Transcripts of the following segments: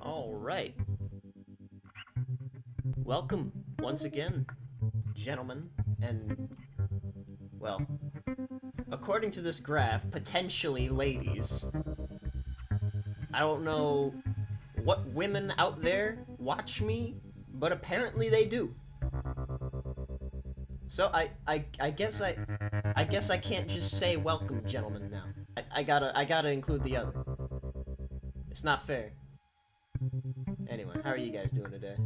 All right. Welcome once again, gentlemen, and, well, according to this graph, potentially ladies. I don't know what women out there watch me, but apparently they do. So I guess I can't just say welcome, gentlemen, now. I gotta include the other. It's not fair. Anyway, how are you guys doing today?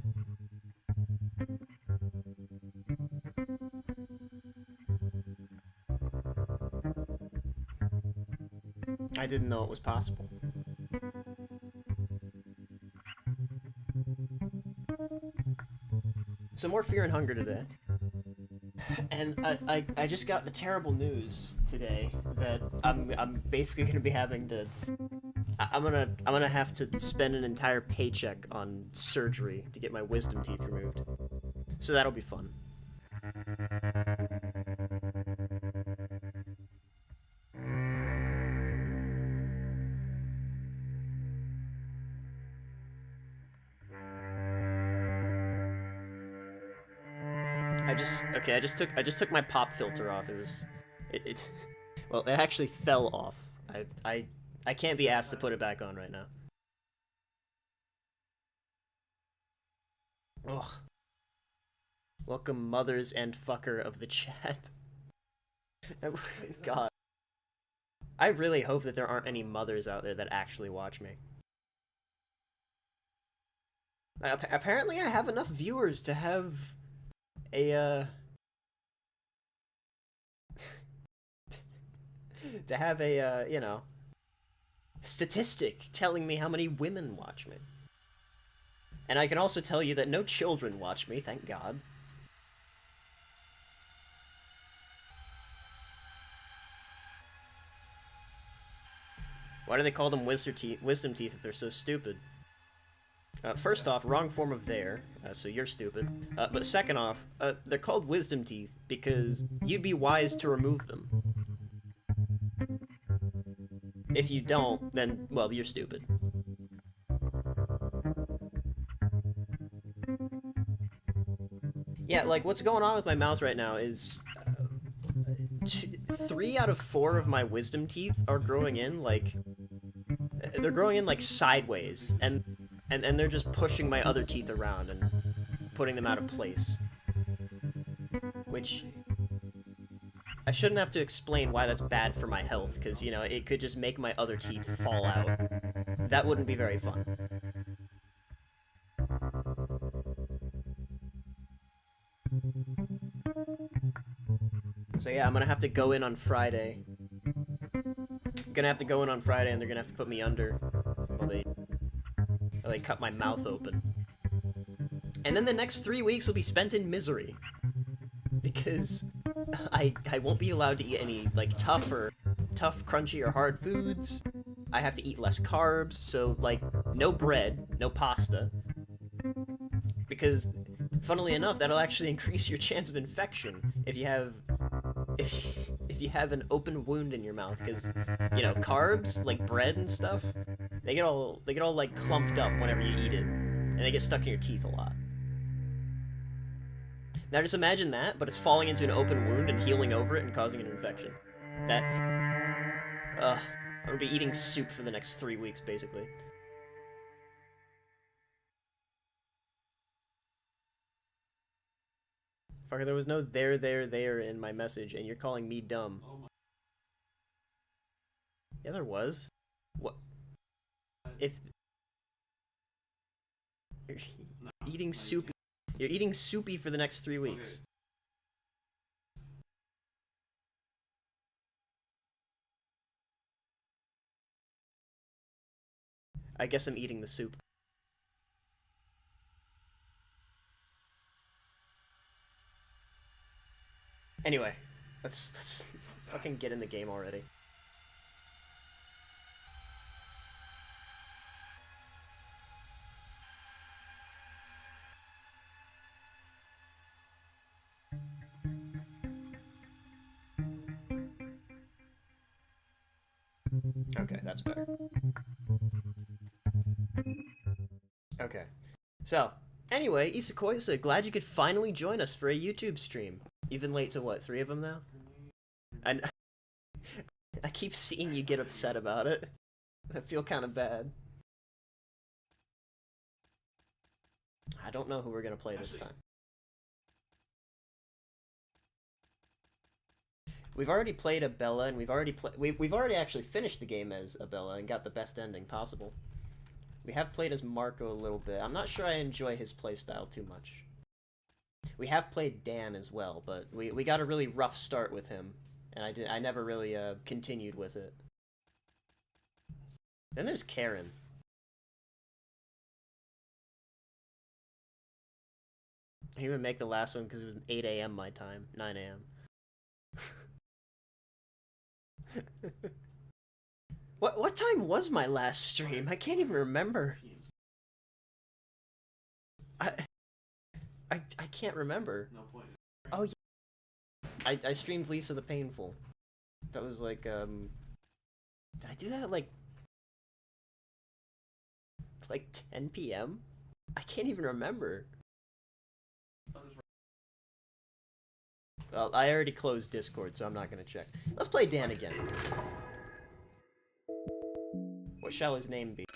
I didn't know it was possible. Some more Fear and Hunger today. And I just got the terrible news today that I'm basically gonna be having to I'm gonna have to spend an entire paycheck on surgery to get my wisdom teeth removed. So that'll be fun. I just took my pop filter off. It was it well, it actually fell off. I can't be asked to put it back on right now. Ugh. Welcome, mothers and fucker of the chat. God. I really hope that there aren't any mothers out there that actually watch me. Apparently I have enough viewers to have a, to have a, you know, statistic telling me how many women watch me. And I can also tell you that no children watch me, thank God. Why do they call them wisdom teeth if they're so stupid? First off, wrong form of there, so you're stupid. But second off, they're called wisdom teeth because you'd be wise to remove them. If you don't, then, well, you're stupid. Yeah, like, what's going on with my mouth right now is... 3 out of 4 of my wisdom teeth are growing in, like... They're growing in, like, sideways, and they're just pushing my other teeth around and putting them out of place. Which... I shouldn't have to explain why that's bad for my health, because, you know, it could just make my other teeth fall out. That wouldn't be very fun. So yeah, I'm gonna have to go in on Friday. I'm gonna have to go in on Friday, and they're gonna have to put me under while they cut my mouth open. And then the next 3 weeks will be spent in misery. Because I won't be allowed to eat any, like, tough, crunchy, or hard foods. I have to eat less carbs, so, like, no bread, no pasta. Because, funnily enough, that'll actually increase your chance of infection if you have... If you have an open wound in your mouth, because, you know, carbs, like bread and stuff, they get all, like, clumped up whenever you eat it, and they get stuck in your teeth a lot. Now just imagine that, but it's falling into an open wound and healing over it and causing an infection. That... I'm gonna be eating soup for the next 3 weeks, basically. Fucker, there was no there in my message, and you're calling me dumb. Yeah, there was. What? If... You're eating soup... You're eating soupy for the next 3 weeks. I guess I'm eating the soup. Anyway, let's fucking get in the game already. Okay, that's better. Okay. So, anyway, Isakoisa, glad you could finally join us for a YouTube stream. You've been late to what, 3 of them now? And I keep seeing you get upset about it. I feel kind of bad. I don't know who we're gonna play this time. We've already played Abella, and we've already actually finished the game as Abella and got the best ending possible. We have played as Marco a little bit. I'm not sure I enjoy his playstyle too much. We have played Dan as well, but we got a really rough start with him, and I never really continued with it. Then there's Karen. I didn't even make the last one because it was 8 a.m. my time, 9 a.m. What time was my last stream? I can't even remember. I can't remember. Oh yeah. I streamed Lisa the Painful. That was like did I do that at like 10 p.m.? I can't even remember. Well, I already closed Discord, so I'm not gonna check. Let's play Dan again. What shall his name be?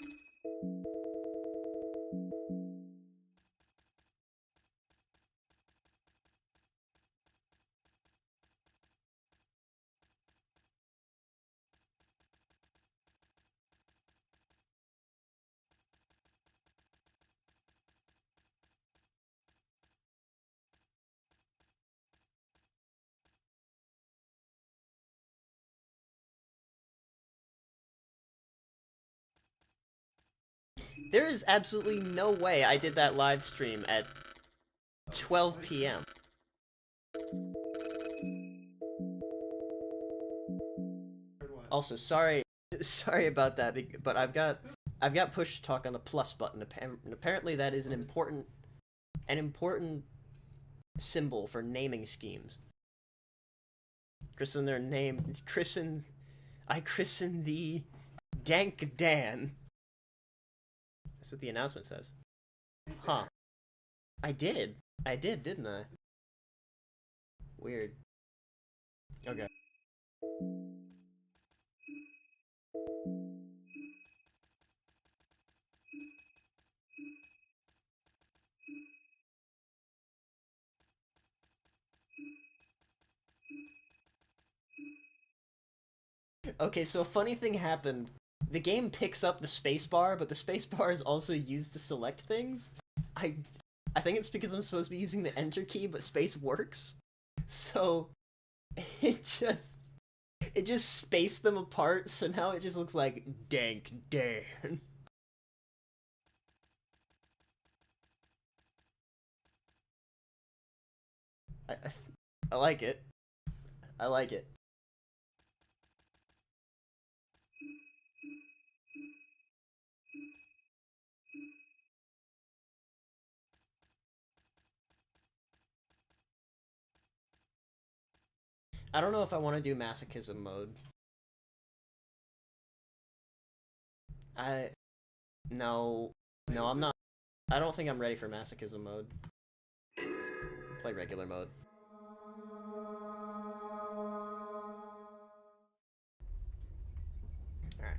There is absolutely no way I did that live stream at 12 p.m. Also, sorry Sorry about that, but I've got push to talk on the plus button, and apparently that is an important symbol for naming schemes. Christen their name. I christen thee Dank Dan. That's what the announcement says. Huh. I did, didn't I? Weird. Okay. Okay, so a funny thing happened. The game picks up the spacebar, but the spacebar is also used to select things. I think it's because I'm supposed to be using the enter key, but space works. So it just spaced them apart, so now it just looks like Dank Dan. I like it. I like it. I don't know if I want to do masochism mode. No, I'm not. I don't think I'm ready for masochism mode. Play regular mode. Alright.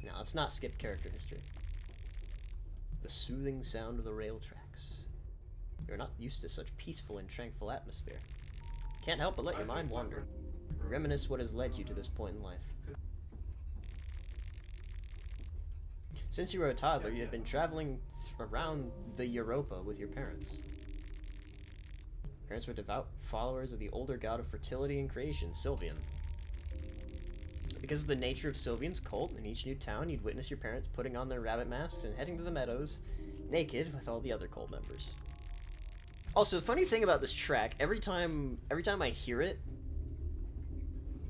Now, let's not skip character history. The soothing sound of the rail tracks. You're not used to such peaceful and tranquil atmosphere. Can't help but let your mind wander. Reminisce what has led you to this point in life. Since you were a toddler, you had been traveling around the Europa with your parents. Parents were devout followers of the older god of fertility and creation, Sylvian. Because of the nature of Sylvian's cult, in each new town, you'd witness your parents putting on their rabbit masks and heading to the meadows, naked with all the other cult members. Also, funny thing about this track, every time I hear it,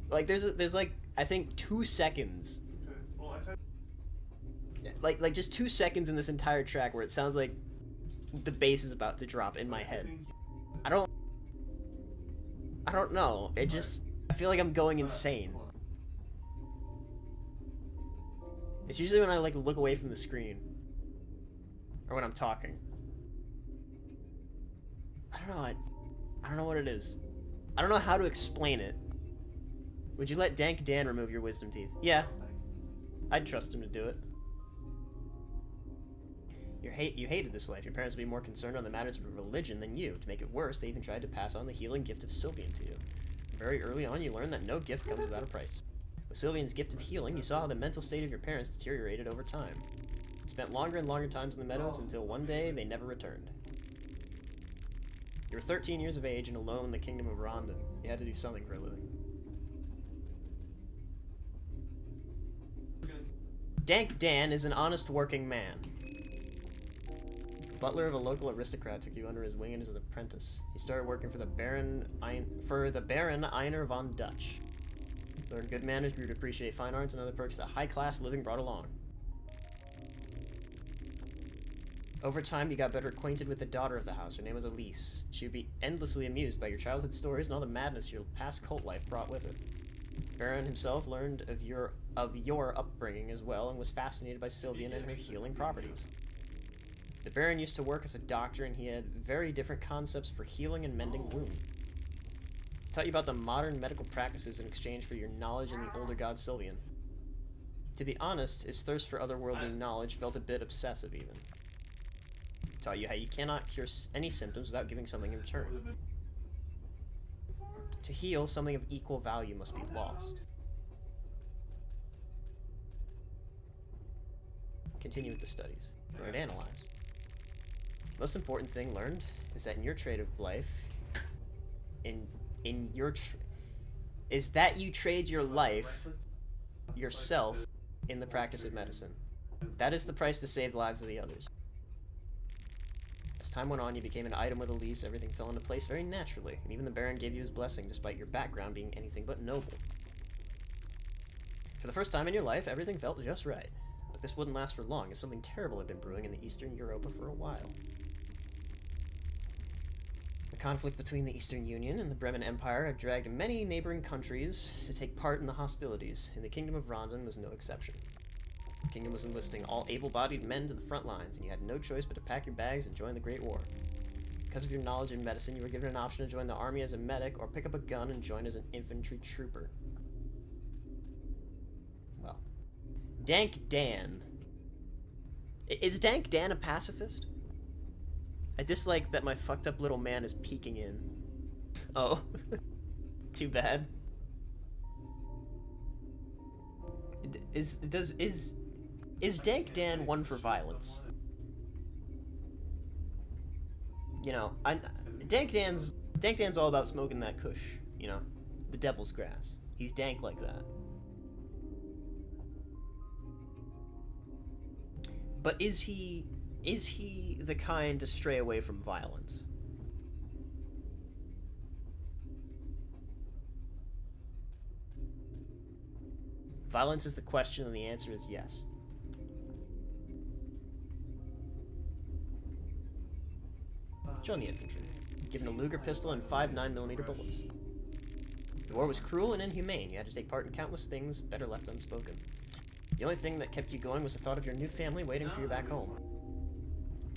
like there's like I think 2 seconds, like just 2 seconds in this entire track where it sounds like the bass is about to drop in my head. I don't know. I feel like I'm going insane. It's usually when I like look away from the screen or when I'm talking. I don't know. I don't know what it is. I don't know how to explain it. Would you let Dank Dan remove your wisdom teeth? Yeah. I'd trust him to do it. You hated this life. Your parents would be more concerned on the matters of religion than you. To make it worse, they even tried to pass on the healing gift of Sylvian to you. Very early on, you learned that no gift comes without a price. With Sylvian's gift of healing, you saw how the mental state of your parents deteriorated over time. You spent longer and longer times in the meadows until one day they never returned. You were 13 years of age and alone in the kingdom of Rondon. You had to do something for a living. Dank Dan is an honest working man. The butler of a local aristocrat took you under his wing as an apprentice. He started working for the Baron Einar von Dutch. Learned good manners, grew to appreciate fine arts and other perks that high-class living brought along. Over time, you got better acquainted with the daughter of the house. Her name was Elise. She would be endlessly amused by your childhood stories and all the madness your past cult life brought with it. Baron himself learned of your upbringing as well and was fascinated by Sylvian and her healing properties. The Baron used to work as a doctor, and he had very different concepts for healing and mending wounds. He taught you about the modern medical practices in exchange for your knowledge in the older god Sylvian. To be honest, his thirst for otherworldly knowledge felt a bit obsessive even. He taught you how you cannot cure any symptoms without giving something in return. To heal, something of equal value must be lost. Continue with the studies. Learn and analyze. Most important thing learned is that in your trade of life, is that you trade your life, yourself, in the practice of medicine. That is the price to save the lives of the others. As time went on, you became an item with a lease, everything fell into place very naturally, and even the Baron gave you his blessing despite your background being anything but noble. For the first time in your life, everything felt just right. But this wouldn't last for long, as something terrible had been brewing in the Eastern Europa for a while. The conflict between the Eastern Union and the Bremen Empire had dragged many neighboring countries to take part in the hostilities, and the Kingdom of Rondon was no exception. The kingdom was enlisting all able-bodied men to the front lines, and you had no choice but to pack your bags and join the Great War. Because of your knowledge in medicine, you were given an option to join the army as a medic, or pick up a gun and join as an infantry trooper. Well, Dank Dan. Is Dank Dan a pacifist? I dislike that my fucked up little man is peeking in. Oh. Too bad. Is Dank Dan one for violence? You know, Dank Dan's all about smoking that kush, you know, the devil's grass. He's dank like that. But is he the kind to stray away from violence? Violence is the question, and the answer is yes. Join the infantry, given a Luger pistol and 5 9mm bullets. The war was cruel and inhumane. You had to take part in countless things better left unspoken. The only thing that kept you going was the thought of your new family waiting for you back home.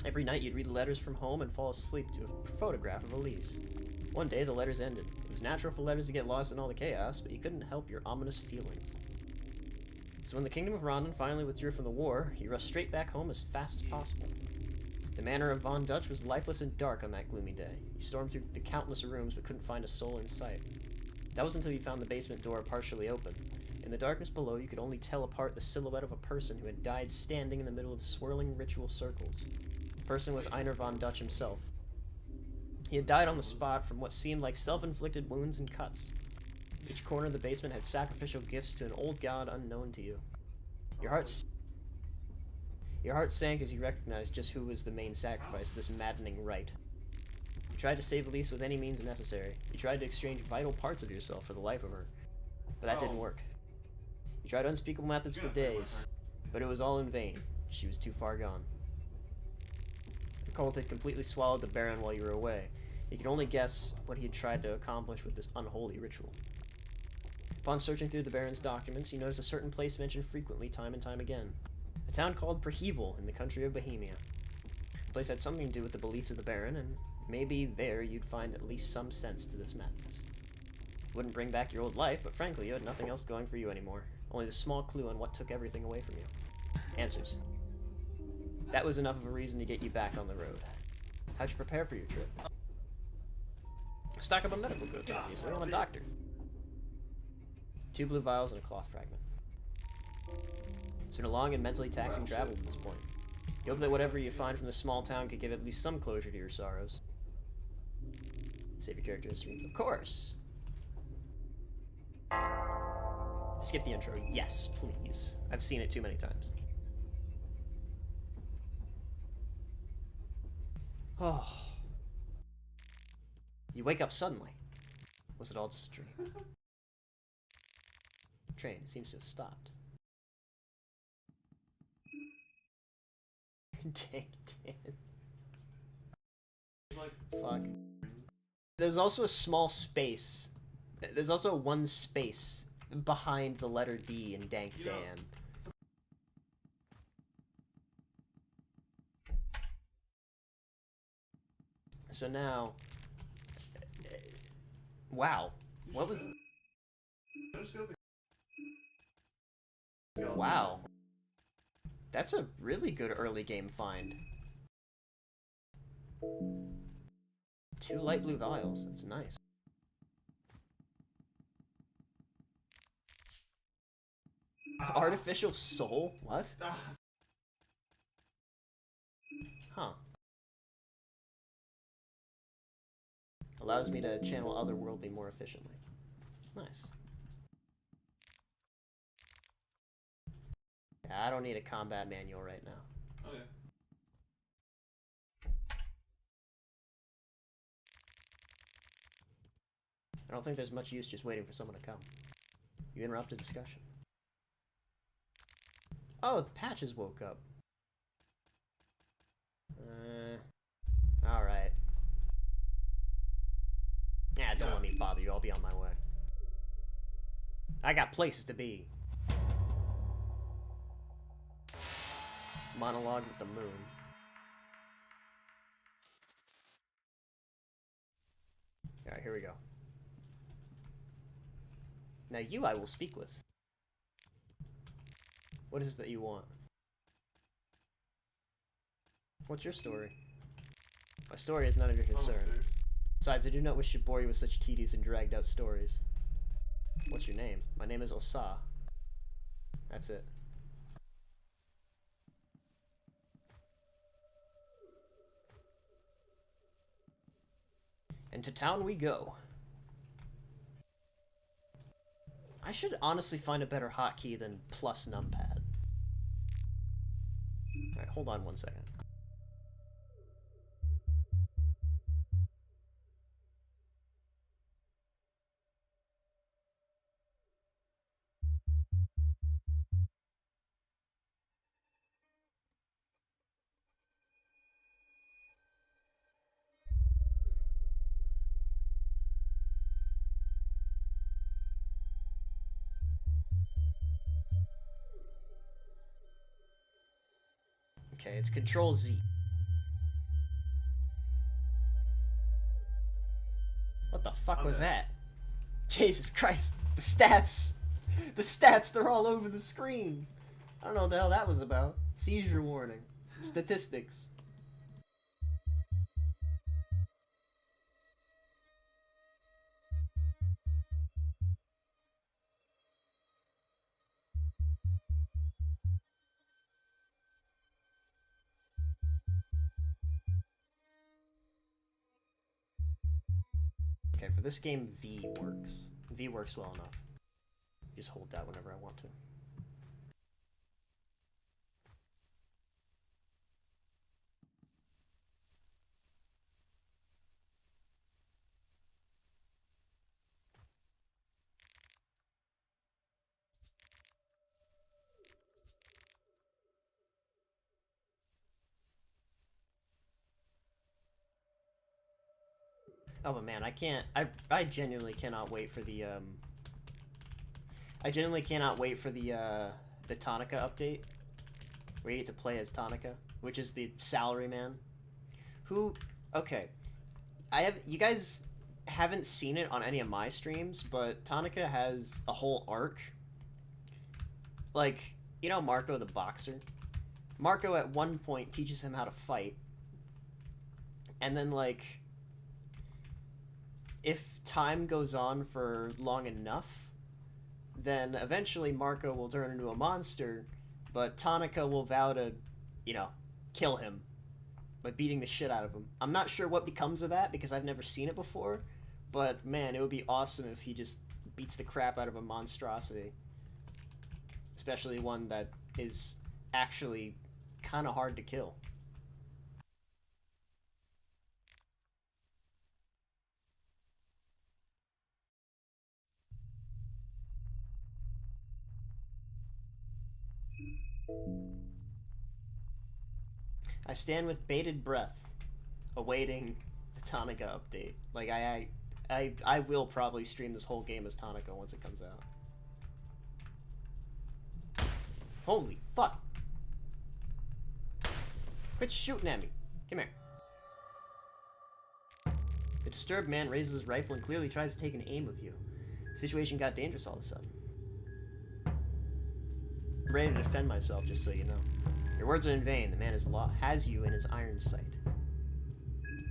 Every night you'd read letters from home and fall asleep to a photograph of Elise. One day the letters ended. It was natural for letters to get lost in all the chaos, but you couldn't help your ominous feelings. So when the Kingdom of Rondon finally withdrew from the war, you rushed straight back home as fast as possible. The manor of Von Dutch was lifeless and dark on that gloomy day. You stormed through the countless rooms but couldn't find a soul in sight. That was until you found the basement door partially open. In the darkness below, you could only tell apart the silhouette of a person who had died standing in the middle of swirling ritual circles. The person was Einar von Dutch himself. He had died on the spot from what seemed like self-inflicted wounds and cuts. Each corner of the basement had sacrificial gifts to an old god unknown to you. Your heart sank as you recognized just who was the main sacrifice of this maddening rite. You tried to save Elise with any means necessary. You tried to exchange vital parts of yourself for the life of her. But that didn't work. You tried unspeakable methods for days, but it was all in vain. She was too far gone. The cult had completely swallowed the Baron while you were away. You could only guess what he had tried to accomplish with this unholy ritual. Upon searching through the Baron's documents, you noticed a certain place mentioned frequently time and time again. A town called Prehevel in the country of Bohemia. The place had something to do with the beliefs of the Baron, and maybe there you'd find at least some sense to this madness. It wouldn't bring back your old life, but frankly you had nothing else going for you anymore. Only the small clue on what took everything away from you. Answers. That was enough of a reason to get you back on the road. How'd you prepare for your trip? Stock up on medical goods, obviously. I'm a doctor. 2 blue vials and a cloth fragment. It's been a long and mentally taxing travel at this point. You hope that whatever you find from this small town could give at least some closure to your sorrows. Save your character history. Of course! Skip the intro. Yes, please. I've seen it too many times. Oh. You wake up suddenly. Was it all just a dream? The train seems to have stopped. Dang it. Fuck. There's also a small space. There's also one space behind the letter D in Dank Dan. So now... Wow. What was... Wow. That's a really good early game find. 2 light blue vials. That's nice. Artificial soul? What? Huh. Allows me to channel otherworldly more efficiently. Nice. Yeah, I don't need a combat manual right now. Okay. I don't think there's much use just waiting for someone to come. You interrupted discussion. Oh, the patches woke up. Alright. Yeah, don't let me bother you. I'll be on my way. I got places to be. Monologue with the moon. Alright, here we go. Now you I will speak with. What is it that you want? What's your story? My story is none of your concern. Besides, I do not wish to bore you with such tedious and dragged out stories. What's your name? My name is Osa. That's it. And to town we go. I should honestly find a better hotkey than plus numpad. Alright, hold on one second. Okay, it's Control Z. What the fuck was that? Jesus Christ, the stats! The stats, they're all over the screen! I don't know what the hell that was about. Seizure warning. Statistics. Okay, for this game, V works. V works well enough. Just hold that whenever I want to. Oh, but man, I can't. I genuinely cannot wait for the I genuinely cannot wait for the Tonica update, where you get to play as Tonica, which is the salaryman. Who? Okay, you guys haven't seen it on any of my streams, but Tonica has a whole arc. Like, you know Marco the boxer? Marco at one point teaches him how to fight, and then like, if time goes on for long enough, then eventually Marco will turn into a monster, but Tonica will vow to, you know, kill him by beating the shit out of him. I'm not sure what becomes of that because I've never seen it before, but man, it would be awesome if he just beats the crap out of a monstrosity. Especially one that is actually kind of hard to kill. I stand with bated breath, awaiting the Tonica update. Like, I will probably stream this whole game as Tonica once it comes out. Holy fuck! Quit shooting at me! Come here. The disturbed man raises his rifle and clearly tries to take an aim with you. The situation got dangerous all of a sudden. I'm ready to defend myself, just so you know. Your words are in vain. The man has you in his iron sight.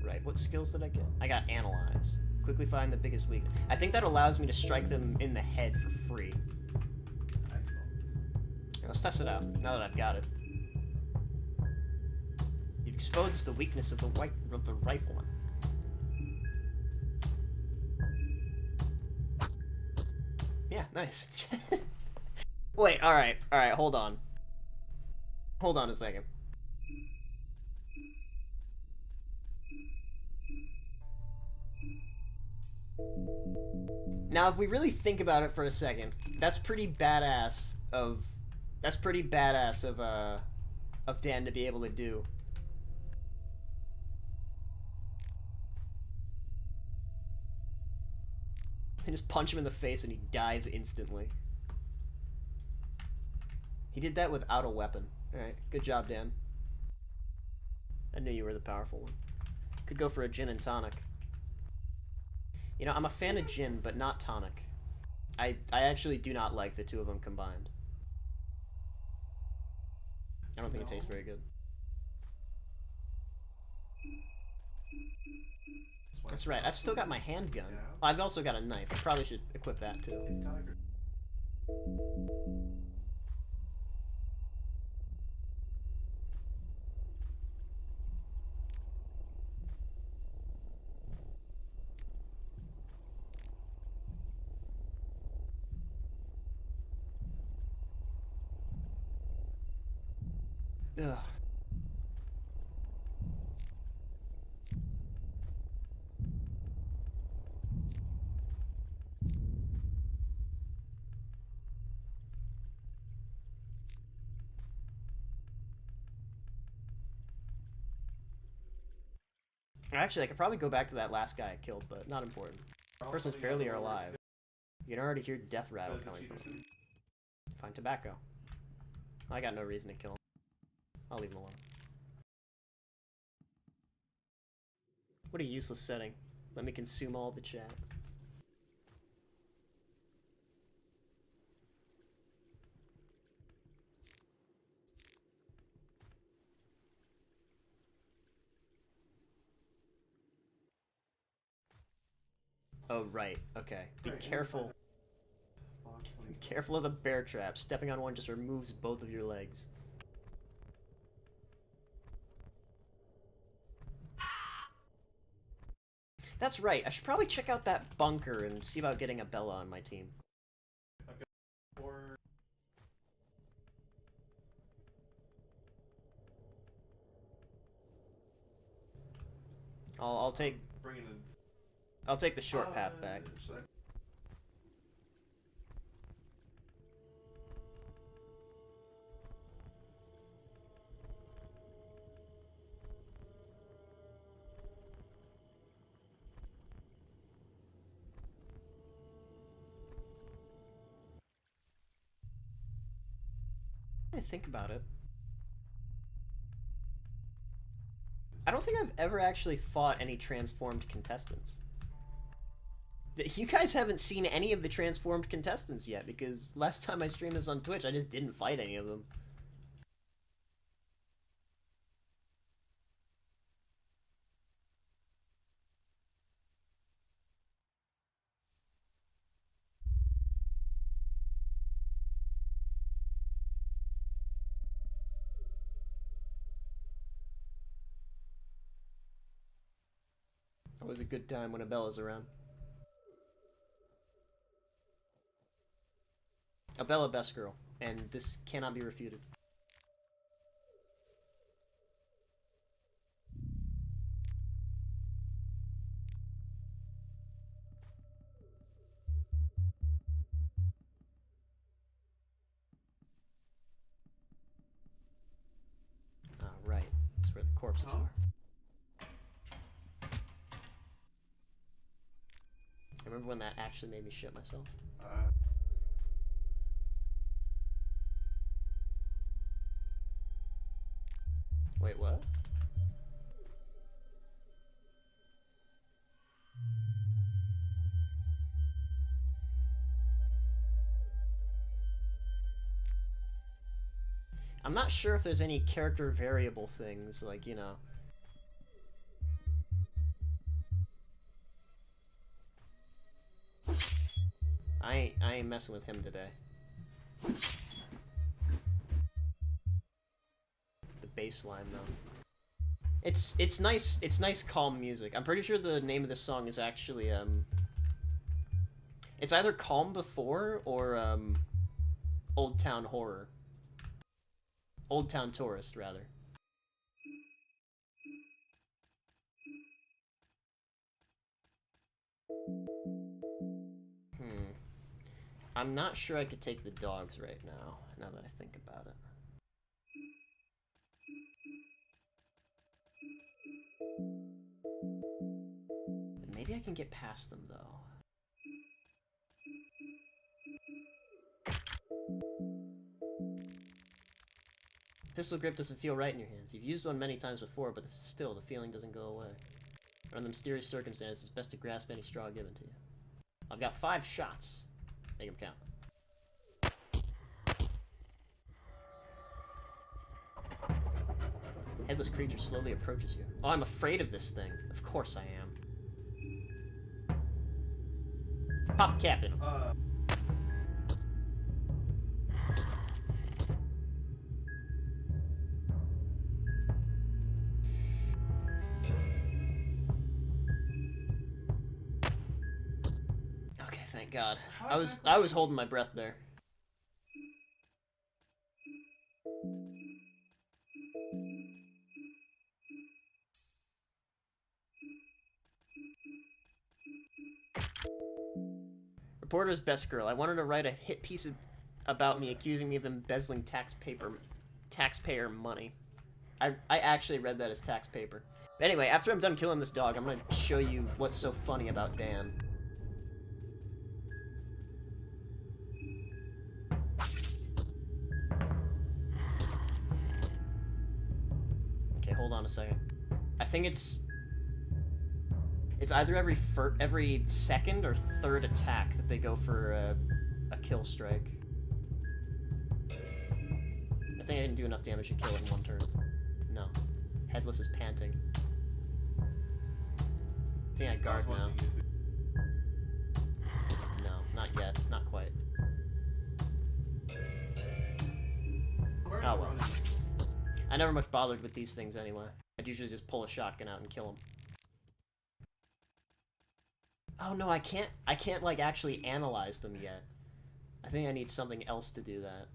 Right, what skills did I get? I got Analyze. Quickly find the biggest weakness. I think that allows me to strike them in the head for free. Excellent. Let's test it out, now that I've got it. You've exposed the weakness of the rifleman. Yeah, nice. Wait, alright, hold on. Hold on a second. Now, if we really think about it for a second, that's pretty badass of... That's pretty badass of Dan to be able to do. And just punch him in the face and he dies instantly. He did that without a weapon. Alright, good job, Dan. I knew you were the powerful one. Could go for a gin and tonic. You know, I'm a fan of gin, but not tonic. I actually do not like the two of them combined. I don't think it tastes very good. That's right, I've still got my handgun. I've also got a knife. I probably should equip that too. Ugh. Actually, I could probably go back to that last guy I killed, but not important. Person's barely alive. You can already hear death rattle coming from him. Find tobacco. I got no reason to kill him. I'll leave him alone. What a useless setting. Let me consume all the chat. Oh, right. Okay. Be careful. Be careful of the bear trap. Stepping on one just removes both of your legs. That's right. I should probably check out that bunker and see about getting a Bella on my team. I'll take the short path back. I think about it. I don't think I've ever actually fought any transformed contestants. You guys haven't seen any of the transformed contestants yet, because last time I streamed this on Twitch, I just didn't fight any of them. Always a good time when Abella's around. Abella best girl, and this cannot be refuted. Ah, right. That's where the corpses are. I remember when that actually made me shit myself. Wait, what? I'm not sure if there's any character variable things, like, you know. I ain't messing with him today. The bass line, though. It's nice calm music. I'm pretty sure the name of this song is actually, it's either Calm Before or, Old Town Horror. Old Town Tourist, rather. I'm not sure I could take the dogs right now that I think about it. And maybe I can get past them, though. Pistol grip doesn't feel right in your hands. You've used one many times before, but still, the feeling doesn't go away. Under mysterious circumstances, it's best to grasp any straw given to you. I've got 5 shots. Make them count. Headless creature slowly approaches you. Oh, I'm afraid of this thing. Of course I am. Pop a cap in him. Okay, thank God. I was holding my breath there. Reporter's best girl. I wanted to write a hit piece about me accusing me of embezzling taxpayer money. I actually read that as tax paper. But anyway, after I'm done killing this dog, I'm gonna show you what's so funny about Dan. Okay, hold on a second. I think it's either every second or third attack that they go for a kill strike. I think I didn't do enough damage to kill it in one turn. No. Headless is panting. I think I guard now. No, not yet. Not quite. Oh well. I never much bothered with these things anyway. I'd usually just pull a shotgun out and kill them. Oh no, I can't like actually analyze them yet. I think I need something else to do that.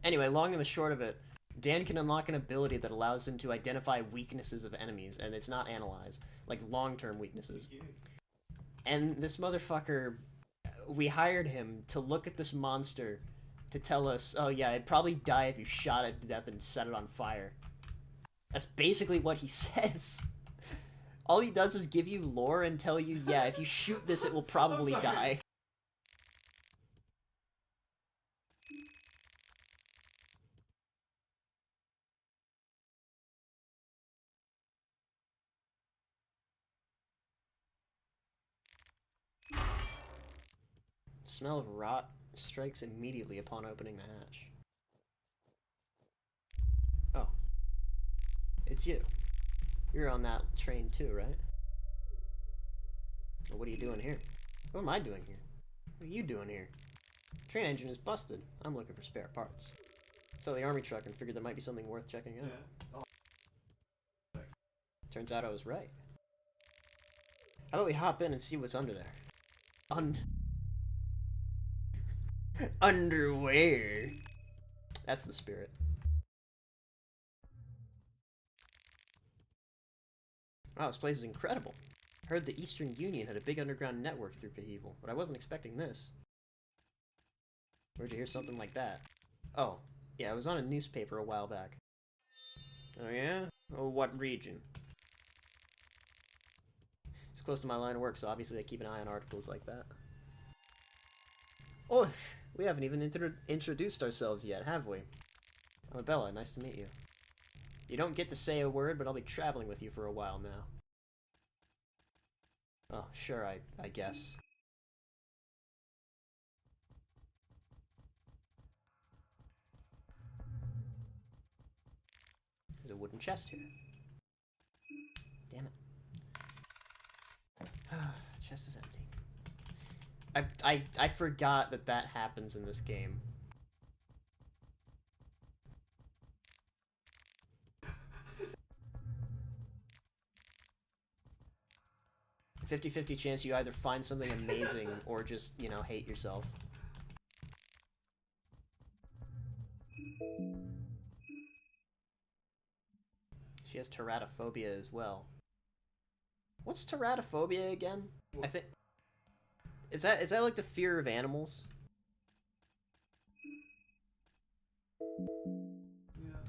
Anyway, long and the short of it, Dan can unlock an ability that allows him to identify weaknesses of enemies, and it's not analyze, like long-term weaknesses. And this motherfucker, we hired him to look at this monster to tell us, oh yeah, it'd probably die if you shot it to death and set it on fire. That's basically what he says. All he does is give you lore and tell you, yeah, if you shoot this, it will probably die. Smell of rot strikes immediately upon opening the hatch. Oh. It's you. You're on that train too, right? Well, what are you doing here? What am I doing here? What are you doing here? Train engine is busted. I'm looking for spare parts. So the army truck and figured there might be something worth checking out. Yeah. Turns out I was right. How about we hop in and see what's under there? Underwear. That's the spirit. Wow, this place is incredible. I heard the Eastern Union had a big underground network through Cahival, but I wasn't expecting this. Where'd you hear something like that? Oh, yeah, it was on a newspaper a while back. Oh yeah? Oh, what region? It's close to my line of work, so obviously I keep an eye on articles like that. Oh, we haven't even introduced ourselves yet, have we? I'm Abella, nice to meet you. You don't get to say a word, but I'll be traveling with you for a while now. Oh, sure, I guess. There's a wooden chest here. Damn it. The chest is empty. I forgot that happens in this game. 50-50 chance you either find something amazing or just, you know, hate yourself. She has teratophobia as well. What's teratophobia again? I think... Is that like the fear of animals?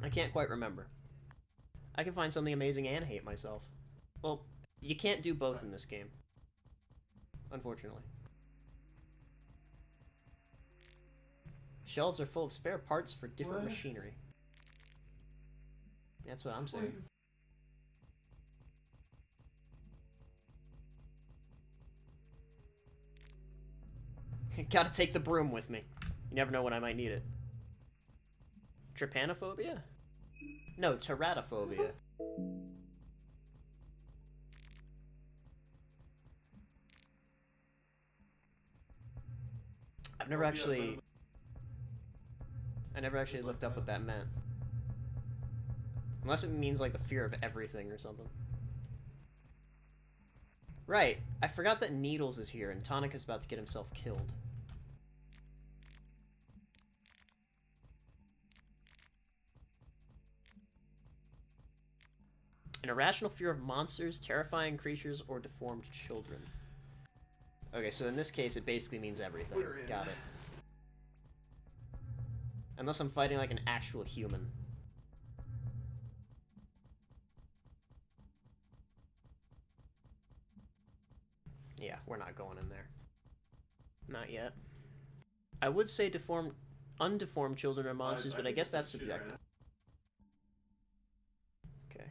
I can't quite remember. I can find something amazing and hate myself. Well, you can't do both in this game. Unfortunately. Shelves are full of spare parts for different machinery. That's what I'm saying. Gotta take the broom with me. You never know when I might need it. Trypanophobia? No, teratophobia. I never actually looked up what that meant. Unless it means like the fear of everything or something. Right, I forgot that Needles is here and Tonic is about to get himself killed. An irrational fear of monsters, terrifying creatures, or deformed children. Okay, so in this case, it basically means everything. Got it. Unless I'm fighting like an actual human. Yeah, we're not going in there. Not yet. I would say undeformed children are monsters, but I guess that's subjective. Okay.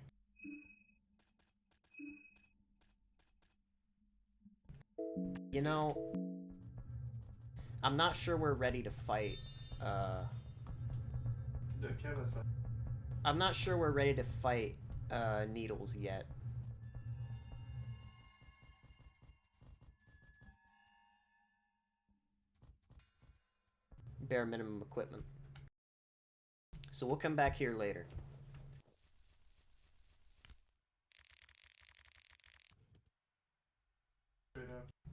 You know, I'm not sure we're ready to fight, I'm not sure we're ready to fight, Needles yet. Bare minimum equipment. So we'll come back here later.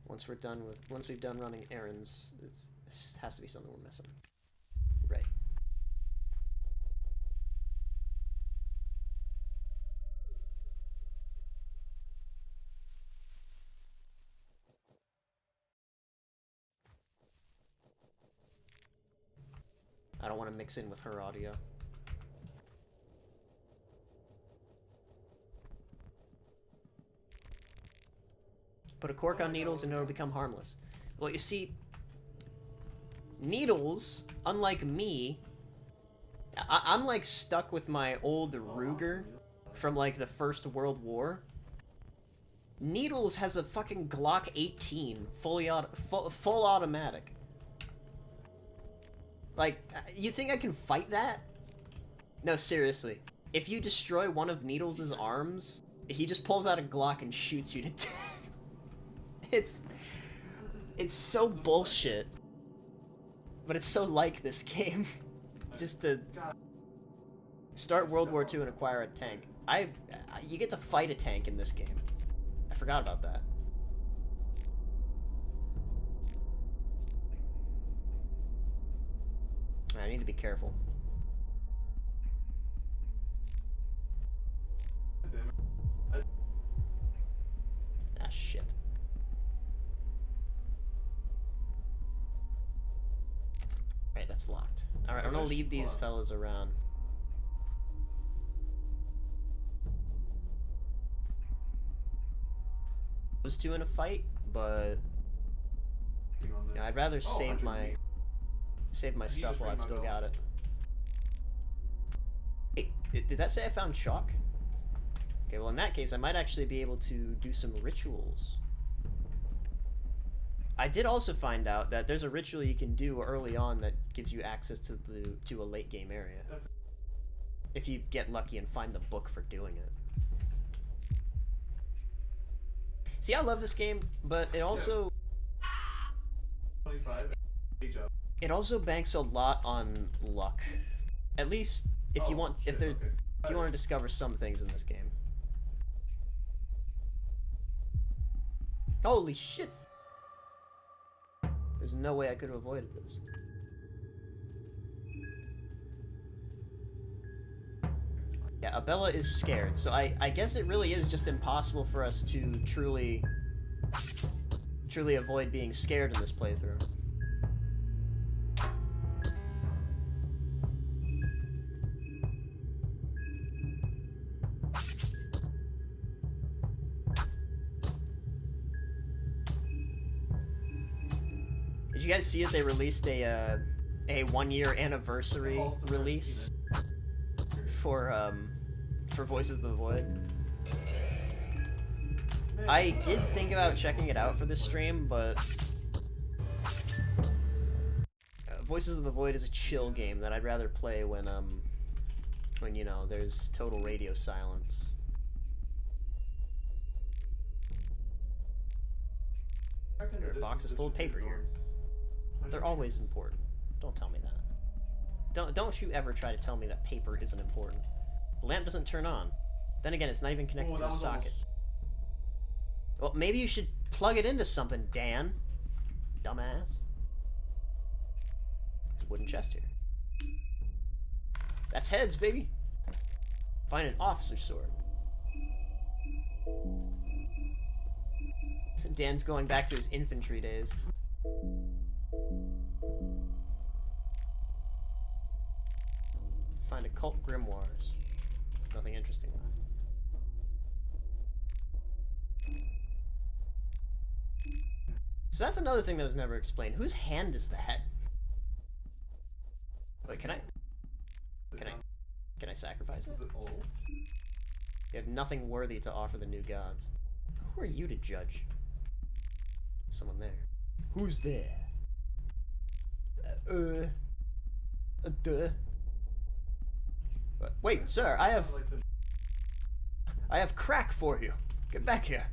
Once we've done running errands, this has to be something we're missing. Right. I don't want to mix in with her audio. Put a cork on Needles and it'll become harmless. Well, you see, Needles, unlike me, I'm like stuck with my old Ruger from like the First World War. Needles has a fucking Glock 18, full automatic. Like, you think I can fight that? No, seriously. If you destroy one of Needles' arms, he just pulls out a Glock and shoots you to death. It's so bullshit. But it's so like this game. Just to start World War II and acquire a tank. You get to fight a tank in this game. I forgot about that. I need to be careful. Ah, shit. Right, that's locked. Alright, I'm gonna lead these fellas around. Those two in a fight, but yeah, I'd rather save my stuff while I've still got it. Hey, did that say I found chalk? Okay, well in that case I might actually be able to do some rituals. I did also find out that there's a ritual you can do early on that gives you access to a late game area. If you get lucky and find the book for doing it. See, I love this game, but it also... 25. It also banks a lot on luck. At least if you want, if you want to discover some things in this game. Holy shit! There's no way I could have avoided this. Yeah, Abella is scared, so I guess it really is just impossible for us to truly truly avoid being scared in this playthrough. Did you guys see it? They released a 1-year anniversary release for Voices of the Void. I did think about checking it out for this stream, but Voices of the Void is a chill game that I'd rather play when you know, there's total radio silence. There are boxes full of paper here. They're always important. Don't tell me that. Don't you ever try to tell me that paper isn't important. The lamp doesn't turn on. Then again, it's not even connected to a socket. Well, maybe you should plug it into something, Dan. Dumbass. There's a wooden chest here. That's heads, baby. Find an officer's sword. Dan's going back to his infantry days. Find occult grimoires. There's nothing interesting left. So that's another thing that was never explained. Whose hand is that? Wait, can I sacrifice it? Is it old? You have nothing worthy to offer the new gods. Who are you to judge? Someone there. Who's there? Duh. Wait, sir, I have crack for you. Get back here.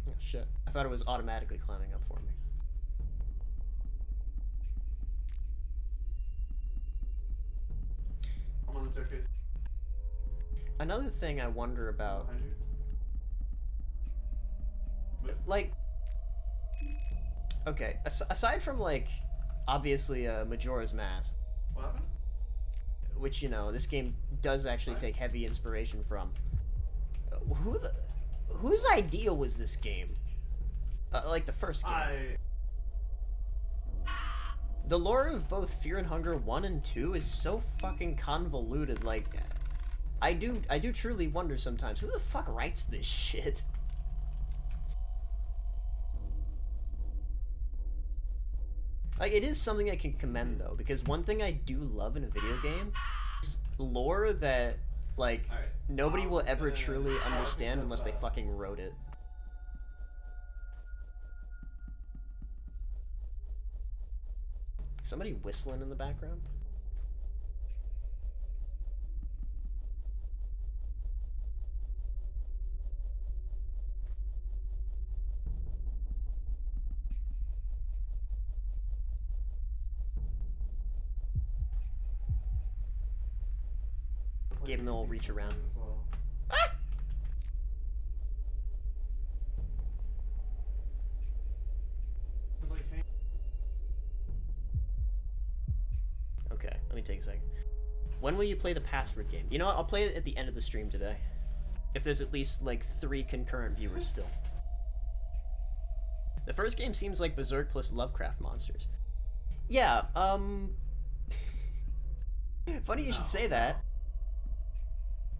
Oh, shit. I thought it was automatically climbing up for me. I'm on the staircase. Another thing I wonder about, like, okay, aside from, like, obviously Majora's Mask, What happened? which, you know, this game does actually take heavy inspiration from, whose idea was this game? Like the first game. The lore of both Fear and Hunger 1 and 2 is so fucking convoluted, like, I do truly wonder sometimes, who the fuck writes this shit? Like, it is something I can commend, though, because one thing I do love in a video game is lore that, like, nobody will ever truly understand unless they fucking wrote it. Somebody whistling in the background? Gave him the old reach around. Ah! Okay, let me take a second. When will you play the password game? You know what, I'll play it at the end of the stream today. If there's at least, like, 3 concurrent viewers still. The first game seems like Berserk plus Lovecraft monsters. Yeah, funny you should say that.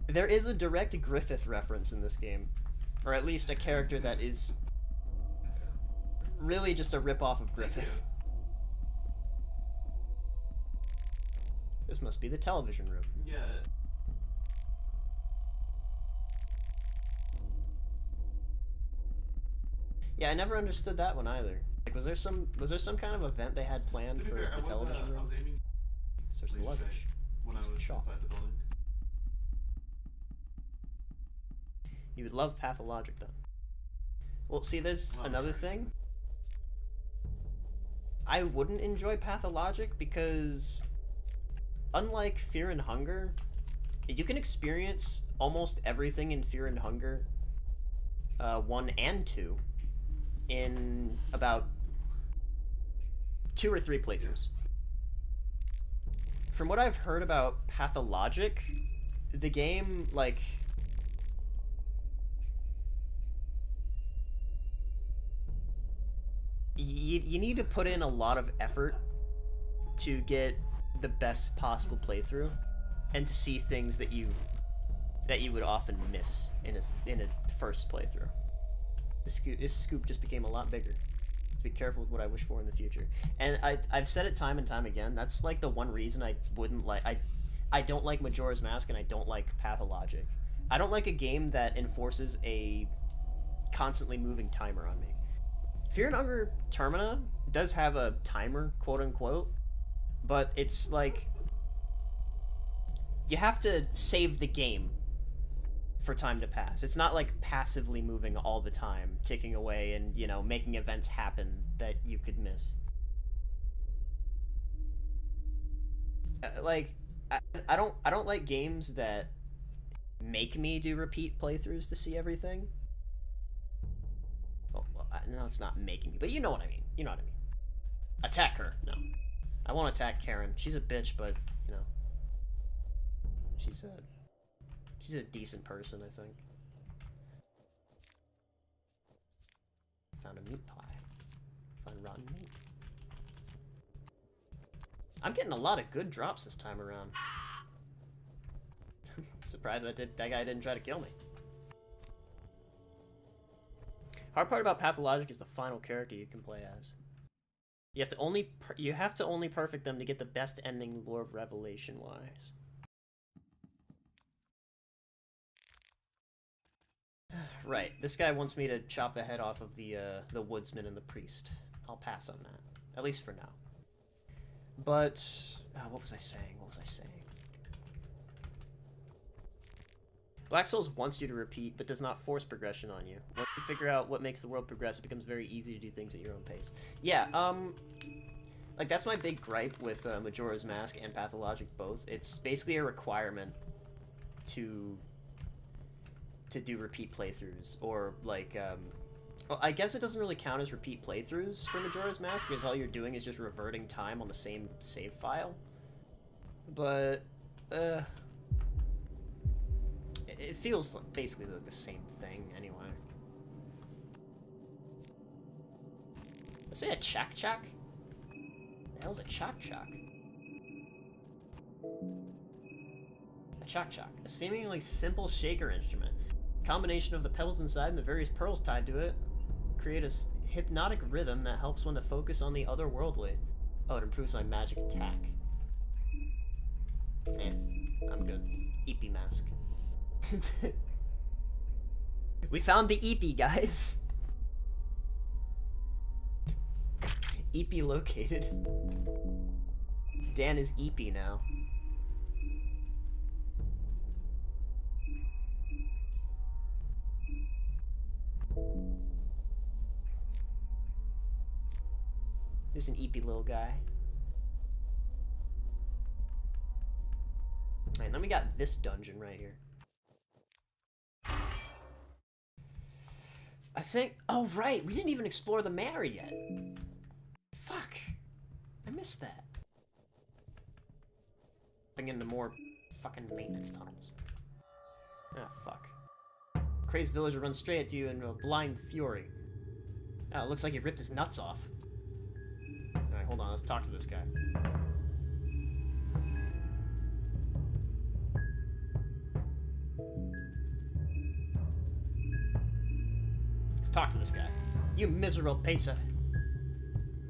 There is a direct Griffith reference in this game. Or at least a character that is really just a ripoff of Griffith. This must be the television room. Yeah. Yeah, I never understood that one either. Like, was there some kind of event they had planned for the television room? I was aiming Search the luggage. when I was inside the building. You would love Pathologic, then. Well, see, there's another thing. I wouldn't enjoy Pathologic because, unlike Fear and Hunger, you can experience almost everything in Fear and Hunger 1 and 2 in about 2 or 3 playthroughs. From what I've heard about Pathologic, the game, like, you need to put in a lot of effort to get the best possible playthrough, and to see things that you would often miss in a first playthrough. This scoop just became a lot bigger. Let's be careful with what I wish for in the future. And I've said it time and time again. That's like the one reason I wouldn't like. I don't like Majora's Mask, and I don't like Pathologic. I don't like a game that enforces a constantly moving timer on me. Fear and Hunger Termina does have a timer, quote unquote, but it's like you have to save the game for time to pass. It's not like passively moving all the time, ticking away and, you know, making events happen that you could miss. I don't like games that make me do repeat playthroughs to see everything. Oh, well, no, it's not making me, but you know what I mean. You know what I mean. Attack her. No. I won't attack Karen. She's a bitch, but, you know. She's a decent person, I think. Found a meat pie. Found rotten meat. I'm getting a lot of good drops this time around. Surprised that guy didn't try to kill me. Hard part about Pathologic is the final character you can play as. You have to only perfect them to get the best ending lore revelation wise. Right, this guy wants me to chop the head off of the woodsman and the priest. I'll pass on that, at least for now. But what was I saying? Black Souls wants you to repeat, but does not force progression on you. Once you figure out what makes the world progress, it becomes very easy to do things at your own pace. Yeah, like, that's my big gripe with Majora's Mask and Pathologic both. It's basically a requirement to do repeat playthroughs, or, like, well, I guess it doesn't really count as repeat playthroughs for Majora's Mask, because all you're doing is just reverting time on the same save file. But, it feels like basically like the same thing, anyway. Let's say a chak-chak? What the hell's a chak-chak? A chak-chak. A seemingly simple shaker instrument. Combination of the pebbles inside and the various pearls tied to it create a hypnotic rhythm that helps one to focus on the otherworldly. Oh, it improves my magic attack. I'm good. EP mask. We found the EP, guys. EP located. Dan is EP now. Just an EP little guy. Alright, then we got this dungeon right here. I think... Oh, right! We didn't even explore the manor yet! Fuck! I missed that. Into more fucking maintenance tunnels. Ah, fuck. Crazed villager runs straight at you in a blind fury. Ah, it looks like he ripped his nuts off. Alright, hold on, let's talk to this guy. Let's talk to this guy. You miserable pacer.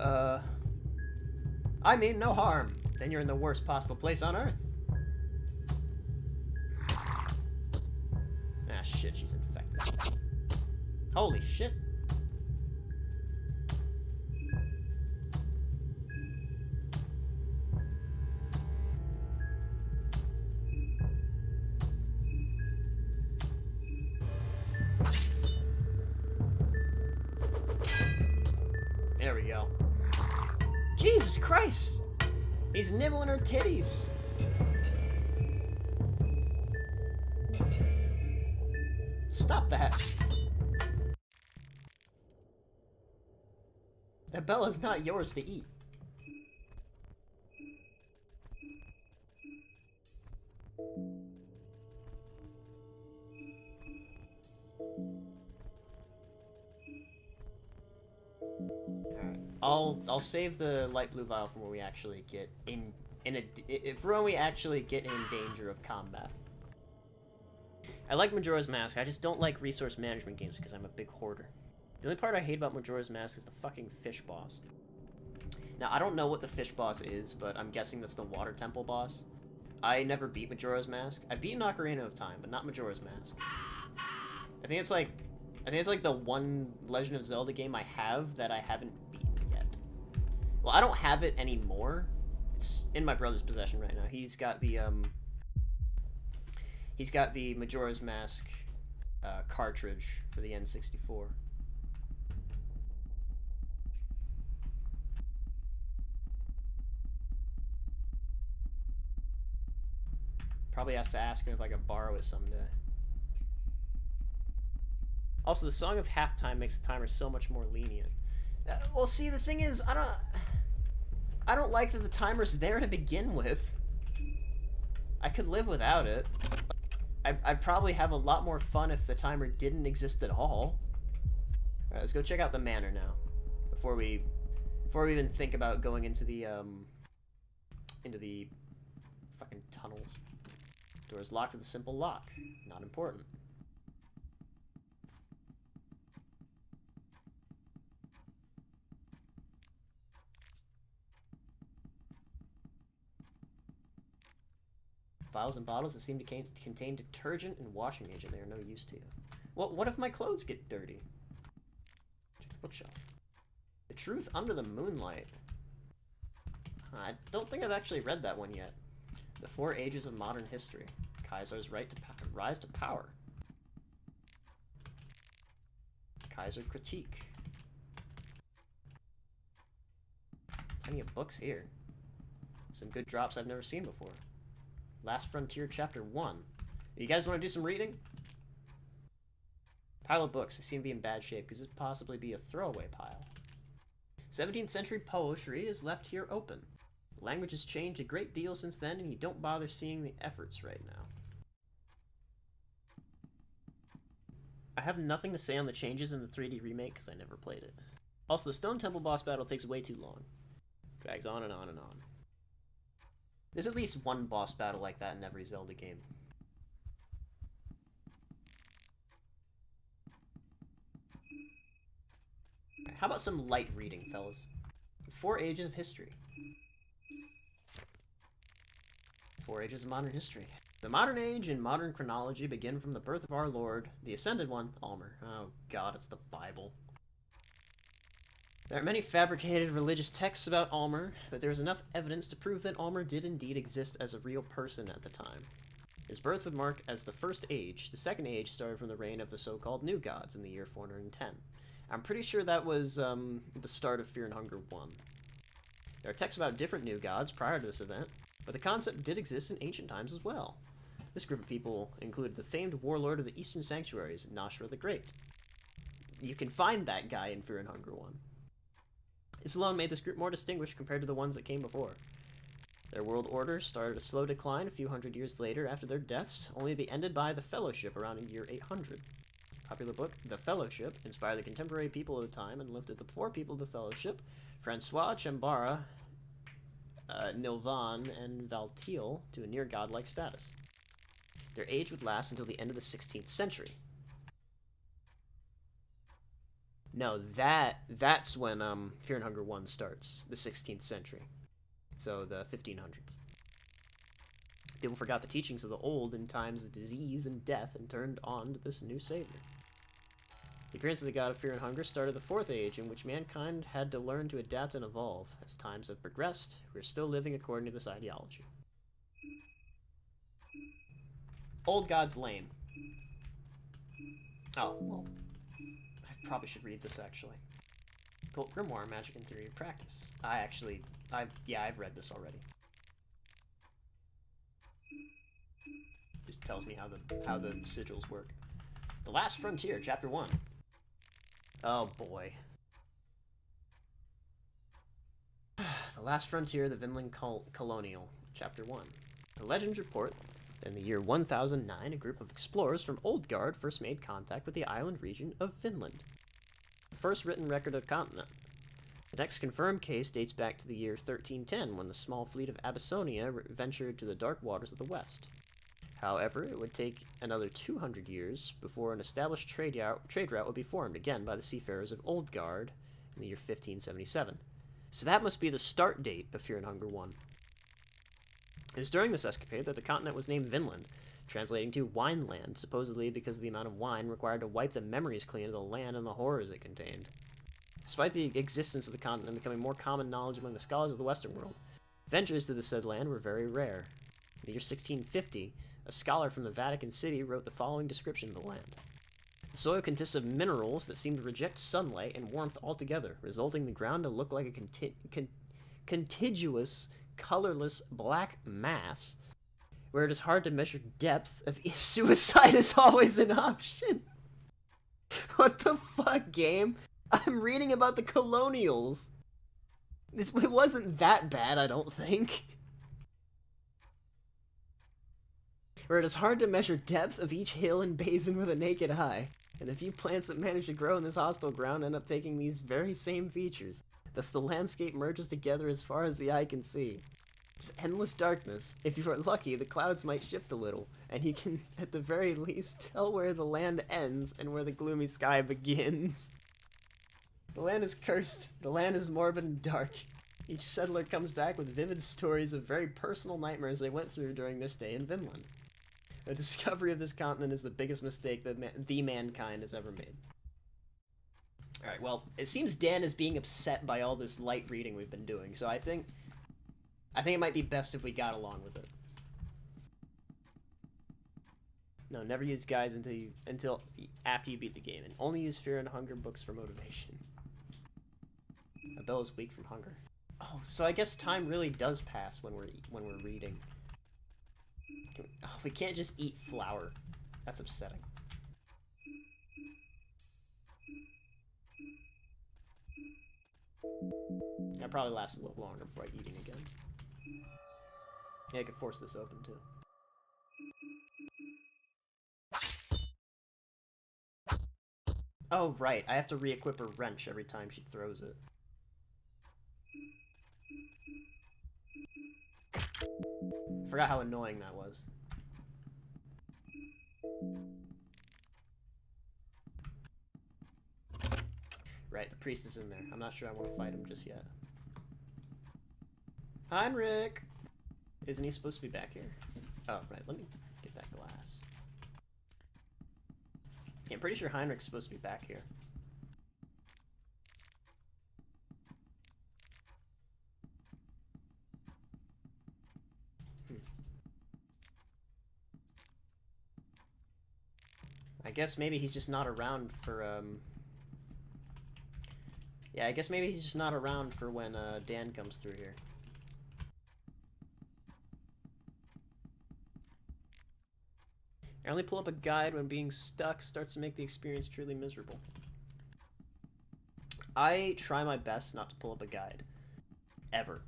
I mean no harm. Then you're in the worst possible place on Earth. Ah, shit, she's infected. Holy shit. There we go. Jesus Christ! He's nibbling her titties! Stop that! That Bella's not yours to eat. Alright. I'll save the light blue vial from where we actually get for when we actually get in danger of combat. I like Majora's Mask. I just don't like resource management games because I'm a big hoarder. The only part I hate about Majora's Mask is the fucking fish boss. Now, I don't know what the fish boss is, but I'm guessing that's the water temple boss. I never beat Majora's Mask. I've beaten Ocarina of Time, but not Majora's Mask. I think it's like the one Legend of Zelda game I have that I haven't beaten yet. Well, I don't have it anymore. It's in my brother's possession right now. He's got the Majora's Mask cartridge for the N64. Probably has to ask him if I could borrow it someday. Also, the song of halftime makes the timer so much more lenient. Well, see, the thing is, I don't like that the timer's there to begin with. I could live without it. I'd probably have a lot more fun if the timer didn't exist at all. Alright, let's go check out the manor now. Before we even think about going into the fucking tunnels. Door is locked with a simple lock. Not important. Vials and bottles that seem to contain detergent and washing agent. They are no use to you. Well, what if my clothes get dirty? Check the bookshelf. The Truth Under the Moonlight. I don't think I've actually read that one yet. The 4 Ages of Modern History. Kaiser's rise to power. Kaiser critique. Plenty of books here. Some good drops I've never seen before. Last Frontier Chapter 1. You guys want to do some reading? Pile of books. They seem to be in bad shape. Could this possibly be a throwaway pile? 17th century poetry is left here open. The language has changed a great deal since then, and you don't bother seeing the efforts right now. I have nothing to say on the changes in the 3D remake because I never played it. Also, the Stone Temple boss battle takes way too long. Drags on and on and on. There's at least one boss battle like that in every Zelda game. Right, how about some light reading, fellas? 4 Ages of History. 4 Ages of Modern History. The modern age and modern chronology begin from the birth of our Lord, the Ascended One, Almer. Oh god, it's the Bible. There are many fabricated religious texts about Almer, but there is enough evidence to prove that Almer did indeed exist as a real person at the time. His birth would mark as the first age. The second age started from the reign of the so-called New Gods in the year 410. I'm pretty sure that was the start of Fear and Hunger 1. There are texts about different New Gods prior to this event, but the concept did exist in ancient times as well. This group of people included the famed warlord of the Eastern Sanctuaries, Nashra the Great. You can find that guy in Fear and Hunger 1. This alone made this group more distinguished compared to the ones that came before. Their world order started a slow decline a few hundred years later after their deaths, only to be ended by the Fellowship around in year 800. Popular book, The Fellowship, inspired the contemporary people of the time and lifted the 4 people of the Fellowship, Francois, Chambara, Nilvan, and Valtiel, to a near godlike status. Their age would last until the end of the 16th century. No, that's when Fear and Hunger 1 starts, the 16th century. So the 1500s. People forgot the teachings of the old in times of disease and death and turned on to this new savior. The appearance of the god of fear and hunger started the 4th age, in which mankind had to learn to adapt and evolve. As times have progressed, we're still living according to this ideology. Old god's lame. Oh, well, I probably should read this, actually. Gold Grimoire, Magic and Theory of Practice. I've read this already. Just tells me how the sigils work. The Last Frontier, Chapter 1. Oh boy. The Last Frontier, the Vinland Colonial, Chapter 1. The legends report that in the year 1009, a group of explorers from Oldgard first made contact with the island region of Vinland, the first written record of the continent. The next confirmed case dates back to the year 1310, when the small fleet of Abyssonia ventured to the dark waters of the west. However, it would take another 200 years before an established trade route would be formed, again by the seafarers of Oldgard in the year 1577. So that must be the start date of Fear and Hunger 1. It was during this escapade that the continent was named Vinland, translating to Wine Land, supposedly because of the amount of wine required to wipe the memories clean of the land and the horrors it contained. Despite the existence of the continent becoming more common knowledge among the scholars of the Western world, ventures to the said land were very rare. In the year 1650, a scholar from the Vatican City wrote the following description of the land. The soil consists of minerals that seem to reject sunlight and warmth altogether, resulting the ground to look like a contiguous, colorless black mass, where it is hard to measure depth. Suicide is always an option. What the fuck, game? I'm reading about the colonials. It wasn't that bad, I don't think. Where it is hard to measure depth of each hill and basin with a naked eye, and the few plants that manage to grow in this hostile ground end up taking these very same features. Thus the landscape merges together as far as the eye can see. Just endless darkness. If you are lucky, the clouds might shift a little, and you can, at the very least, tell where the land ends and where the gloomy sky begins. The land is cursed. The land is morbid and dark. Each settler comes back with vivid stories of very personal nightmares they went through during their stay in Vinland. The discovery of this continent is the biggest mistake that mankind has ever made. Alright, well, it seems Dan is being upset by all this light reading we've been doing, so I think it might be best if we got along with it. No, never use guides until after you beat the game, and only use Fear and Hunger books for motivation. Abella's weak from hunger. Oh, so I guess time really does pass when we're reading. We can't just eat flour. That's upsetting. That probably lasts a little longer before I eating again. Yeah, I could force this open too. Oh, right. I have to re-equip her wrench every time she throws it. Forgot how annoying that was. Right, the priest is in there. I'm not sure I want to fight him just yet. Heinrich! Isn't he supposed to be back here? Oh, right, let me get that glass. Yeah, I'm pretty sure Heinrich's supposed to be back here. I guess maybe he's just not around for, yeah, I guess maybe he's just not around for when, Dan comes through here. I only pull up a guide when being stuck starts to make the experience truly miserable. I try my best not to pull up a guide. Ever.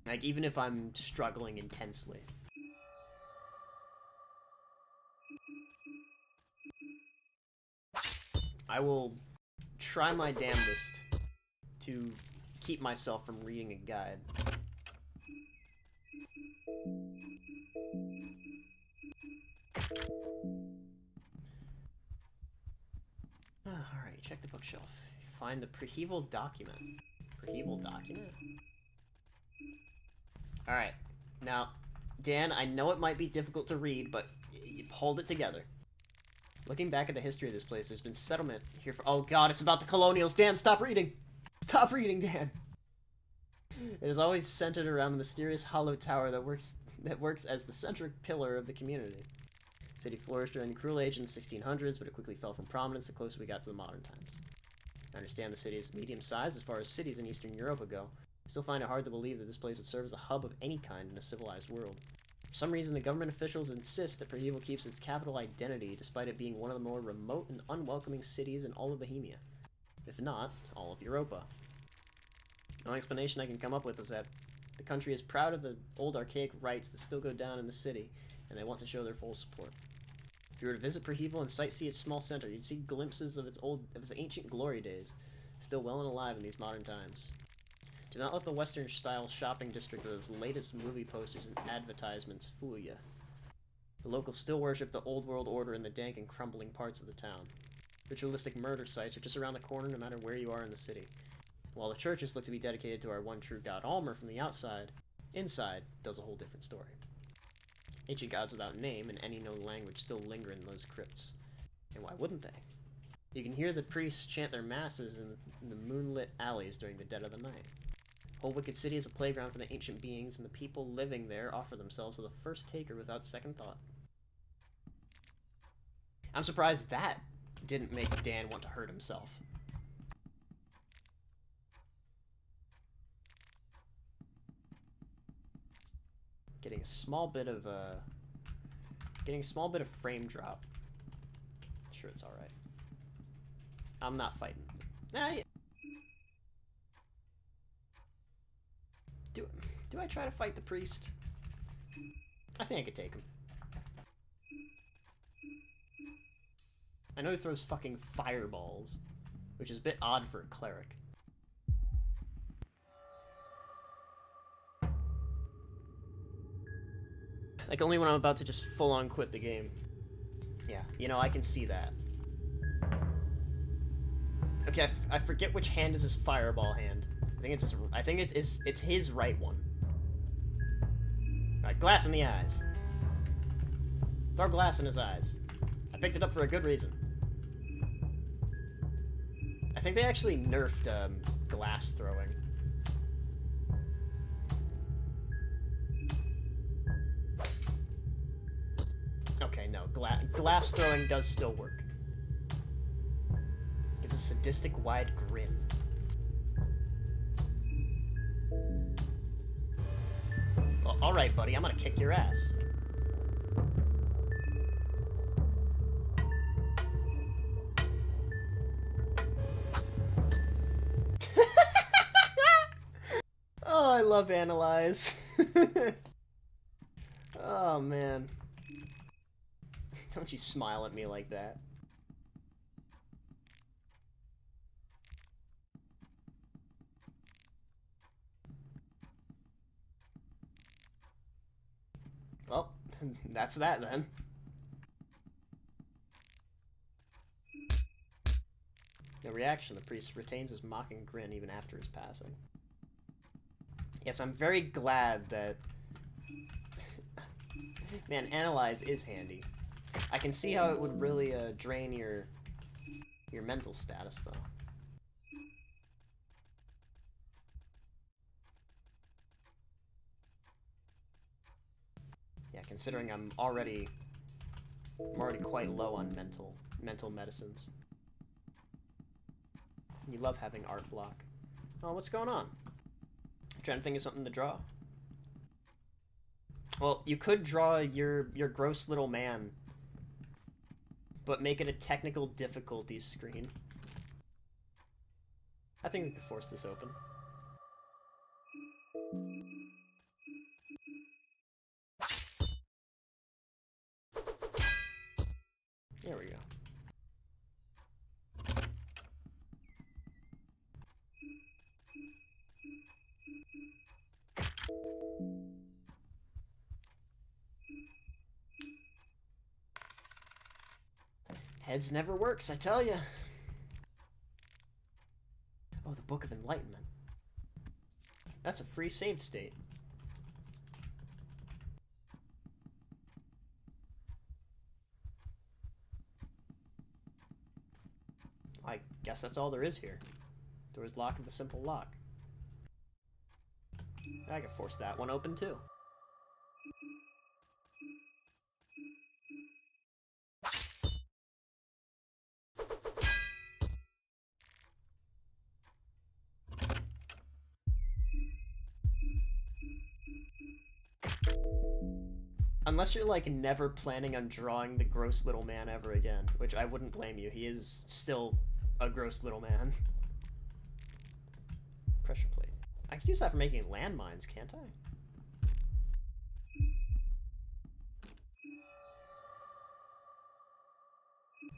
Like, even if I'm struggling intensely. I will try my damnedest to keep myself from reading a guide. Alright, check the bookshelf. Find the Preheval document. Preheval document? Alright, now, Dan, I know it might be difficult to read, but hold it together. Looking back at the history of this place, there's been settlement here for— oh god, it's about the colonials! Dan, stop reading! Stop reading, Dan! It is always centered around the mysterious hollow tower that works as the central pillar of the community. The city flourished during the cruel age in the 1600s, but it quickly fell from prominence the closer we got to the modern times. I understand the city is medium-sized as far as cities in Eastern Europe go. I still find it hard to believe that this place would serve as a hub of any kind in a civilized world. For some reason, the government officials insist that Preheval keeps its capital identity, despite it being one of the more remote and unwelcoming cities in all of Bohemia. If not, all of Europa. The only explanation I can come up with is that the country is proud of the old archaic rites that still go down in the city, and they want to show their full support. If you were to visit Preheval and sightsee its small center, you'd see glimpses of its ancient glory days, still well and alive in these modern times. Do not let the Western-style shopping district with its latest movie posters and advertisements fool you. The locals still worship the old world order in the dank and crumbling parts of the town. Ritualistic murder sites are just around the corner no matter where you are in the city. While the churches look to be dedicated to our one true god Almer from the outside, inside tells a whole different story. Ancient gods without name and any known language still linger in those crypts. And why wouldn't they? You can hear the priests chant their masses in the moonlit alleys during the dead of the night. Whole Wicked City is a playground for the ancient beings, and the people living there offer themselves to the first taker without second thought. I'm surprised that didn't make Dan want to hurt himself. Getting a small bit of frame drop. Sure, it's all right. I'm not fighting. Nah, yeah. Do I try to fight the priest? I think I could take him. I know he throws fucking fireballs, which is a bit odd for a cleric. Like, only when I'm about to just full-on quit the game. Yeah, you know, I can see that. Okay, I forget which hand is his fireball hand. I think it's his right one. Alright, glass in the eyes. Throw glass in his eyes. I picked it up for a good reason. I think they actually nerfed glass throwing. Okay, no, glass throwing does still work. Gives a sadistic wide grin. Well, alright, buddy, I'm gonna kick your ass. Oh, I love Analyze. Oh, man. Don't you smile at me like that. Well, that's that then. No reaction. The priest retains his mocking grin even after his passing. Yes, I'm very glad that... Man, Analyze is handy. I can see how it would really drain your mental status, though. Yeah, considering I'm already quite low on mental medicines. You love having art block. Oh, what's going on? I'm trying to think of something to draw. Well, you could draw your gross little man, but make it a technical difficulties screen. I think we could force this open. There we go. Heads never works, I tell ya. Oh, the Book of Enlightenment. That's a free save state. I guess that's all there is here. Doors locked with a simple lock. I can force that one open too. Unless you're, like, never planning on drawing the gross little man ever again, which I wouldn't blame you. He is still a gross little man. Pressure plate. I could use that for making landmines, can't I?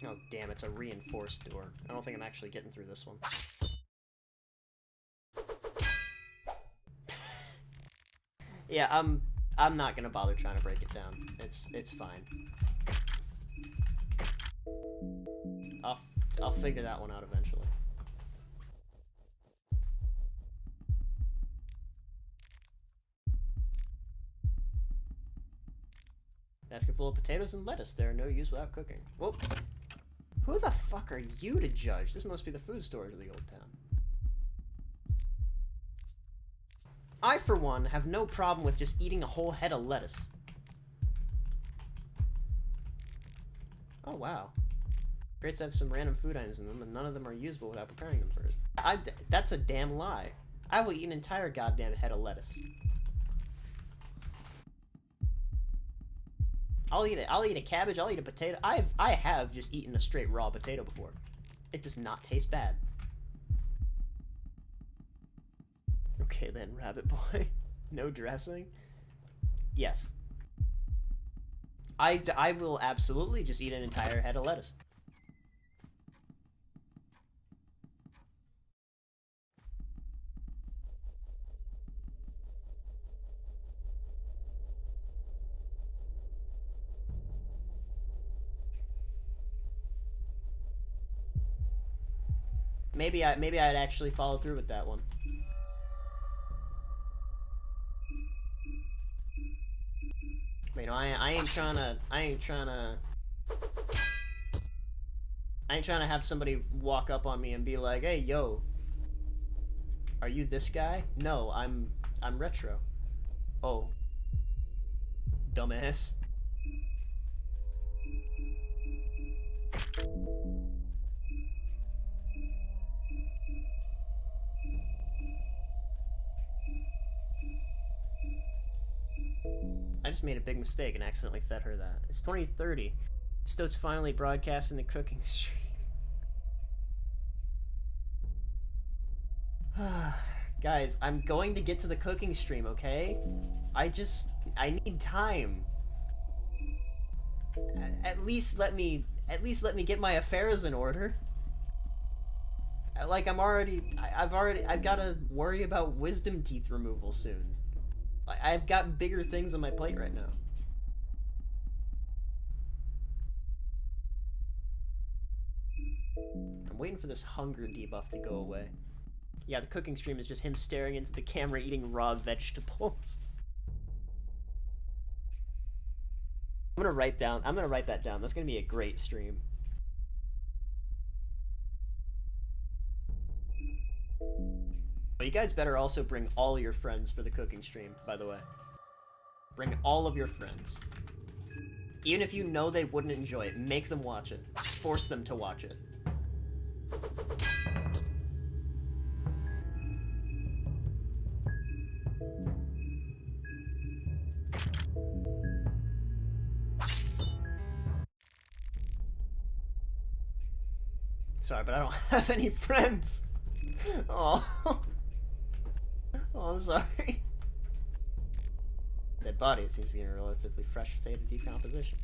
Oh, damn, it's a reinforced door. I don't think I'm actually getting through this one. Yeah, I'm not gonna bother trying to break it down. It's fine. I'll figure that one out eventually. Basket full of potatoes and lettuce. They are no use without cooking. Whoa. Who the fuck are you to judge? This must be the food stores of the old town. I, for one, have no problem with just eating a whole head of lettuce. Oh, wow. Crates have some random food items in them, and none of them are usable without preparing them first. That's a damn lie. I will eat an entire goddamn head of lettuce. I'll eat it. I'll eat a cabbage. I'll eat a potato. I have just eaten a straight raw potato before. It does not taste bad. Okay then, rabbit boy. No dressing? Yes. I will absolutely just eat an entire head of lettuce. Maybe I'd actually follow through with that one. But, you know, I ain't trying to have somebody walk up on me and be like, "Hey, yo, are you this guy?" No, I'm retro. Oh, dumbass. I just made a big mistake and accidentally fed her that. It's 2030. Stoat's finally broadcasting the cooking stream. Guys, I'm going to get to the cooking stream, okay? I need time. At least let me get my affairs in order. Like, I've gotta worry about wisdom teeth removal soon. I've got bigger things on my plate right now. I'm waiting for this hunger debuff to go away. Yeah, the cooking stream is just him staring into the camera eating raw vegetables. I'm gonna write that down. That's gonna be a great stream. But you guys better also bring all your friends for the cooking stream, by the way. Bring all of your friends. Even if you know they wouldn't enjoy it, make them watch it. Force them to watch it. Sorry, but I don't have any friends. Oh. Oh, I'm sorry. Dead body, it seems to be in a relatively fresh state of decomposition.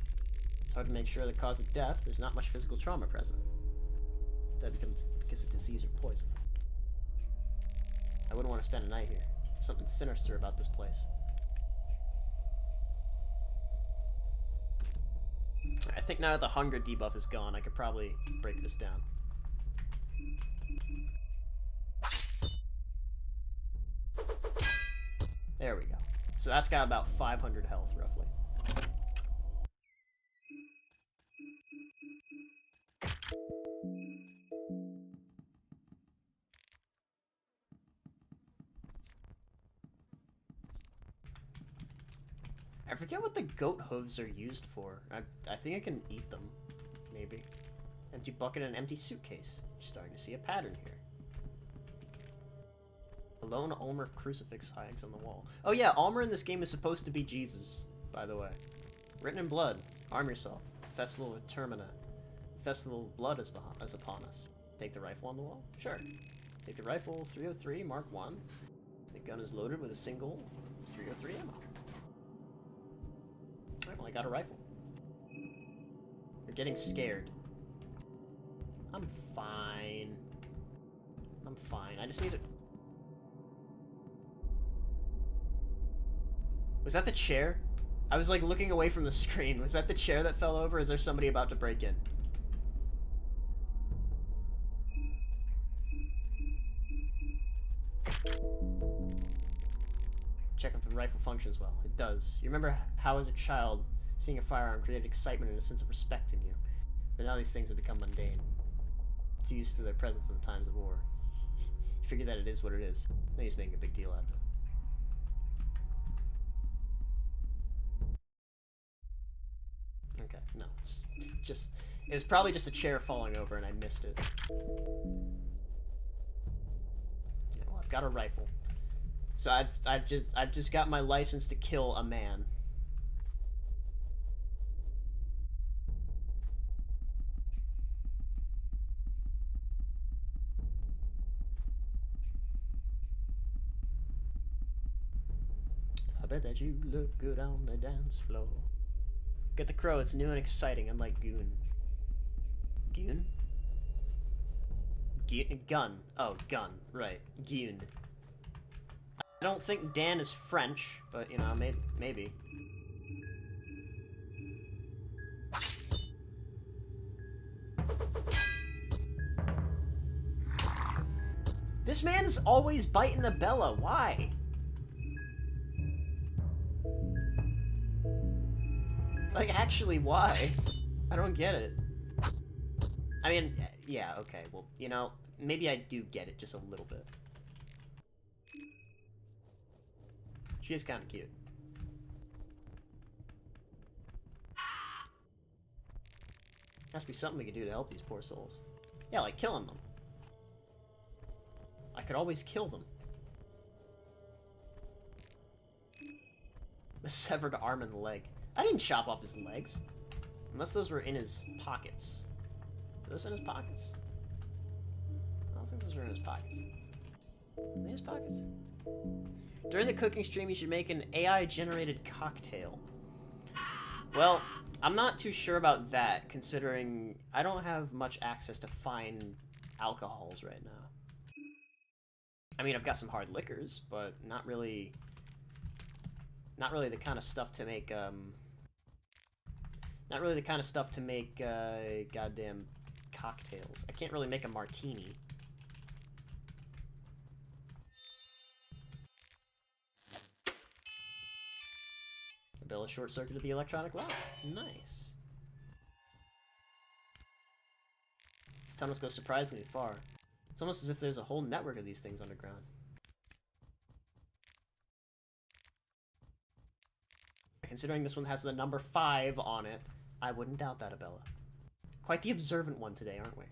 It's hard to make sure the cause of death. There's not much physical trauma present. Dead because of disease or poison. I wouldn't want to spend a night here. Something sinister about this place. I think now that the hunger debuff is gone, I could probably break this down. There we go. So that's got about 500 health, roughly. I forget what the goat hooves are used for. I think I can eat them, maybe. Empty bucket and empty suitcase. Starting to see a pattern here. A lone Ulmer crucifix hangs on the wall. Oh yeah, Ulmer in this game is supposed to be Jesus, by the way. Written in blood. Arm yourself. Festival of Termina. Festival of blood is upon us. Take the rifle on the wall? Sure. Take the rifle, 303, Mark 1. The gun is loaded with a single 303 ammo. Alright, well I got a rifle. You're getting scared. I'm fine. I'm fine. I just need to... Was that the chair? I was like looking away from the screen. Was that the chair that fell over? Is there somebody about to break in? Check if the rifle functions well. It does. You remember how as a child, seeing a firearm created excitement and a sense of respect in you. But now these things have become mundane. It's used to their presence in the times of war. You figure that it is what it is. No use making a big deal out of it. Okay, no, it's just... It was probably just a chair falling over and I missed it. Yeah, well, I've got a rifle. So I've just got my license to kill a man. I bet that you look good on the dance floor. Get the Crow, it's new and exciting, unlike Goon. Goon? Gun. Oh, gun. Right. Goon. I don't think Dan is French, but, you know, maybe. This man is always biting a Bella. Why? Like, actually, why? I don't get it. I mean, yeah, okay, well, you know, maybe I do get it just a little bit. She is kind of cute. Has to be something we can do to help these poor souls. Yeah, like killing them. I could always kill them. A severed arm and leg. I didn't chop off his legs. Unless those were in his pockets. Were those in his pockets? I don't think those were in his pockets. In his pockets? During the cooking stream, you should make an AI-generated cocktail. Well, I'm not too sure about that, considering I don't have much access to fine alcohols right now. I mean, I've got some hard liquors, but not really the kind of stuff to make, not really the kind of stuff to make, goddamn cocktails. I can't really make a martini. The Bella short-circuited the electronic lock. Nice. This tunnels go surprisingly far. It's almost as if there's a whole network of these things underground. Considering this one has the number 5 on it, I wouldn't doubt that, Abella. Quite the observant one today, aren't we?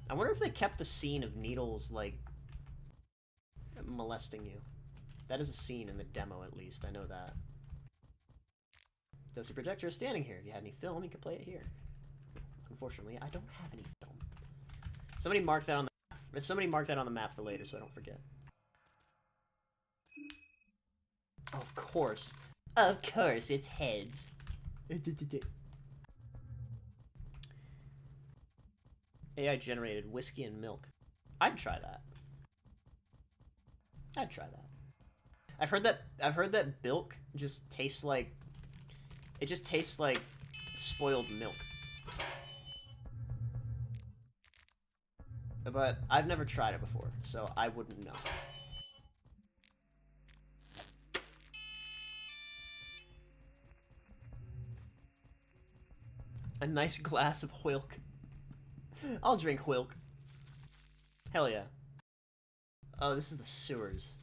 I wonder if they kept the scene of Needles, like, molesting you. That is a scene in the demo, at least. I know that. Does the projector is standing here. If you had any film, you could play it here. Unfortunately, I don't have any film. Somebody mark that on the map for later, so I don't forget. Of course. Of course, it's heads. AI generated whiskey and milk. I'd try that. I'd try that. I've heard that bilk just tastes like spoiled milk. But I've never tried it before, so I wouldn't know. A nice glass of Hwilk. I'll drink Hwilk. Hell yeah. Oh, this is the sewers.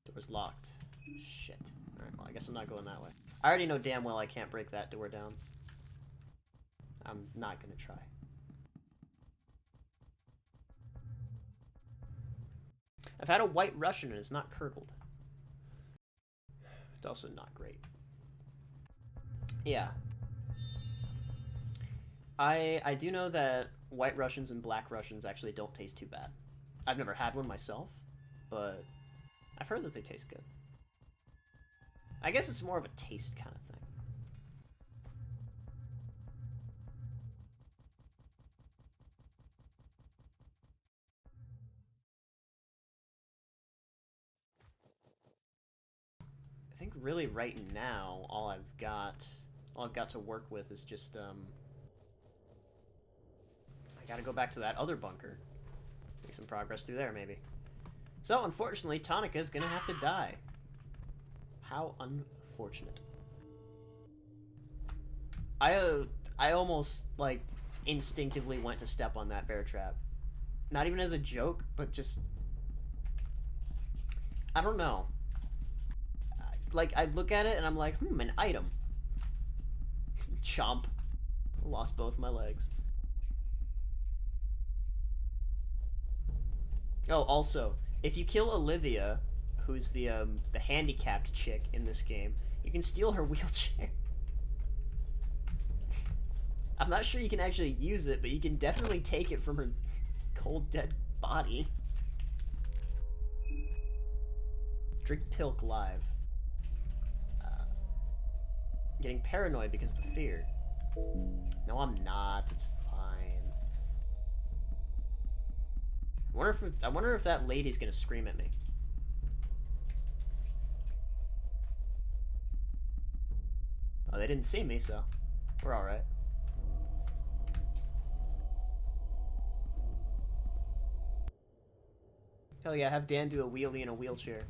Door's locked. Shit. Alright, well, I guess I'm not going that way. I already know damn well I can't break that door down. I'm not gonna try. I've had a White Russian and it's not curdled. It's also not great. Yeah. I do know that White Russians and Black Russians actually don't taste too bad. I've never had one myself, but I've heard that they taste good. I guess it's more of a taste kind of thing. think really right now, all I've got to work with is just, I gotta go back to that other bunker. Make some progress through there, maybe. So, unfortunately, Tanika's gonna have to die. How unfortunate. I almost, like, instinctively went to step on that bear trap. Not even as a joke, but just... I don't know. Like, I look at it and I'm like, an item. Chomp. Lost both my legs. Oh, also, if you kill Olivia, who's the handicapped chick in this game, you can steal her wheelchair. I'm not sure you can actually use it, but you can definitely take it from her cold, dead body. Drink Pilk live. Getting paranoid because of the fear. No, I'm not. It's fine. I wonder if that lady's gonna scream at me. Oh, they didn't see me, so we're all right. Hell yeah, have Dan do a wheelie in a wheelchair.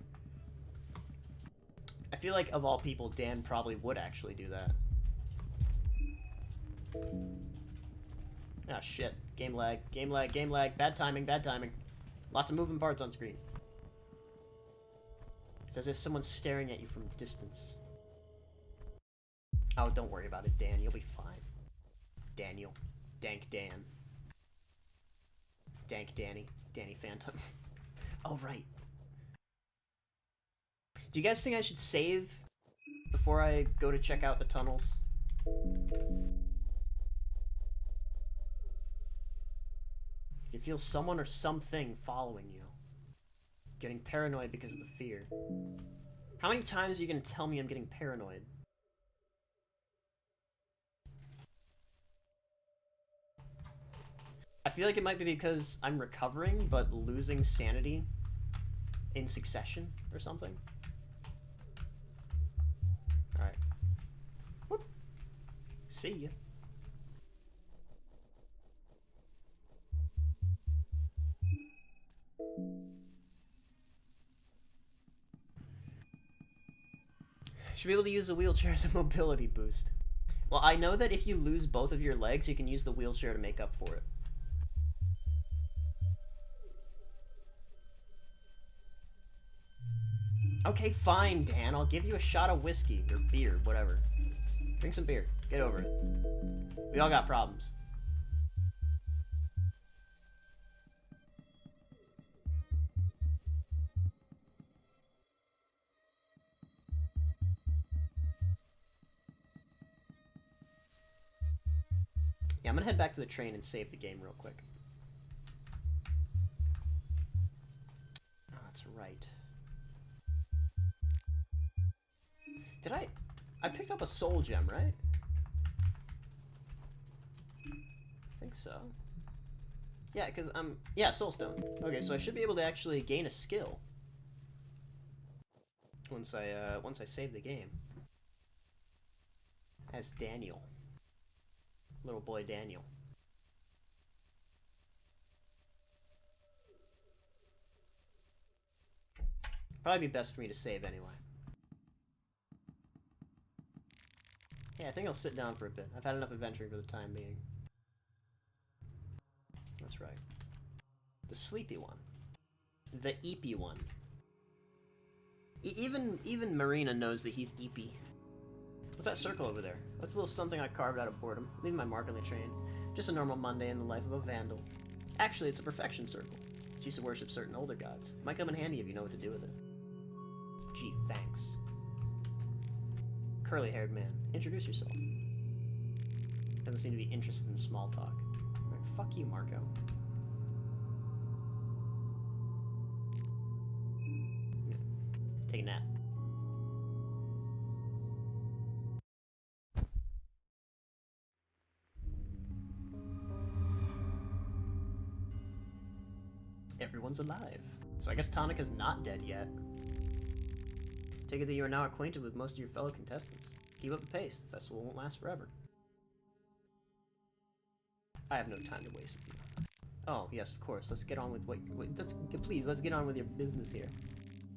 I feel like, of all people, Dan probably would actually do that. Ah, shit. Game lag, game lag, game lag. Bad timing, bad timing. Lots of moving parts on screen. It's as if someone's staring at you from a distance. Oh, don't worry about it, Dan. You'll be fine. Daniel. Dank Dan. Dank Danny. Danny Phantom. Oh, right. Do you guys think I should save before I go to check out the tunnels? You feel someone or something following you. Getting paranoid because of the fear. How many times are you gonna tell me I'm getting paranoid? I feel like it might be because I'm recovering, but losing sanity in succession or something. Alright. Whoop. See ya. Should be able to use the wheelchair as a mobility boost. Well, I know that if you lose both of your legs, you can use the wheelchair to make up for it. Okay, fine, Dan. I'll give you a shot of whiskey, or beer, whatever. Drink some beer. Get over it. We all got problems. Yeah, I'm gonna head back to the train and save the game real quick. Oh, that's right. Did I picked up a soul gem, right? I think so. Yeah, because yeah, soulstone. Okay, so I should be able to actually gain a skill once I save the game. As Daniel. Little boy Daniel. Probably be best for me to save anyway. Yeah, I think I'll sit down for a bit. I've had enough adventuring for the time being. That's right. The sleepy one. The eepy one. Even Marina knows that he's eepy. What's that circle over there? What's a little something I carved out of boredom? Leaving my mark on the train. Just a normal Monday in the life of a vandal. Actually, it's a perfection circle. It's used to worship certain older gods. Might come in handy if you know what to do with it. Gee, thanks. Curly-haired man. Introduce yourself. Doesn't seem to be interested in small talk. Right, fuck you, Marco. Yeah. Take a nap. Everyone's alive. So I guess Tanika's not dead yet. Take it that you are now acquainted with most of your fellow contestants. Keep up the pace. The festival won't last forever. I have no time to waste with you. Oh, yes, of course. Let's get on with please, let's get on with your business here.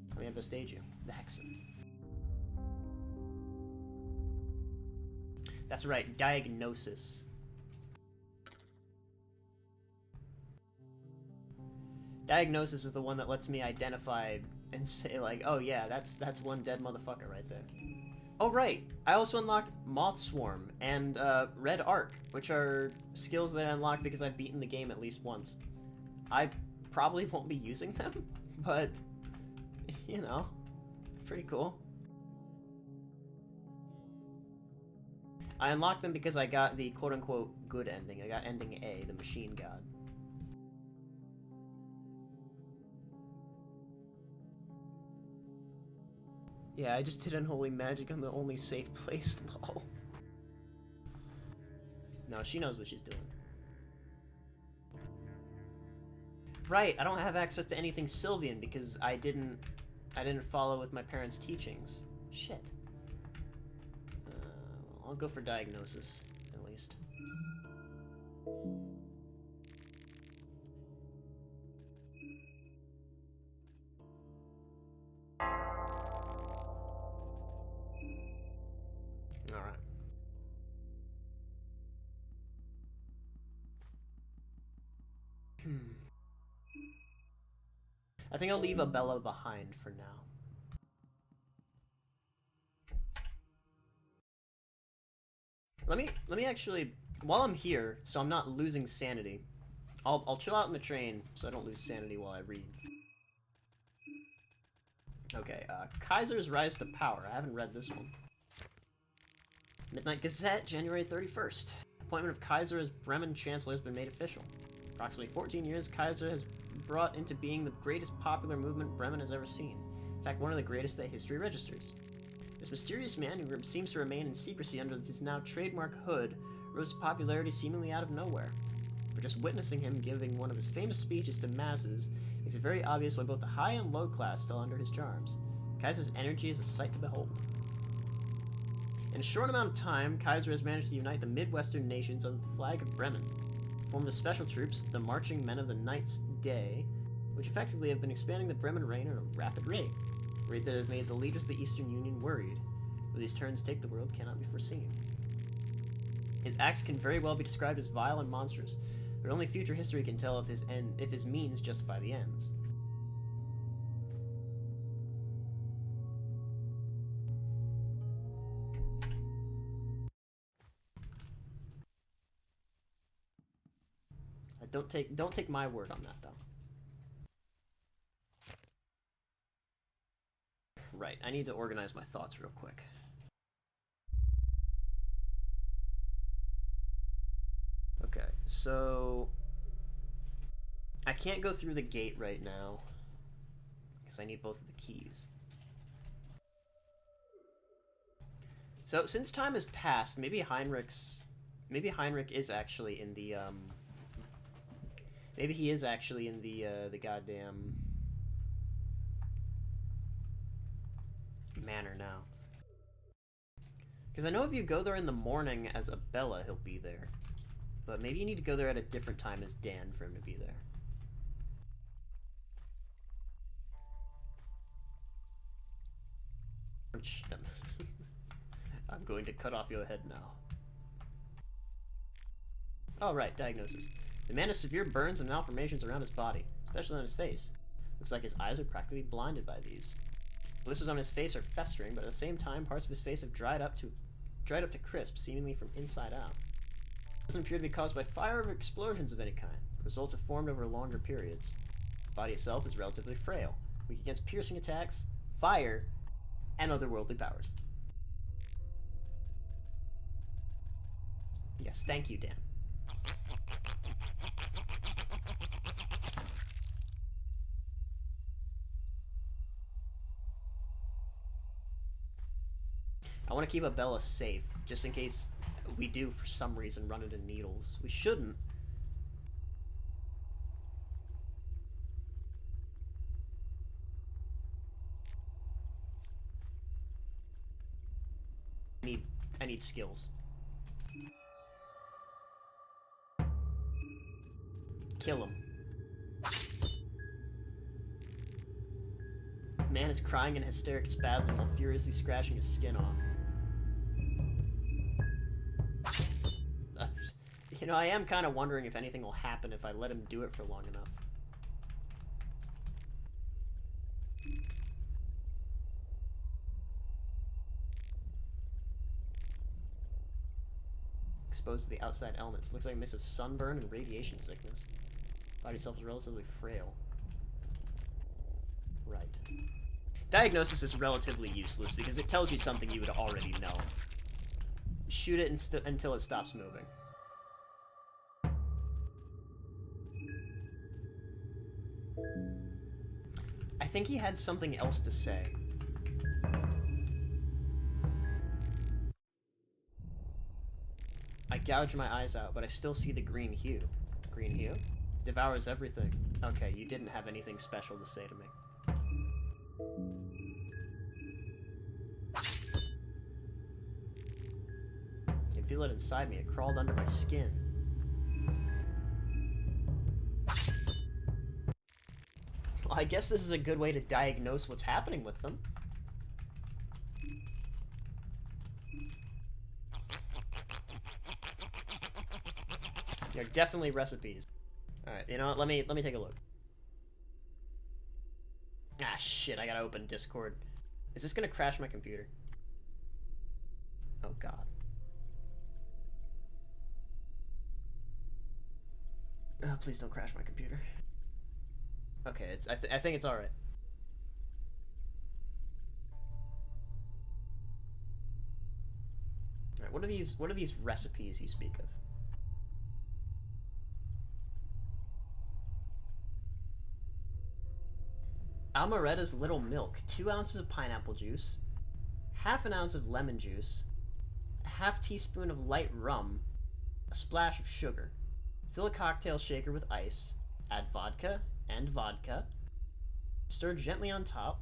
Let me have to stage you. The Hexen. That's right, diagnosis. Diagnosis is the one that lets me identify and say, like, oh yeah, that's one dead motherfucker right there. Oh right, I also unlocked Moth Swarm and Red Arc, which are skills that I unlocked because I've beaten the game at least once. I probably won't be using them, but, you know, pretty cool. I unlocked them because I got the quote-unquote good ending. I got ending A, the Machine God. Yeah, I just did Unholy Magic on the only safe place, lol. No, she knows what she's doing. Right, I don't have access to anything Sylvian because I didn't follow with my parents' teachings. Shit. I'll go for diagnosis, at least. Alright. I think I'll leave Abella behind for now. Let me actually, while I'm here, so I'm not losing sanity, I'll chill out in the train so I don't lose sanity while I read. Okay, Kaiser's Rise to Power. I haven't read this one. Midnight Gazette, January 31st. Appointment of Kaiser as Bremen Chancellor has been made official. Approximately 14 years, Kaiser has brought into being the greatest popular movement Bremen has ever seen. In fact, one of the greatest that history registers. This mysterious man, who seems to remain in secrecy under his now trademark hood, rose to popularity seemingly out of nowhere. But just witnessing him giving one of his famous speeches to masses makes it very obvious why both the high and low class fell under his charms. Kaiser's energy is a sight to behold. In a short amount of time, Kaiser has managed to unite the Midwestern nations under the flag of Bremen, formed the special troops, the Marching Men of the Night's Day, which effectively have been expanding the Bremen reign at a rapid rate that has made the leaders of the Eastern Union worried. Where these turns take the world cannot be foreseen. His acts can very well be described as vile and monstrous, but only future history can tell if his means justify the ends. Don't take my word on that, though. Right, I need to organize my thoughts real quick. Okay, so I can't go through the gate right now because I need both of the keys. So since time has passed, maybe Heinrich is actually in the maybe he is actually in the goddamn manor now. Because I know if you go there in the morning as Abella, he'll be there. But maybe you need to go there at a different time as Dan for him to be there. I'm going to cut off your head now. Oh, right, diagnosis. The man has severe burns and malformations around his body, especially on his face. Looks like his eyes are practically blinded by these. Blisters on his face are festering, but at the same time, parts of his face have dried up to crisp, seemingly from inside out. It doesn't appear to be caused by fire or explosions of any kind. The results have formed over longer periods. The body itself is relatively frail, weak against piercing attacks, fire, and otherworldly powers. Yes, thank you, Dan. I want to keep Abella safe, just in case we do, for some reason, run into needles. We shouldn't. I need skills. Kill him. Man is crying in hysteric spasm while furiously scratching his skin off. You know, I am kind of wondering if anything will happen if I let him do it for long enough. Exposed to the outside elements. Looks like a mix of sunburn and radiation sickness. Body self is relatively frail. Right. Diagnosis is relatively useless because it tells you something you would already know. Shoot it until it stops moving. I think he had something else to say. I gouge my eyes out, but I still see the green hue. Green hue? Devours everything. Okay, you didn't have anything special to say to me. I can feel it inside me. It crawled under my skin. Well, I guess this is a good way to diagnose what's happening with them. They're definitely recipes. Alright, you know what? Let me take a look. Ah, shit, I gotta open Discord. Is this gonna crash my computer? Oh, God. Oh, please don't crash my computer. Okay, I think it's alright. Alright, what are these recipes you speak of? Amaretta's Little Milk, 2 ounces of pineapple juice, half an ounce of lemon juice, a half teaspoon of light rum, a splash of sugar. Fill a cocktail shaker with ice, add vodka and vodka, stir gently on top,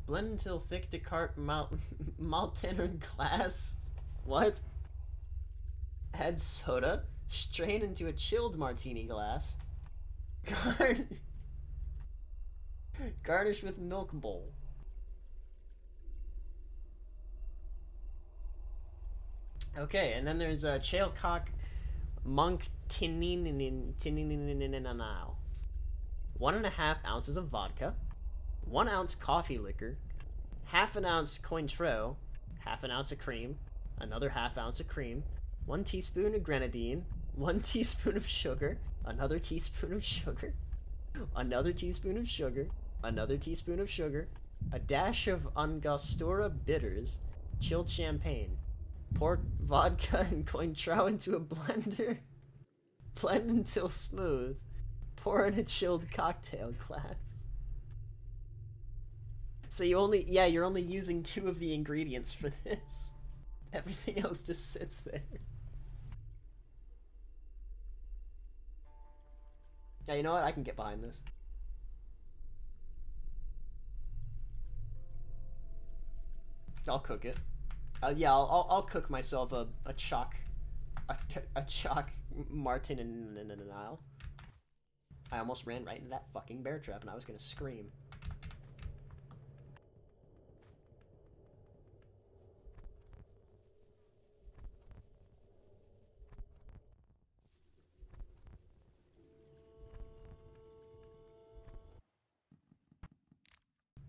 blend until thick Descartes Maltener glass. What? Add soda, strain into a chilled martini glass, garnish with milk bowl. Okay, and then there's a Chailcock Monk Tininal. 1.5 ounces of vodka, 1 ounce coffee liquor, half an ounce Cointreau, half an ounce of cream, another half ounce of cream, 1 teaspoon of grenadine, 1 teaspoon of sugar, another teaspoon of sugar, another teaspoon of sugar, another teaspoon of sugar, a dash of Angostura bitters, chilled champagne. Pour vodka and Cointreau into a blender. Blend until smooth. Pour in a chilled cocktail glass. So you're only using 2 of the ingredients for this. Everything else just sits there. Yeah, you know what? I can get behind this. I'll cook it. Yeah, I'll cook myself a chalk Martin in an aisle. I almost ran right into that fucking bear trap, and I was gonna scream.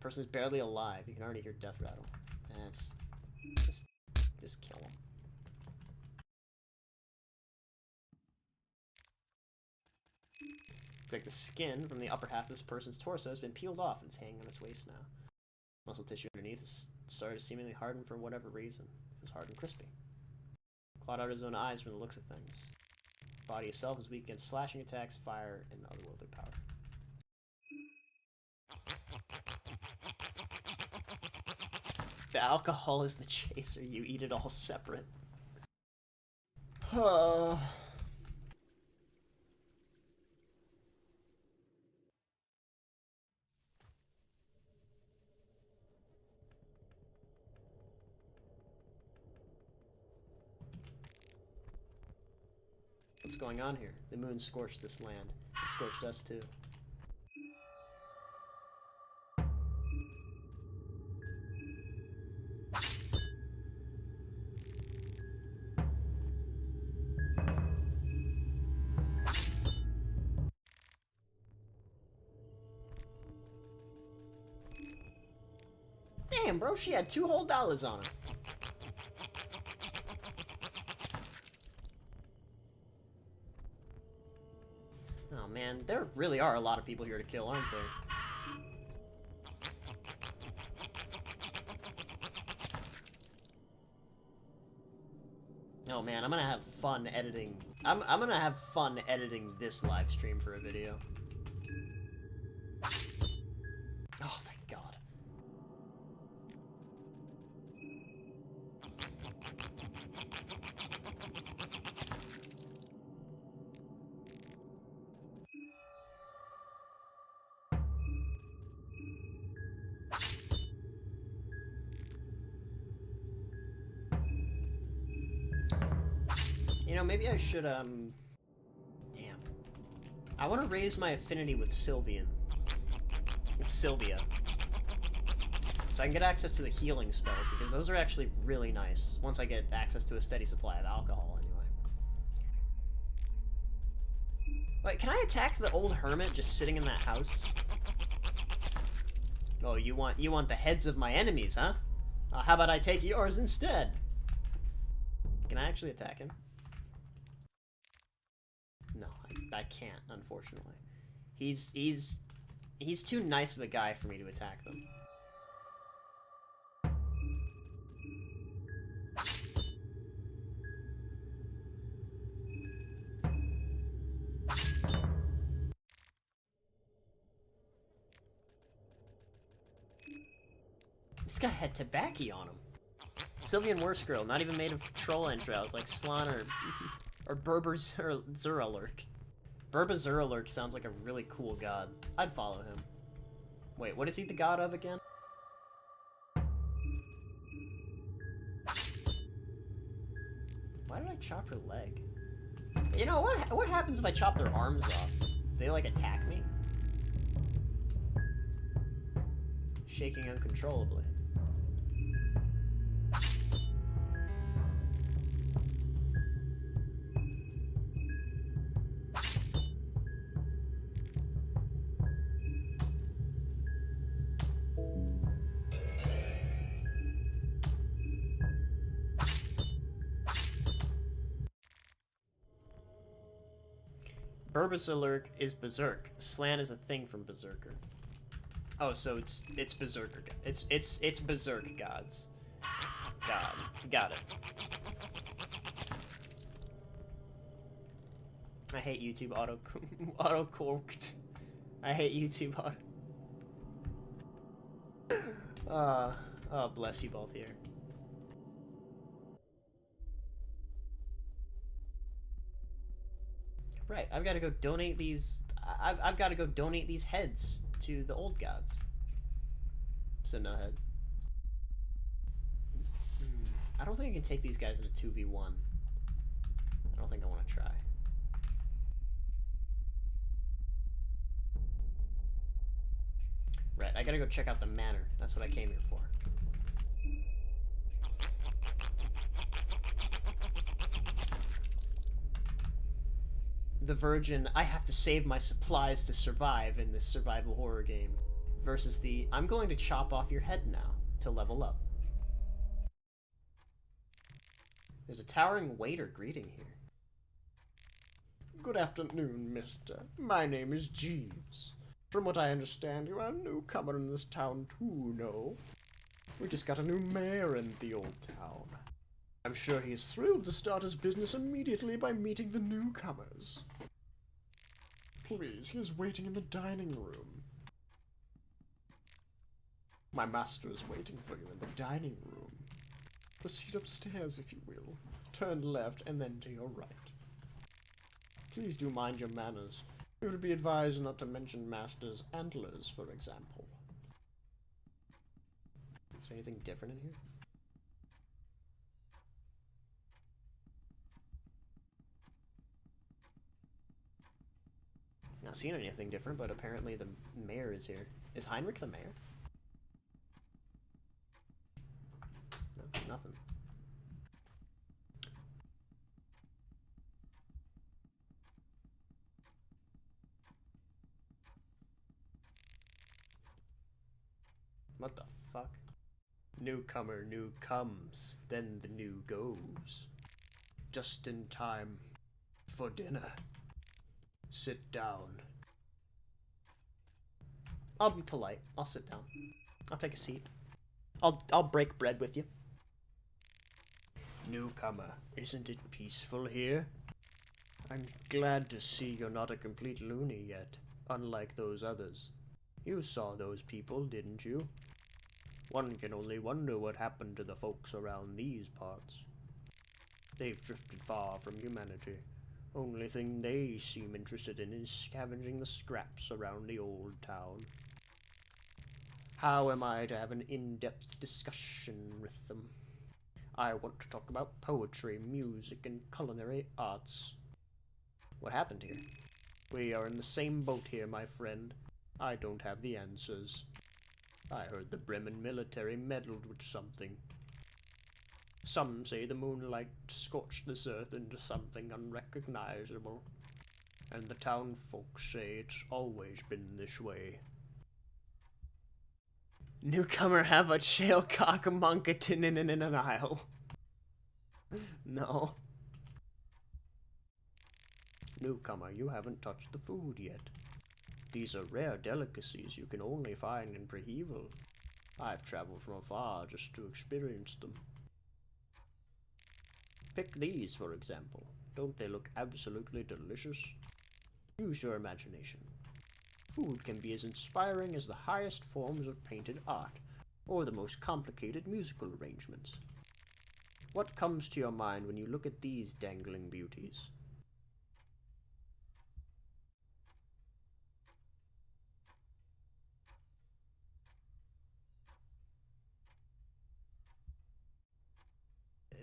Person's barely alive. You can already hear death rattle. That's just kill him. It's like the skin from the upper half of this person's torso has been peeled off and it's hanging on its waist now. Muscle tissue underneath has started to seemingly harden for whatever reason. It's hard and crispy. Clawed out his own eyes from the looks of things. Body itself is weak against slashing attacks, fire, and otherworldly power. The alcohol is the chaser. You eat it all separate. What's going on here? The moon scorched this land. It scorched us too. Damn, bro, she had $2 whole on her. Oh man, there really are a lot of people here to kill, aren't there? Oh man, I'm gonna have fun editing. I'm gonna have fun editing this live stream for a video. Oh, thank God. You know, maybe I should, Damn. I want to raise my affinity with Sylvian. With Sylvia. So I can get access to the healing spells, because those are actually really nice, once I get access to a steady supply of alcohol, anyway. Wait, can I attack the old hermit just sitting in that house? Oh, you want the heads of my enemies, huh? How about I take yours instead? Can I actually attack him? No, I can't, unfortunately. He's too nice of a guy for me to attack them. This guy had tobacco on him. Sylvian Worst Girl, not even made of troll entrails like Slan or Berber Zuralurk. Berber Zuralurk sounds like a really cool god. I'd follow him. Wait, what is he the god of again? Why did I chop her leg? You know, what happens if I chop their arms off? They, like, attack me? Shaking uncontrollably. Berserker is Berserk. Slan is a thing from Berserker. Oh, so it's Berserker. It's Berserk gods. God, got it. I hate YouTube auto corked. I hate YouTube auto. Oh, bless you both here. Right, I've got to go donate these. I've got to go donate these heads to the old gods. So no head. I don't think I can take these guys in a 2v1. I don't think I want to try. Right, I gotta go check out the manor. That's what I came here for. The Virgin, I have to save my supplies to survive in this survival horror game, versus the, I'm going to chop off your head now to level up. There's a towering waiter greeting here. Good afternoon, mister. My name is Jeeves. From what I understand, you are a newcomer in this town too, no? We just got a new mayor in the old town. I'm sure he's thrilled to start his business immediately by meeting the newcomers. Please, he is waiting in the dining room. My master is waiting for you in the dining room. Proceed upstairs, if you will. Turn left and then to your right. Please do mind your manners. You would be advised not to mention master's antlers, for example. Is there anything different in here? not seen anything different, but apparently the mayor is here. Is Heinrich the mayor? No, nothing. What the fuck? Newcomer, new comes, then the new goes. Just in time for dinner. Sit down. I'll be polite. I'll sit down. I'll take a seat. I'll break bread with you. Newcomer, isn't it peaceful here? I'm glad to see you're not a complete loony yet, unlike those others. You saw those people, didn't you? One can only wonder what happened to the folks around these parts. They've drifted far from humanity. Only thing they seem interested in is scavenging the scraps around the old town. How am I to have an in-depth discussion with them? I want to talk about poetry, music, and culinary arts. What happened here? We are in the same boat here, my friend. I don't have the answers. I heard the Bremen military meddled with something. Some say the moonlight scorched this earth into something unrecognizable, and the town folks say it's always been this way. Newcomer, have a chailcock monkatin in an aisle. No. Newcomer, you haven't touched the food yet. These are rare delicacies you can only find in Prehevel. I've traveled from afar just to experience them. Pick these, for example. Don't they look absolutely delicious? Use your imagination. Food can be as inspiring as the highest forms of painted art, or the most complicated musical arrangements. What comes to your mind when you look at these dangling beauties?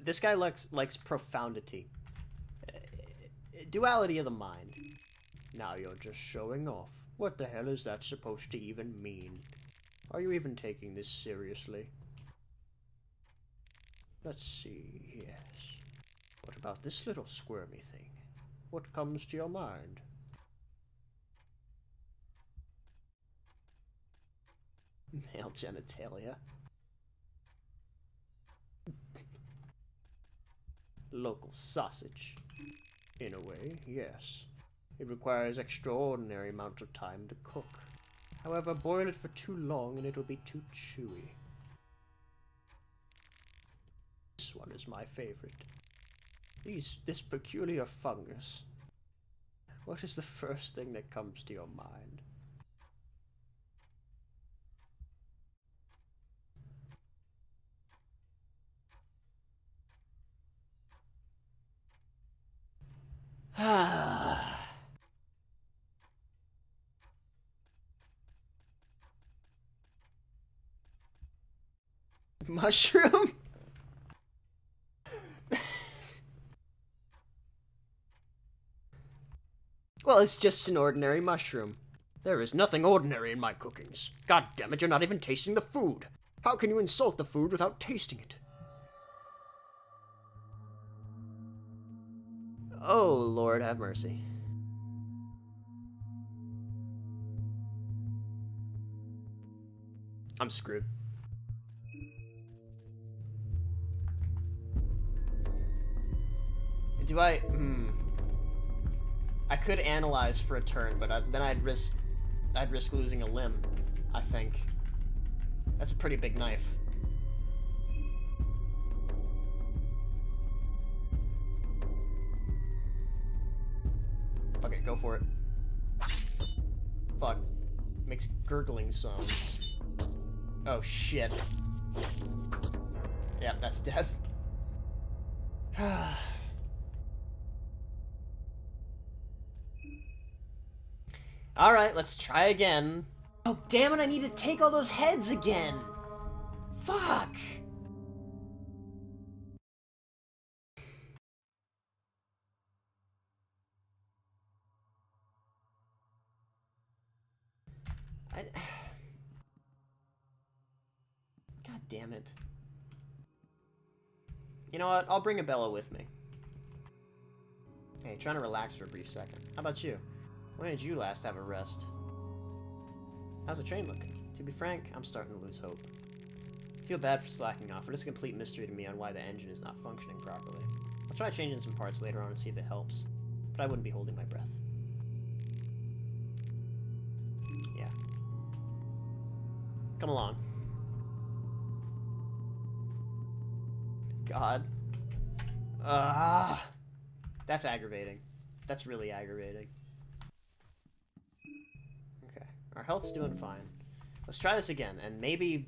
This guy likes profundity. Duality of the mind. Now you're just showing off. What the hell is that supposed to even mean? Are you even taking this seriously? Let's see, yes. What about this little squirmy thing? What comes to your mind? Male genitalia. Local sausage. In a way, yes. It requires extraordinary amounts of time to cook. However, boil it for too long and it will be too chewy. This one is my favorite. This peculiar fungus. What is the first thing that comes to your mind? Mushroom? Well, it's just an ordinary mushroom. There is nothing ordinary in my cookings. God damn it, you're not even tasting the food. How can you insult the food without tasting it? Oh, Lord, have mercy. I'm screwed. Do I... I could analyze for a turn, but then I'd risk losing a limb, I think. That's a pretty big knife. Okay, go for it. Fuck. Makes gurgling sounds. Oh, shit. Yeah, that's death. Alright, let's try again. Oh, damn it, I need to take all those heads again! Fuck! I... God damn it. You know what? I'll bring Abella with me. Hey, trying to relax for a brief second. How about you? When did you last have a rest? How's the train looking? To be frank, I'm starting to lose hope. I feel bad for slacking off, but it's a complete mystery to me on why the engine is not functioning properly. I'll try changing some parts later on and see if it helps, but I wouldn't be holding my breath. Yeah. Come along. God. That's aggravating. That's really aggravating. Okay. Our health's doing fine. Let's try this again, and maybe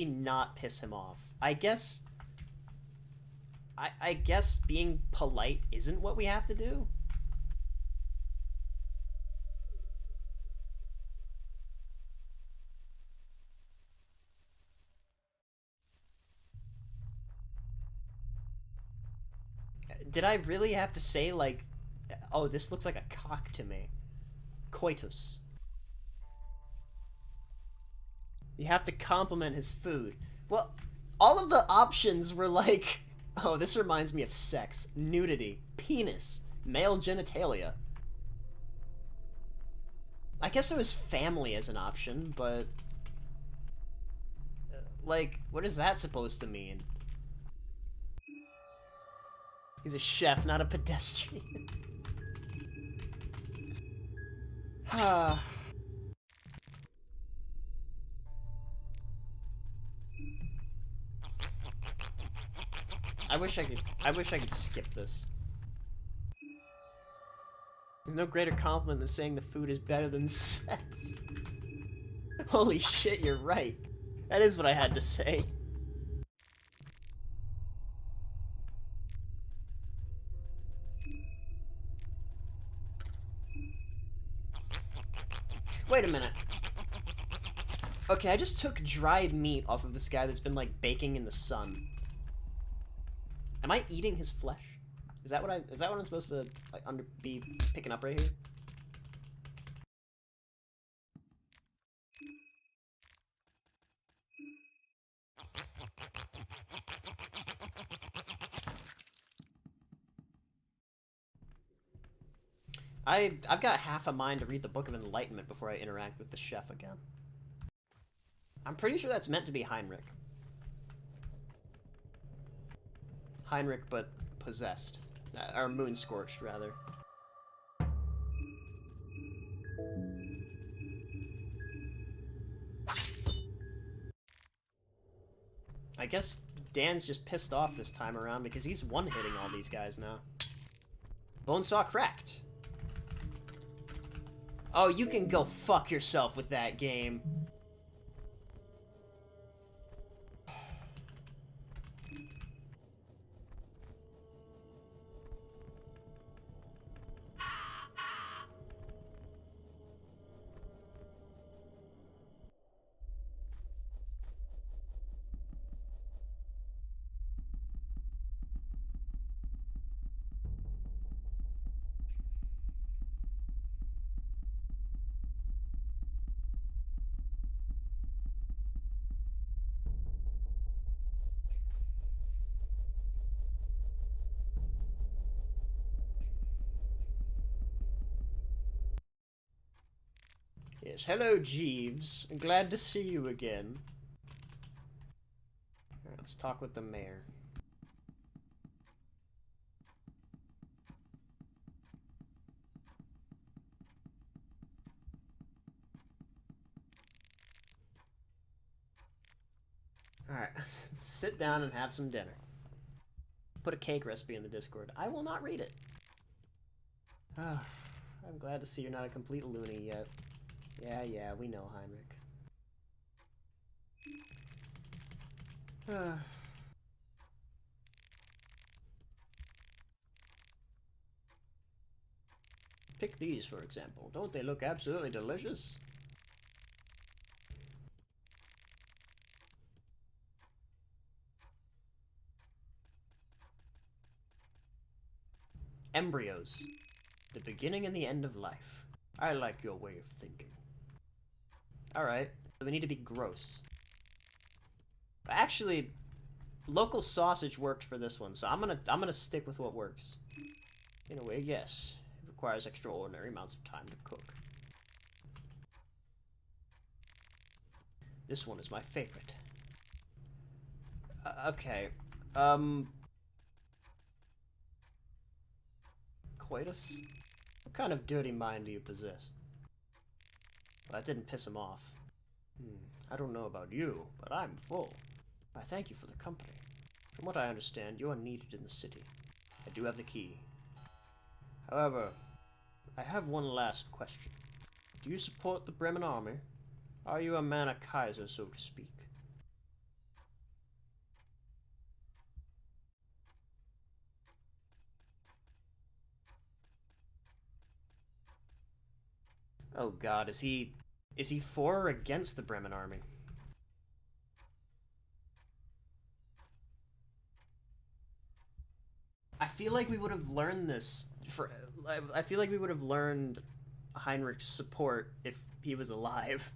not piss him off. I guess being polite isn't what we have to do. Did I really have to say, like, oh, this looks like a cock to me? Coitus. You have to compliment his food. Well, all of the options were like, oh, this reminds me of sex, nudity, penis, male genitalia. I guess there was family as an option, but... like, what is that supposed to mean? He's a chef, not a pedestrian. I wish I could skip this. There's no greater compliment than saying the food is better than sex. Holy shit, you're right. That is what I had to say. Wait a minute. Okay, I just took dried meat off of this guy that's been, like, baking in the sun. Am I eating his flesh? Is that what I'm supposed to, like, be picking up right here? I've got half a mind to read the Book of Enlightenment before I interact with the chef again. I'm pretty sure that's meant to be Heinrich. Heinrich, but possessed. Or moon-scorched, rather. I guess Dan's just pissed off this time around because he's one-hitting all these guys now. Bonesaw cracked. Oh, you can go fuck yourself with that game. Yes, hello, Jeeves. Glad to see you again. Alright, let's talk with the mayor. Alright, sit down and have some dinner. Put a cake recipe in the Discord. I will not read it. I'm glad to see you're not a complete loony yet. Yeah, we know, Heinrich. Pick these, for example. Don't they look absolutely delicious? Embryos. The beginning and the end of life. I like your way of thinking. Alright, so we need to be gross. Actually, local sausage worked for this one, so I'm gonna stick with what works. In a way, yes. It requires extraordinary amounts of time to cook. This one is my favorite. Okay. Coitus? What kind of dirty mind do you possess? Well, that didn't piss him off. I don't know about you, but I'm full. I thank you for the company. From what I understand, you are needed in the city. I do have the key. However, I have one last question. Do you support the Bremen army? Are you a man of Kaiser, so to speak? Oh god, is he for or against the Bremen army? I feel like we would have learned this I feel like we would have learned Heinrich's support if he was alive.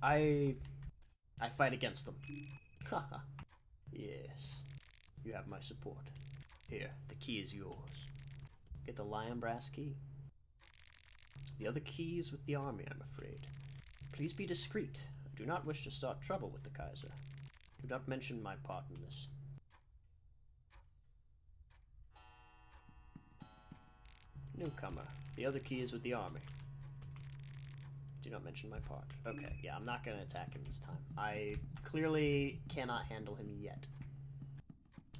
I fight against them. Haha. Yes. You have my support. Here, the key is yours. Get the lion brass key. The other key is with the army, I'm afraid. Please be discreet. I do not wish to start trouble with the Kaiser. Do not mention my part in this. Newcomer. The other key is with the army. Do not mention my part. Okay, yeah, I'm not gonna attack him this time. I clearly cannot handle him yet.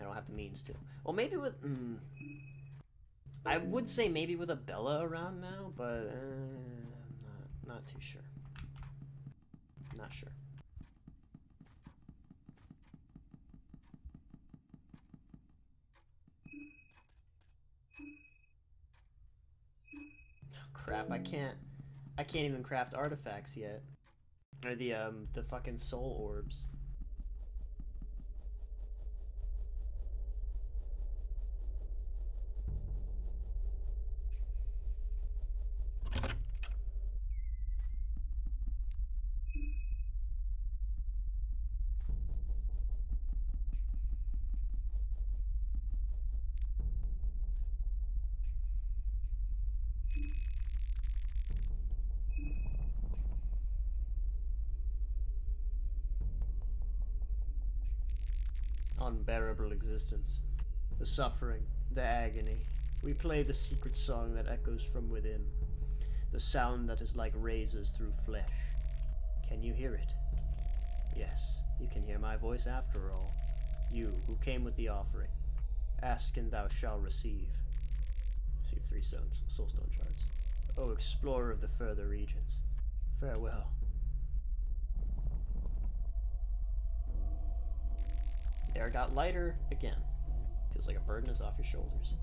I don't have the means to. Well, maybe with... I would say maybe with a Bella around now, but not too sure. Not sure. Oh, crap, I can't even craft artifacts yet. Or the fucking soul orbs. Unbearable existence. The suffering, the agony. We play the secret song that echoes from within. The sound that is like razors through flesh. Can you hear it? Yes, you can hear my voice after all. You, who came with the offering. Ask and thou shalt receive. Receive 3 soulstone shards. O explorer of the further regions. Farewell. The air got lighter again. Feels like a burden is off your shoulders.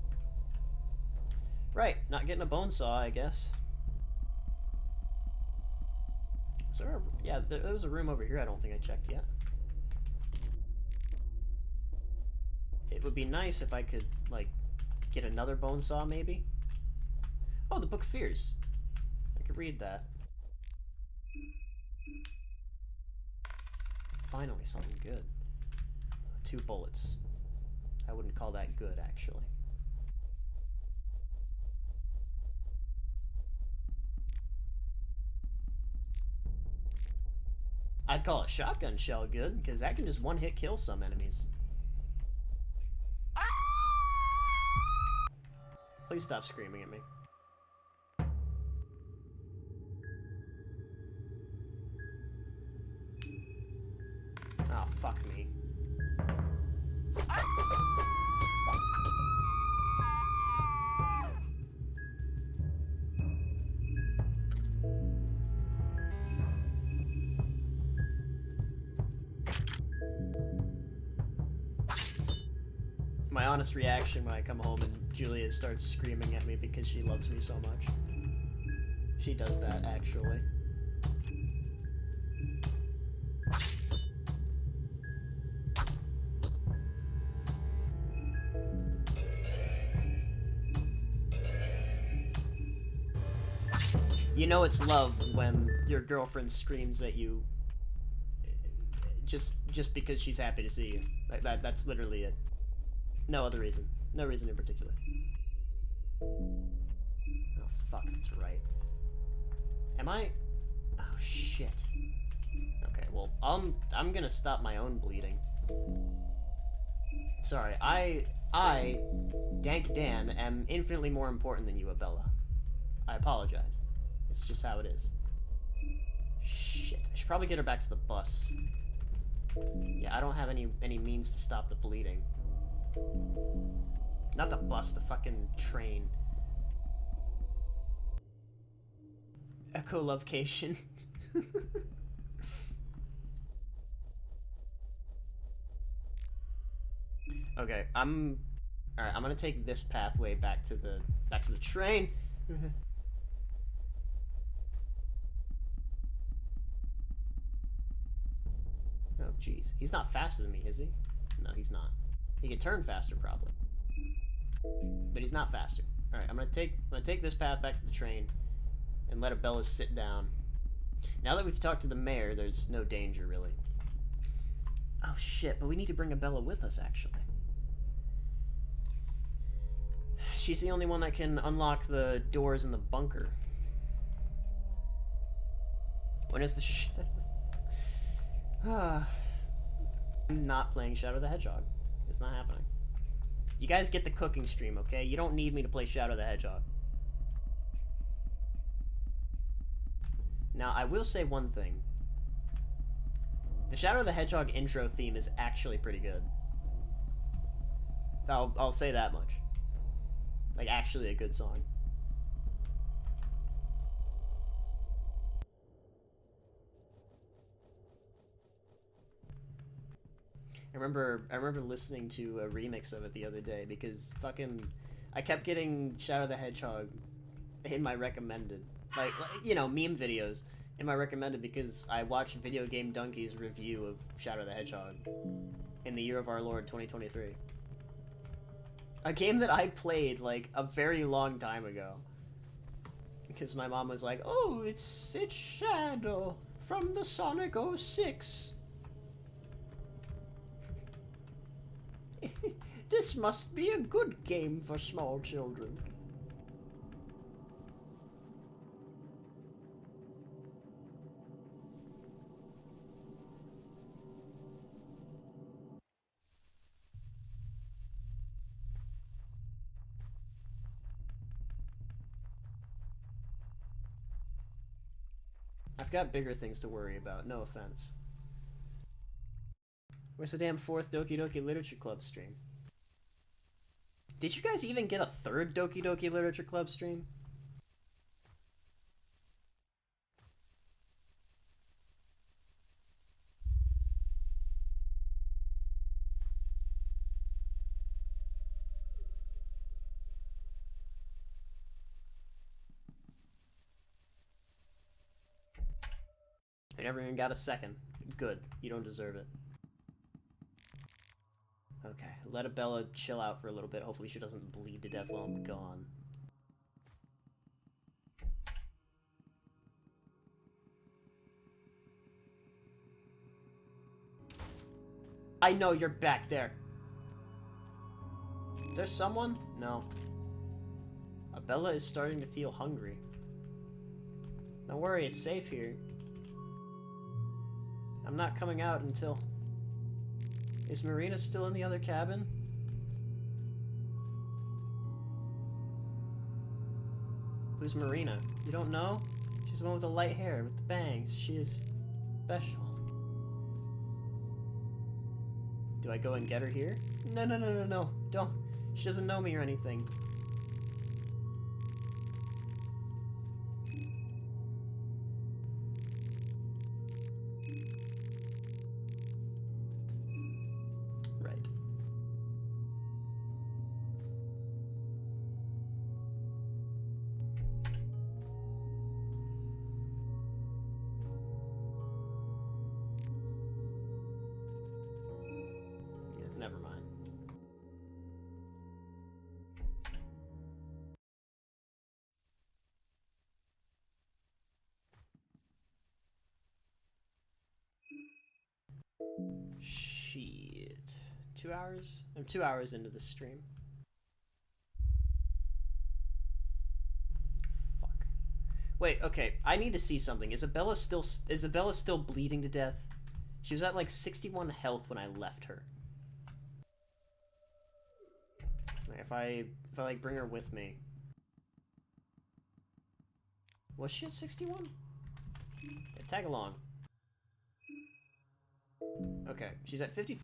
Right, not getting a bone saw, I guess. Is there yeah, there's a room over here I don't think I checked yet. It would be nice if I could, like, get another bone saw, maybe? Oh, the Book of Fears. I could read that. Finally, something good. 2 bullets. I wouldn't call that good, actually. I'd call a shotgun shell good, because that can just one-hit kill some enemies. Please stop screaming at me. Oh, fuck me. My honest reaction when I come home and Julia starts screaming at me because she loves me so much. She does that, actually. You know it's love when your girlfriend screams at you just because she's happy to see you. Like that's literally it. No other reason. No reason in particular. Oh fuck, that's right. Am I? Oh shit. Okay, well, I'm gonna stop my own bleeding. Sorry, I, Dank Dan, am infinitely more important than you, Abella. I apologize. It's just how it is. Shit, I should probably get her back to the bus. Yeah, I don't have any means to stop the bleeding. Not the bus, the fucking train. Echolocation. Okay, alright, I'm gonna take this pathway back to the train. Oh jeez. He's not faster than me, is he? No, he's not. He can turn faster probably. But he's not faster. Alright, I'm gonna take this path back to the train and let Abella sit down. Now that we've talked to the mayor, there's no danger really. Oh shit, but we need to bring Abella with us actually. She's the only one that can unlock the doors in the bunker. When is the I'm not playing Shadow the Hedgehog. It's not happening. You guys get the cooking stream, okay? You don't need me to play Shadow the Hedgehog. Now, I will say one thing. The Shadow the Hedgehog intro theme is actually pretty good. I'll say that much. Like, actually a good song. I remember listening to a remix of it the other day because fucking I kept getting Shadow the Hedgehog in my recommended. Like you know, meme videos in my recommended because I watched Video Game Donkey's review of Shadow the Hedgehog in the year of our Lord 2023. A game that I played like a very long time ago. Because my mom was like, "Oh, it's Shadow from the Sonic 06. This must be a good game for small children." I've got bigger things to worry about, no offense. Where's the damn 4th Doki Doki Literature Club stream? Did you guys even get a 3rd Doki Doki Literature Club stream? I never even got a 2nd. Good. You don't deserve it. Okay, let Abella chill out for a little bit. Hopefully she doesn't bleed to death while I'm gone. I know you're back there. Is there someone? No. Abella is starting to feel hungry. Don't worry, it's safe here. I'm not coming out until... Is Marina still in the other cabin? Who's Marina? You don't know? She's the one with the light hair, with the bangs. She is special. Do I go and get her here? No, no, no, no, no. Don't. She doesn't know me or anything. Right. Yeah, never mind. Shit. 2 hours? I'm 2 hours into the stream. Fuck. Wait, okay. I need to see something. Isabella still bleeding to death? She was at like 61 health when I left her. If I like bring her with me. Was she at 61? Yeah, tag along. Okay, she's at 50.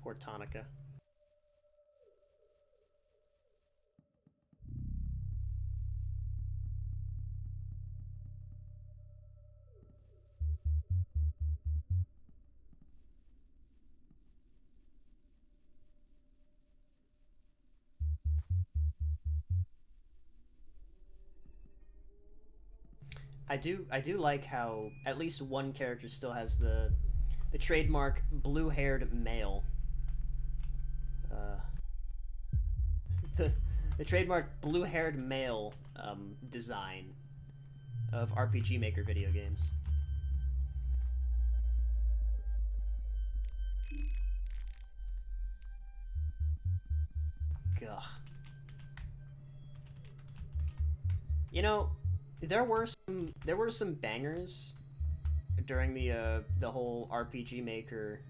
Poor Tonica. I do like how at least one character still has the trademark blue-haired male. Uh, the trademark blue-haired male design of RPG Maker video games. Gah. You know, there were some bangers during the whole RPG Maker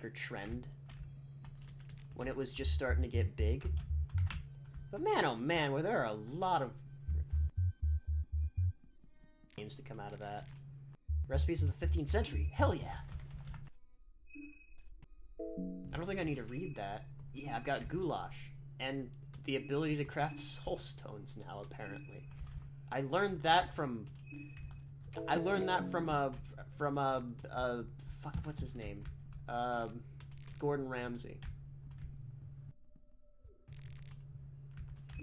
trend when it was just starting to get big. But man, oh man, were there a lot of games to come out of that. Recipes of the 15th century. Hell yeah. I don't think I need to read that. Yeah, I've got goulash and the ability to craft soul stones now, apparently. I learned that from fuck, what's his name? Gordon Ramsay.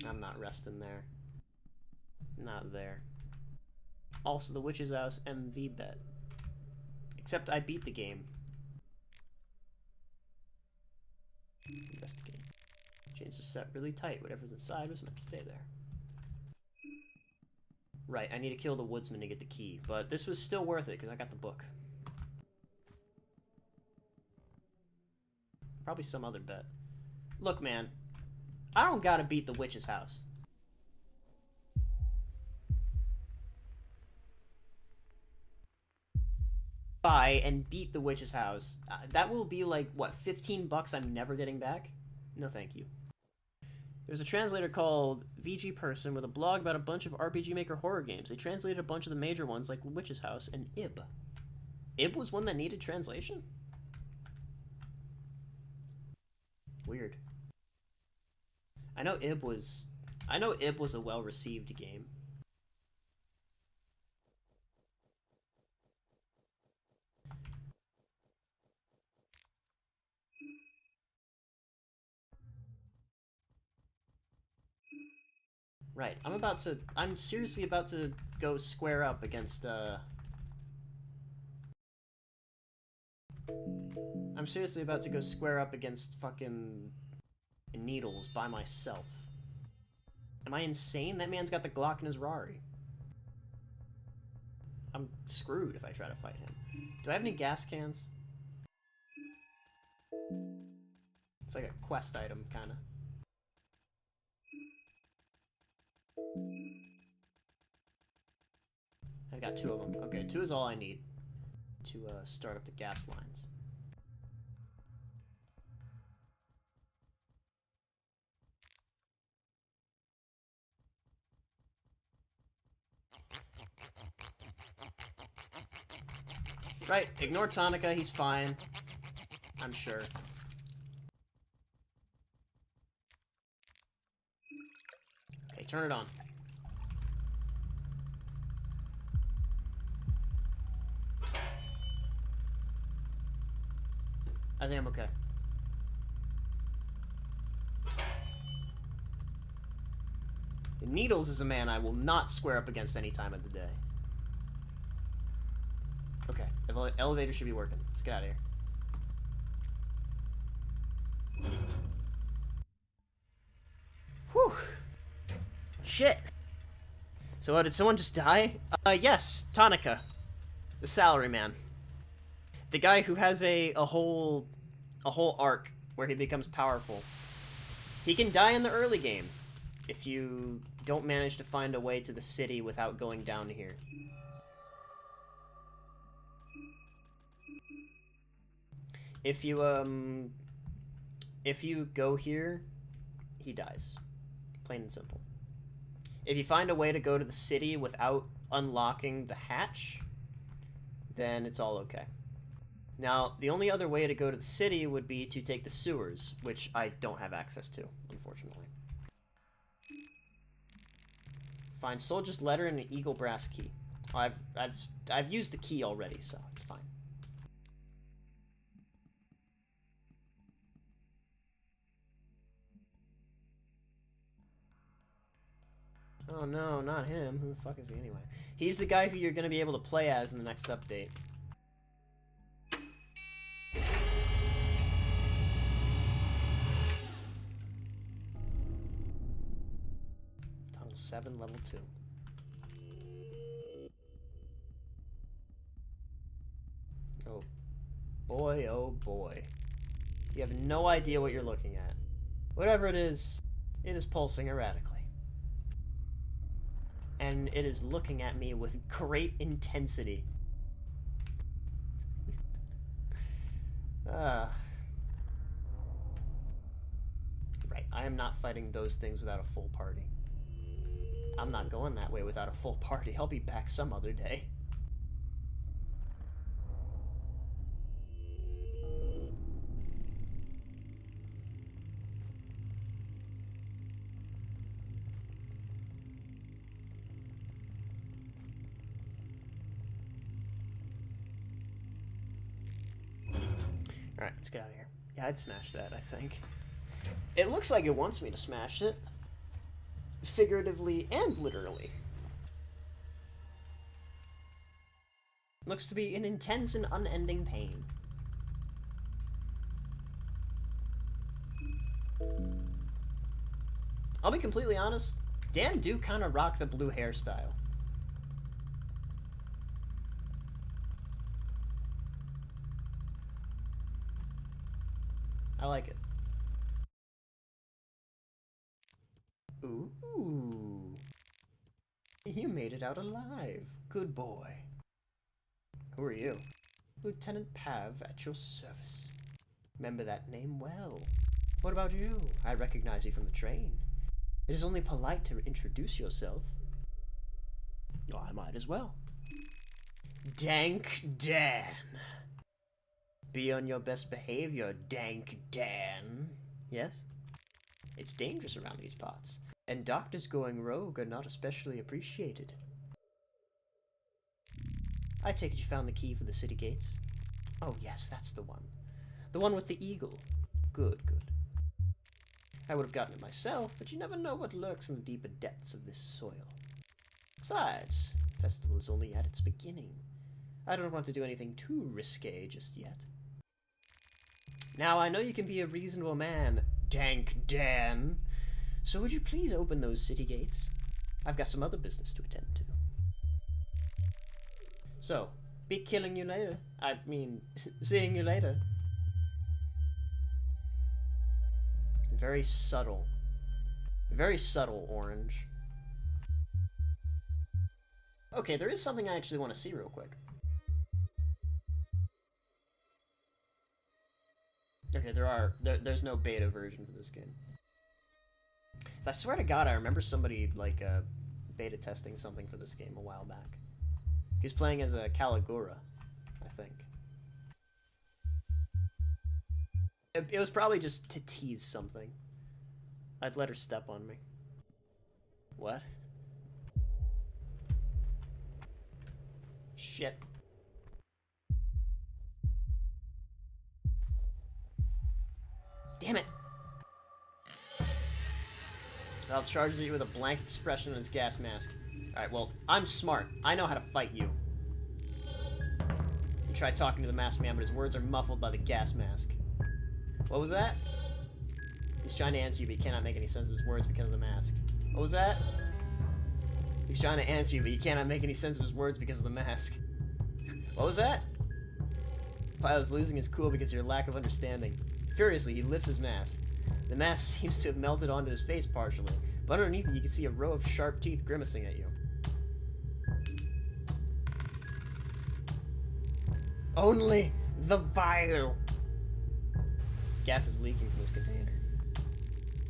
I'm not resting there. Not there. Also, the Witch's House MV bet. Except I beat the game. Investigate. Chains are set really tight. Whatever's inside was meant to stay there. Right, I need to kill the woodsman to get the key, but this was still worth it because I got the book. Probably some other bet. Look, man, I don't gotta beat the witch's house. Buy and beat the witch's house. That will be like, what, 15 bucks I'm never getting back? No thank you. There's a translator called VG Person with a blog about a bunch of RPG Maker horror games. They translated a bunch of the major ones like Witch's House and Ib. Ib was one that needed translation? Weird. I know Ib was a well-received game. Right, I'm seriously about to go square up against, I'm seriously about to go square up against fucking Needles by myself. Am I insane? That man's got the Glock in his Rari. I'm screwed if I try to fight him. Do I have any gas cans? It's like a quest item, kinda. I've got 2 of them. Okay, 2 is all I need to start up the gas lines. Right, ignore Tonica, he's fine. I'm sure. Okay, turn it on. I think I'm okay. Needles is a man I will not square up against any time of the day. Okay, the elevator should be working. Let's get out of here. Whew. Shit. So did someone just die? Yes, Tonica. The salary man. The guy who has a whole arc where he becomes powerful. He can die in the early game if you don't manage to find a way to the city without going down here. If you go here, he dies. Plain and simple. If you find a way to go to the city without unlocking the hatch, then it's all okay. Now, the only other way to go to the city would be to take the sewers, which I don't have access to, unfortunately. Find Soldier's letter and an eagle brass key. I've used the key already, so it's fine. Oh no, not him. Who the fuck is he anyway? He's the guy who you're gonna be able to play as in the next update. Tunnel 7, level 2. Oh boy, oh boy. You have no idea what you're looking at. Whatever it is pulsing erratically. And it is looking at me with great intensity. Right, I am not fighting those things without a full party. I'm not going that way without a full party. I'll be back some other day. Alright, let's get out of here. Yeah, I'd smash that, I think. It looks like it wants me to smash it. Figuratively and literally. Looks to be an intense and unending pain. I'll be completely honest, Dan do kind of rock the blue hairstyle. I like it. Ooh. You made it out alive. Good boy. Who are you? Lieutenant Pav at your service. Remember that name well. What about you? I recognize you from the train. It is only polite to introduce yourself. Oh, I might as well. Dank Dan. Be on your best behavior, Dank Dan. Yes? It's dangerous around these parts, and doctors going rogue are not especially appreciated. I take it you found the key for the city gates? Oh yes, that's the one. The one with the eagle. Good, good. I would have gotten it myself, but you never know what lurks in the deeper depths of this soil. Besides, the festival is only at its beginning. I don't want to do anything too risque just yet. Now, I know you can be a reasonable man, Dank Dan, so would you please open those city gates? I've got some other business to attend to. So, be killing you later. I mean, seeing you later. Very subtle. Very subtle orange. Okay, there is something I actually want to see real quick. Okay, there's no beta version for this game. So I swear to God, I remember somebody, like, beta testing something for this game a while back. He was playing as a Caligura, I think. It was probably just to tease something. I'd let her step on me. What? Shit. Damn it! Val charges at you with a blank expression on his gas mask. Alright, well, I'm smart. I know how to fight you. You try talking to the masked man, but his words are muffled by the gas mask. What was that? He's trying to answer you, but he cannot make any sense of his words because of the mask. What was that? He's trying to answer you, but he cannot make any sense of his words because of the mask. What was that? Filo's losing his cool because of your lack of understanding. Furiously, he lifts his mask. The mask seems to have melted onto his face partially, but underneath it you can see a row of sharp teeth grimacing at you. Only the vial! Gas is leaking from his container.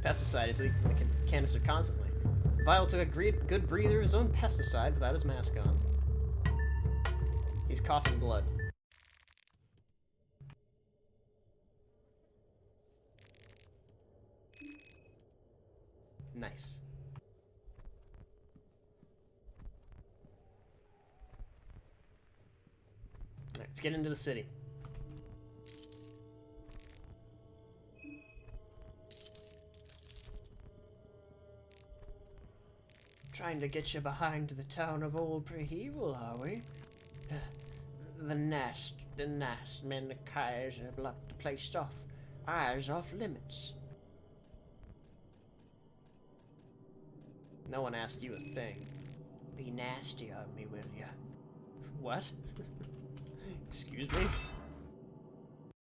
Pesticide is leaking from the canister constantly. Vial took a good breather of his own pesticide without his mask on. He's coughing blood. Nice. Alright, let's get into the city. Trying to get you behind the town of Old Prehevel, are we? The nest men the Kaiser blocked the place off. Eyes off limits. No one asked you a thing. Be nasty on me, will ya? What? Excuse me?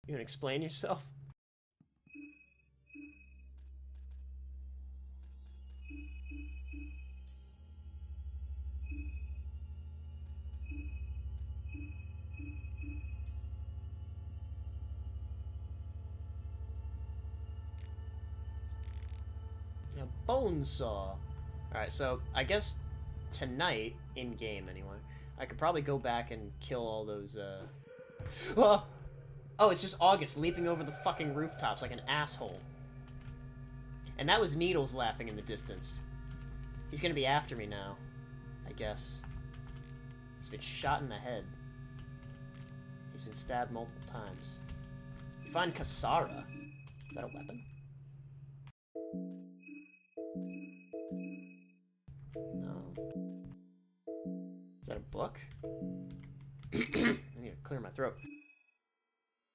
You gonna explain yourself? A bone saw. Alright, so I guess tonight, in-game anyway, I could probably go back and kill all those, Oh! Oh, it's just August leaping over the fucking rooftops like an asshole. And that was Needles laughing in the distance. He's gonna be after me now, I guess. He's been shot in the head. He's been stabbed multiple times. You find Kasara. Is that a weapon? No. Is that a book? I need to clear my throat.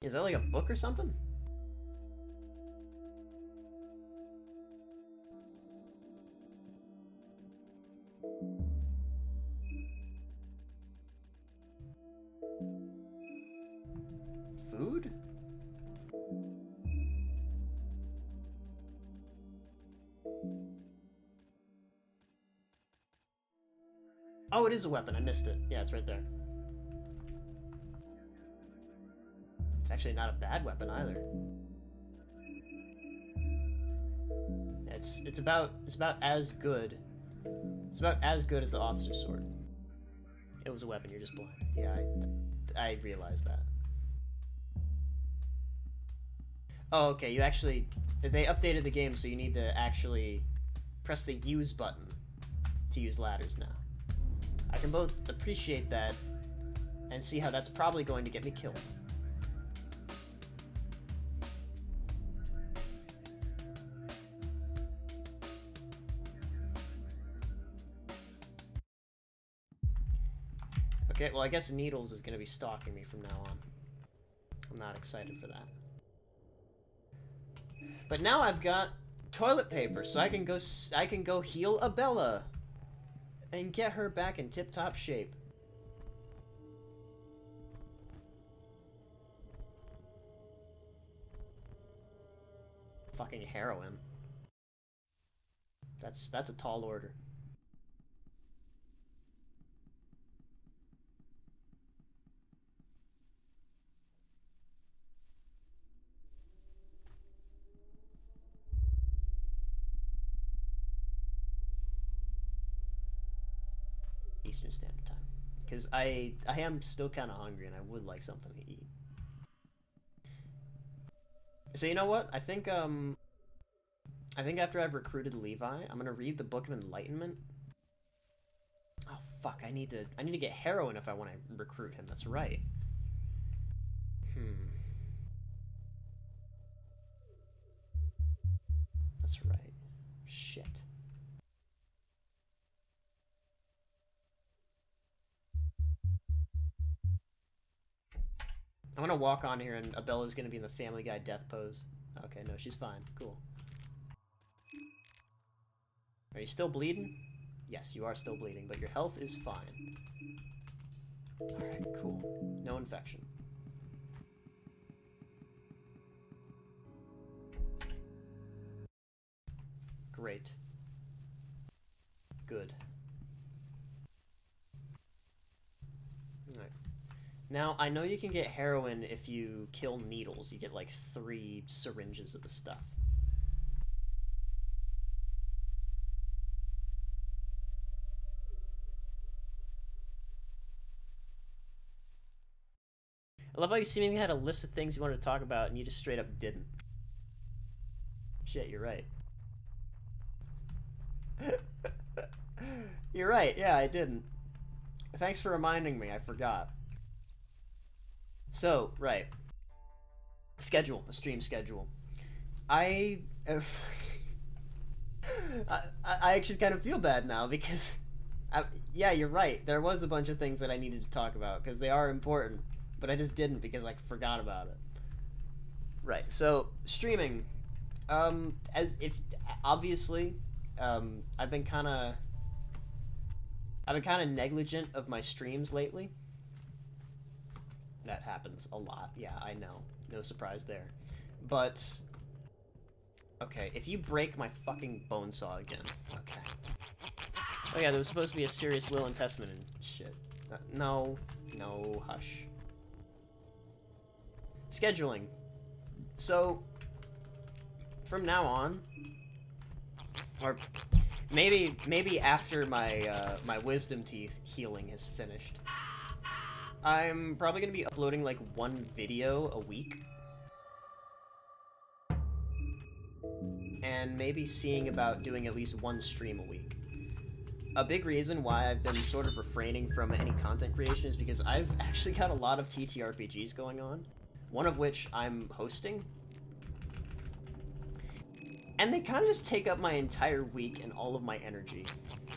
Is that like a book or something? Food? Oh, it is a weapon. I missed it. Yeah, it's right there. It's actually not a bad weapon either. It's about as good. It's about as good as the officer's sword. It was a weapon. You're just blind. Yeah, I realized that. Oh, okay. You actually they updated the game, so you need to actually press the use button to use ladders now. I can both appreciate that and see how that's probably going to get me killed. Okay, well I guess Needles is going to be stalking me from now on. I'm not excited for that. But now I've got toilet paper, so I can go heal Abella and get her back in tip-top shape. Fucking heroin. That's a tall order. Eastern Standard Time. Because I am still kind of hungry and I would like something to eat. So you know what? I think after I've recruited Levi, I'm gonna read the Book of Enlightenment. Oh fuck! I need to get heroin if I want to recruit him. That's right. That's right. Shit. I'm gonna walk on here and Abella's gonna be in the Family Guy death pose. Okay, no, she's fine. Cool. Are you still bleeding? Yes, you are still bleeding, but your health is fine. Alright, cool. No infection. Great. Good. Alright. Now, I know you can get heroin if you kill needles. You get like 3 syringes of the stuff. I love how you seemingly had a list of things you wanted to talk about and you just straight up didn't. Shit, you're right. You're right, yeah, I didn't. Thanks for reminding me, I forgot. So, right. Schedule, a stream schedule. I actually kind of feel bad now because, yeah, you're right. There was a bunch of things that I needed to talk about because they are important, but I just didn't because I forgot about it. Right. So streaming, as if obviously, I've been kind of negligent of my streams lately. That happens a lot. Yeah, I know. No surprise there. But okay, if you break my fucking bone saw again. Okay. Oh yeah, there was supposed to be a serious will and testament and shit. No, hush. Scheduling. So, from now on, or maybe after my my wisdom teeth healing has finished, I'm probably gonna be uploading like 1 video a week. And maybe seeing about doing at least 1 stream a week. A big reason why I've been sort of refraining from any content creation is because I've actually got a lot of TTRPGs going on, one of which I'm hosting. And they kind of just take up my entire week and all of my energy.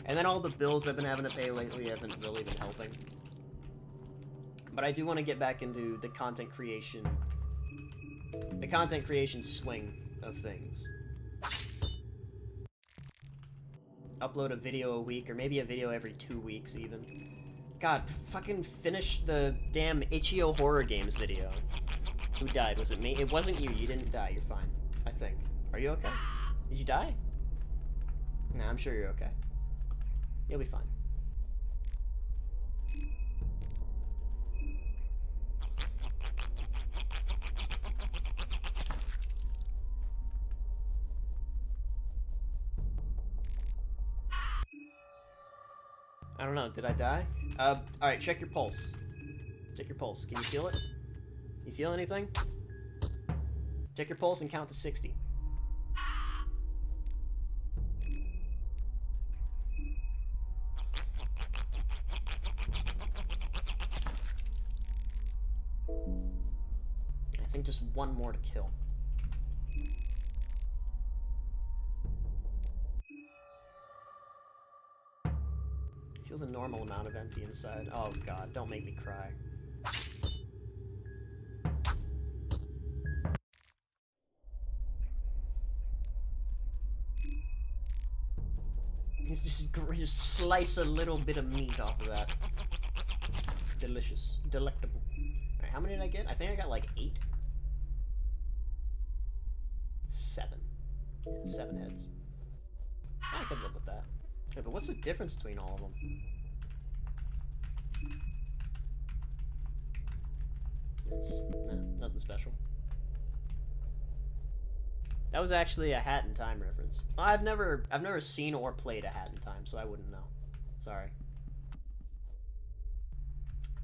And then all the bills I've been having to pay lately haven't really been helping. But I do want to get back into the content creation swing of things. Upload a video a week, or maybe a video every 2 weeks even. God, fucking finish the damn Itch.io horror games video. Who died? Was it me? It wasn't you. You didn't die. You're fine. I think. Are you okay? Did you die? Nah, I'm sure you're okay. You'll be fine. I don't know, did I die? Alright, check your pulse. Check your pulse. Can you feel it? You feel anything? Check your pulse and count to 60. I think just 1 more to kill. Feel the normal amount of empty inside. Oh god, don't make me cry. Just slice a little bit of meat off of that. Delicious. Delectable. Alright, how many did I get? I think I got like 8. 7. Yeah, 7 heads. I could live with that. Yeah, but what's the difference between all of them? It's, nah, nothing special. That was actually a Hat in Time reference. I've never seen or played a Hat in Time, so I wouldn't know. Sorry.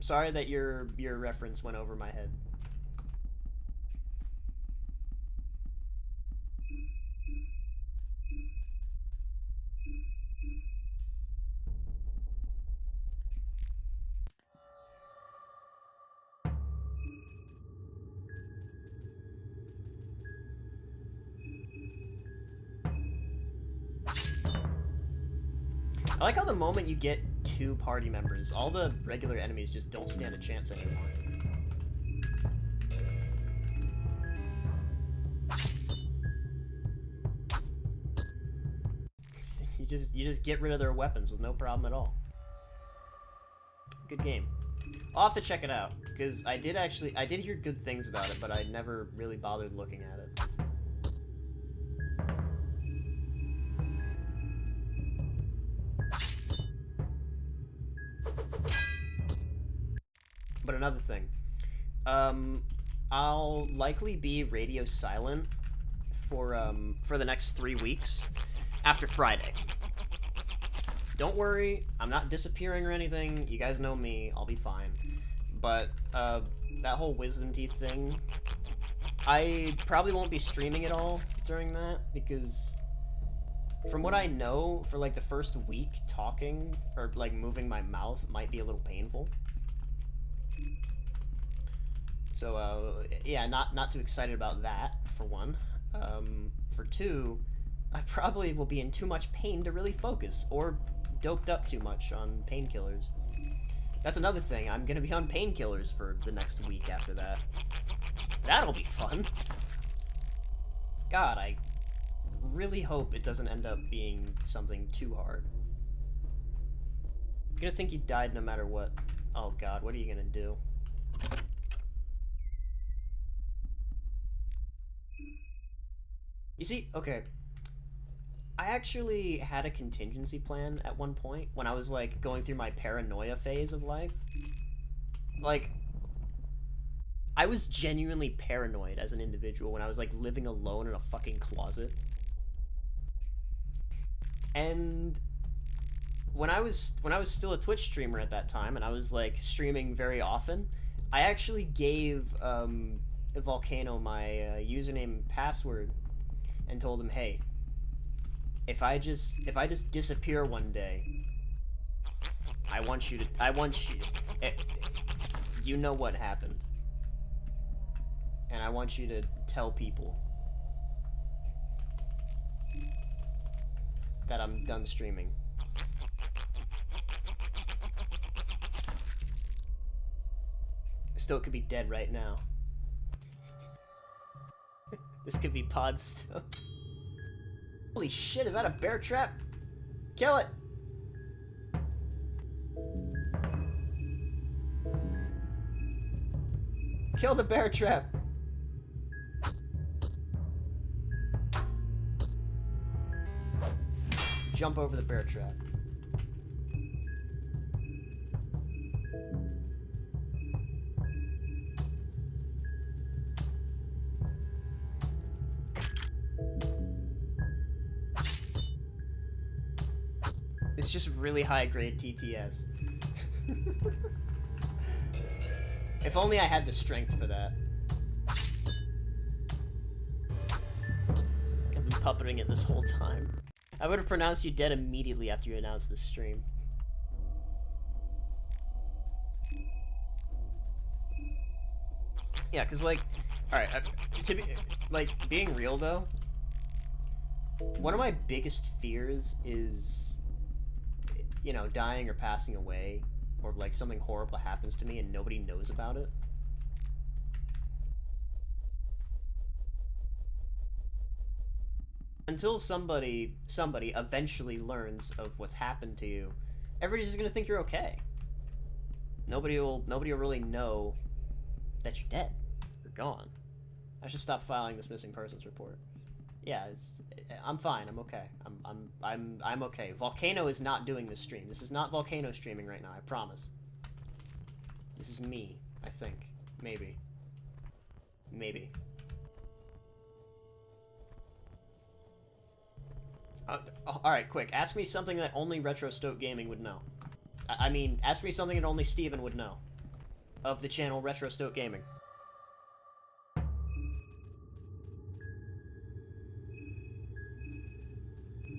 Sorry that your reference went over my head. I like how the moment you get 2 party members, all the regular enemies just don't stand a chance anymore. You just get rid of their weapons with no problem at all. Good game. I'll have to check it out, because I did hear good things about it, but I never really bothered looking at it. But another thing, I'll likely be radio silent for the next 3 weeks after Friday. Don't worry, I'm not disappearing or anything. You guys know me, I'll be fine. But that whole wisdom teeth thing, I probably won't be streaming at all during that, because from what I know, for like the first week, talking or like moving my mouth might be a little painful. So yeah, not too excited about that, for one. For two, I probably will be in too much pain to really focus, or doped up too much on painkillers. That's another thing, I'm gonna be on painkillers for the next week after that. That'll be fun. God, I really hope it doesn't end up being something too hard. I'm gonna think you died no matter what. Oh god, what are you gonna do? You see, okay, I actually had a contingency plan at one point when I was, like, going through my paranoia phase of life. Like, I was genuinely paranoid as an individual when I was, like, living alone in a fucking closet. And when I was still a Twitch streamer at that time, and I was, like, streaming very often, I actually gave Volcano my username and password and told him, hey, if I just disappear one day, I want you, you know what happened, and I want you to tell people that I'm done streaming. Still could be dead right now. This could be pod still. Holy shit, is that a bear trap? Kill it! Kill the bear trap! Jump over the bear trap. It's just really high-grade TTS. If only I had the strength for that. I've been puppeting it this whole time. I would have pronounced you dead immediately after you announced this stream. Yeah, cause like, alright, to be, like, being real though, one of my biggest fears is, you know, dying or passing away, or like something horrible happens to me and nobody knows about it. Until somebody eventually learns of what's happened to you, everybody's just gonna think you're okay. Nobody will really know that you're dead. You're gone. I should stop filing this missing persons report. Yeah, I'm fine. I'm okay. I'm okay. Volcano is not doing this stream. This is not Volcano streaming right now. I promise. This is me. I think. Maybe. Maybe. All right, quick. Ask me something that only Retro Stoke Gaming would know. I mean, ask me something that only Steven would know. of the channel Retro Stoke Gaming.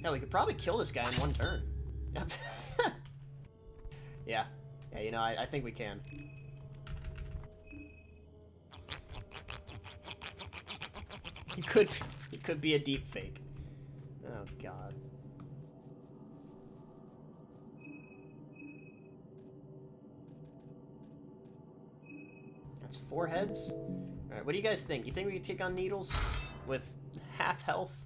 Yeah, we could probably kill this guy in one turn. Yep. Yeah. Yeah, you know, I think we can. It could be a deep fake. Oh god. That's 4 heads? Alright, what do you guys think? You think we could take on Needles with half health?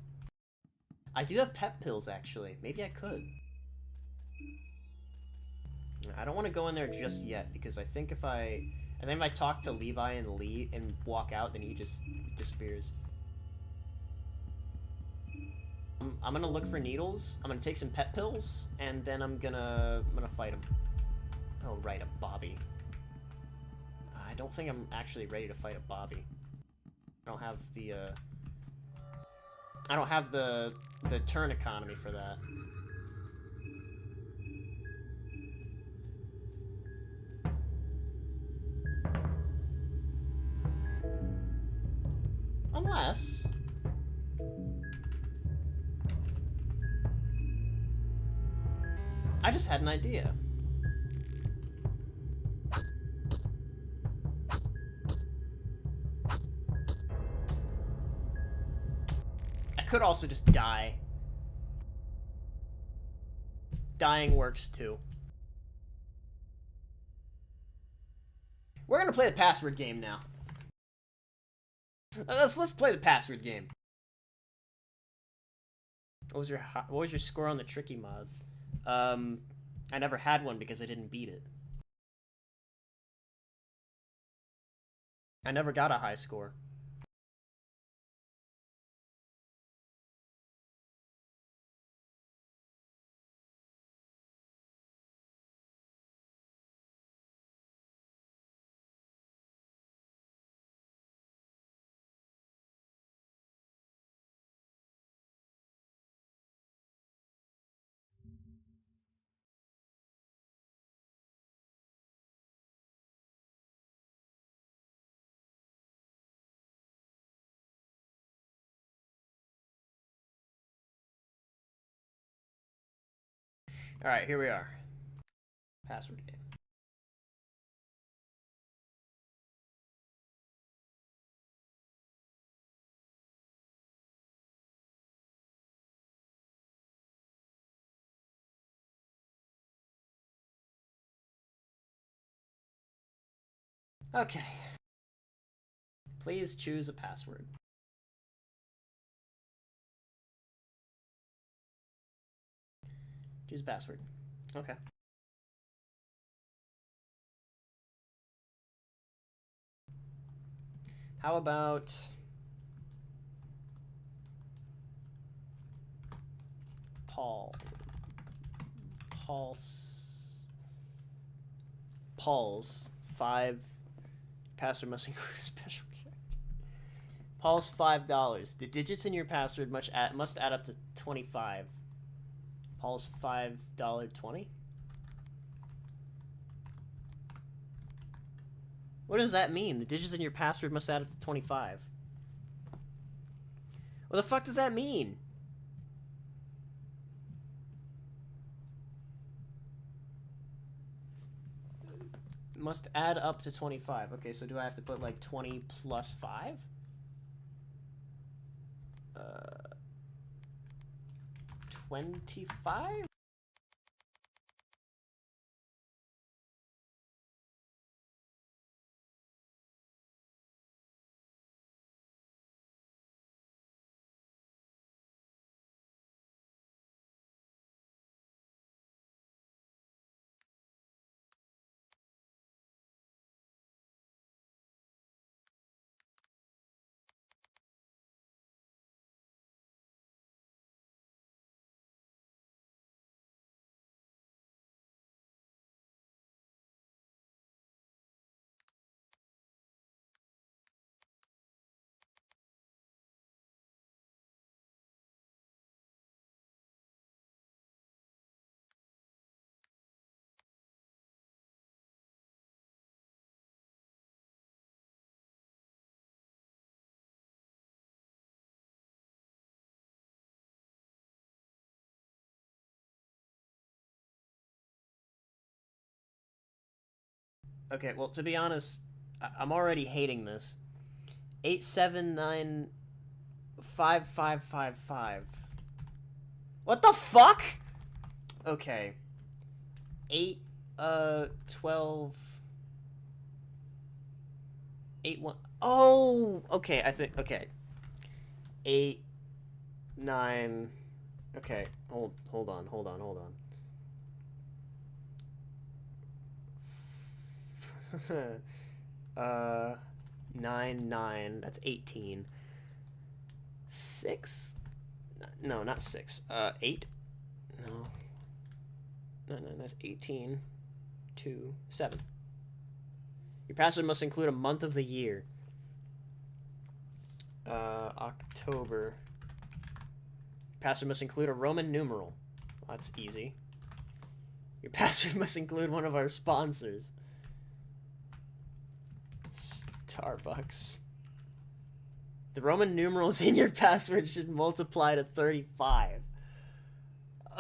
I do have pep pills, actually. Maybe I could. I don't want to go in there just yet, because I think if I talk to Levi and walk out, then he just disappears. I'm gonna look for Needles. I'm gonna take some pet pills, and then I'm gonna fight him. Oh right, a Bobby. I don't think I'm actually ready to fight a Bobby. I don't have the turn economy for that. Unless I just had an idea. I could also just die. Dying works too. We're gonna play the password game now. Let's play the password game. What was your score on the tricky mod? I never had one because I didn't beat it. I never got a high score. Alright, here we are. Password game. Okay. Please choose a password. Choose a password. Okay. How about Paul? Paul's 5 password must include a special character. Paul's $5. The digits in your password must add up to 25. Paul's $5.20. What does that mean? The digits in your password must add up to 25. What the fuck does that mean? Must add up to 25. Okay, so do I have to put like 20 plus 5? 25? Okay, well, to be honest, I'm already hating this. 8795555. What the fuck? Okay. 8 12 8 1. Oh, okay, I think okay. 8 9. Okay, hold on. 9 9, that's 18. 6? No, not 6. 8? No. No, that's 18. 2 7. Your password must include a month of the year. October. Password must include a Roman numeral. Well, that's easy. Your password must include one of our sponsors. Starbucks. The Roman numerals in your password should multiply to 35.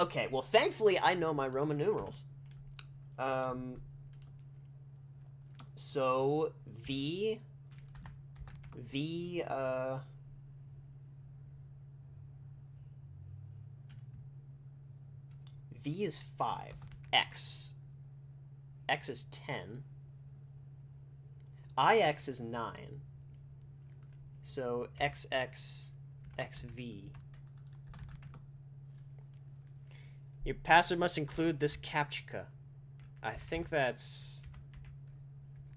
Okay, well, thankfully, I know my Roman numerals. So, V, V is 5. X is 10. IX is 9. So, XV. Your password must include this captcha. I think that's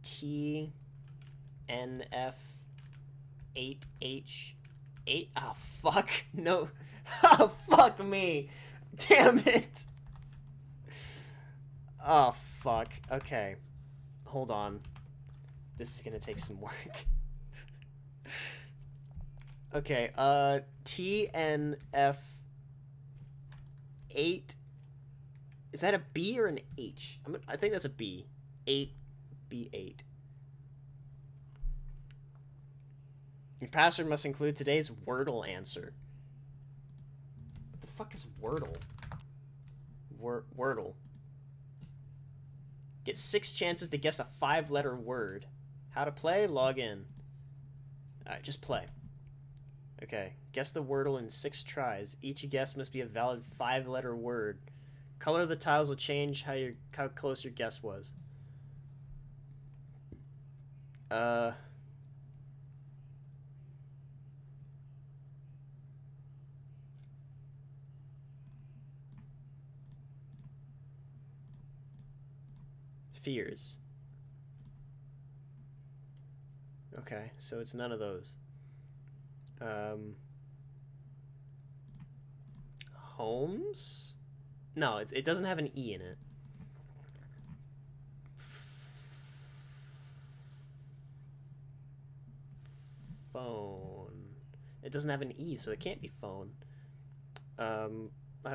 TNF8H8. Oh, fuck. No. Oh, fuck me. Damn it. Oh, fuck. Okay. Hold on. This is gonna take some work. Okay, TNF8. Is that a B or an H? I think that's a B. 8B8. Your password must include today's Wordle answer. What the fuck is Wordle? Wordle. Get 6 chances to guess a 5-letter word. How to play? Log in. Alright, just play. Okay, guess the Wordle in 6 tries. Each guess must be a valid 5-letter word. Color of the tiles will change how close your guess was. Fears. Okay, so it's none of those. Homes? No, it doesn't have an E in it. Phone. It doesn't have an E, so it can't be phone. I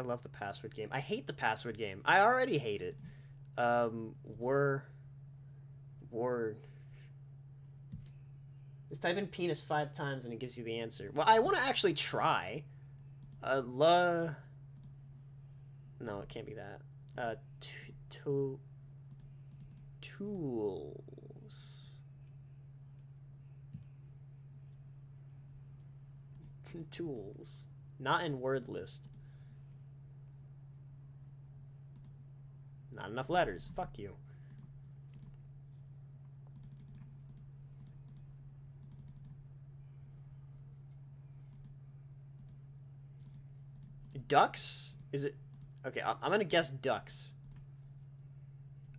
love the password game. I hate the password game. I already hate it. Word. Just type in penis 5 times and it gives you the answer. Well, I want to actually try. No, it can't be that. Tools. Tools. Not in word list. Not enough letters. Fuck you. Ducks? Is it? Okay, I'm gonna guess ducks.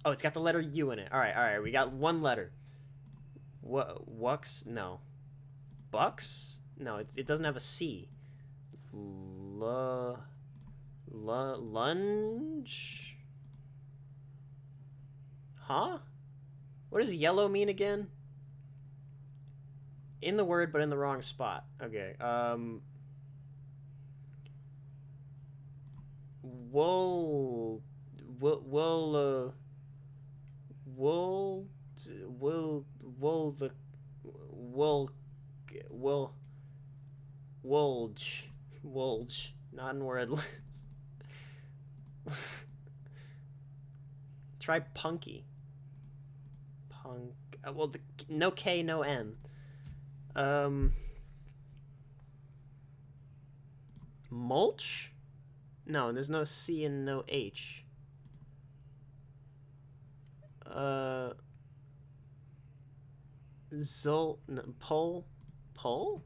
Oh, it's got the letter U in it. Alright, we got 1 letter. Wux? No. Bucks? No, it doesn't have a C. Lunge? Huh? What does yellow mean again? In the word, but in the wrong spot. Okay, wool wulge not in word list. Try punky. Hung. Well, no K, no N. Mulch? No, there's no C and no H. No, Pole? Pole?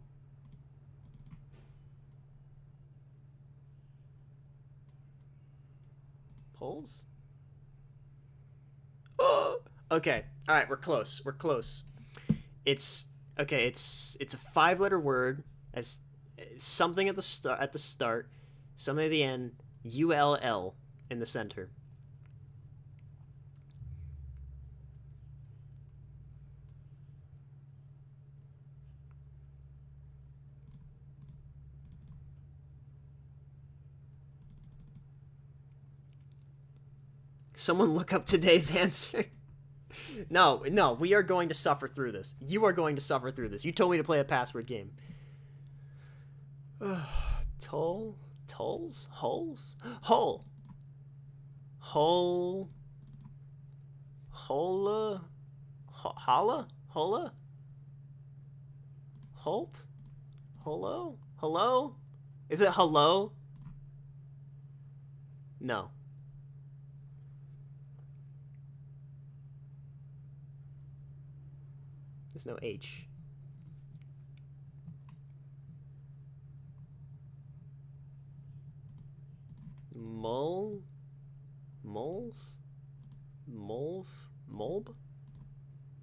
Poles? Okay, alright, we're close. We're close. It's okay, it's a 5-letter word as something at the start, something at the end, ULL in the center. Someone look up today's answer. No, we are going to suffer through this. You are going to suffer through this. You told me to play a password game. Tolls? Holes? Hole. Hole. Hola? Holla? Hola? Holt? Hello? Hello? Is it hello? No. There's no H. Moles? Molb?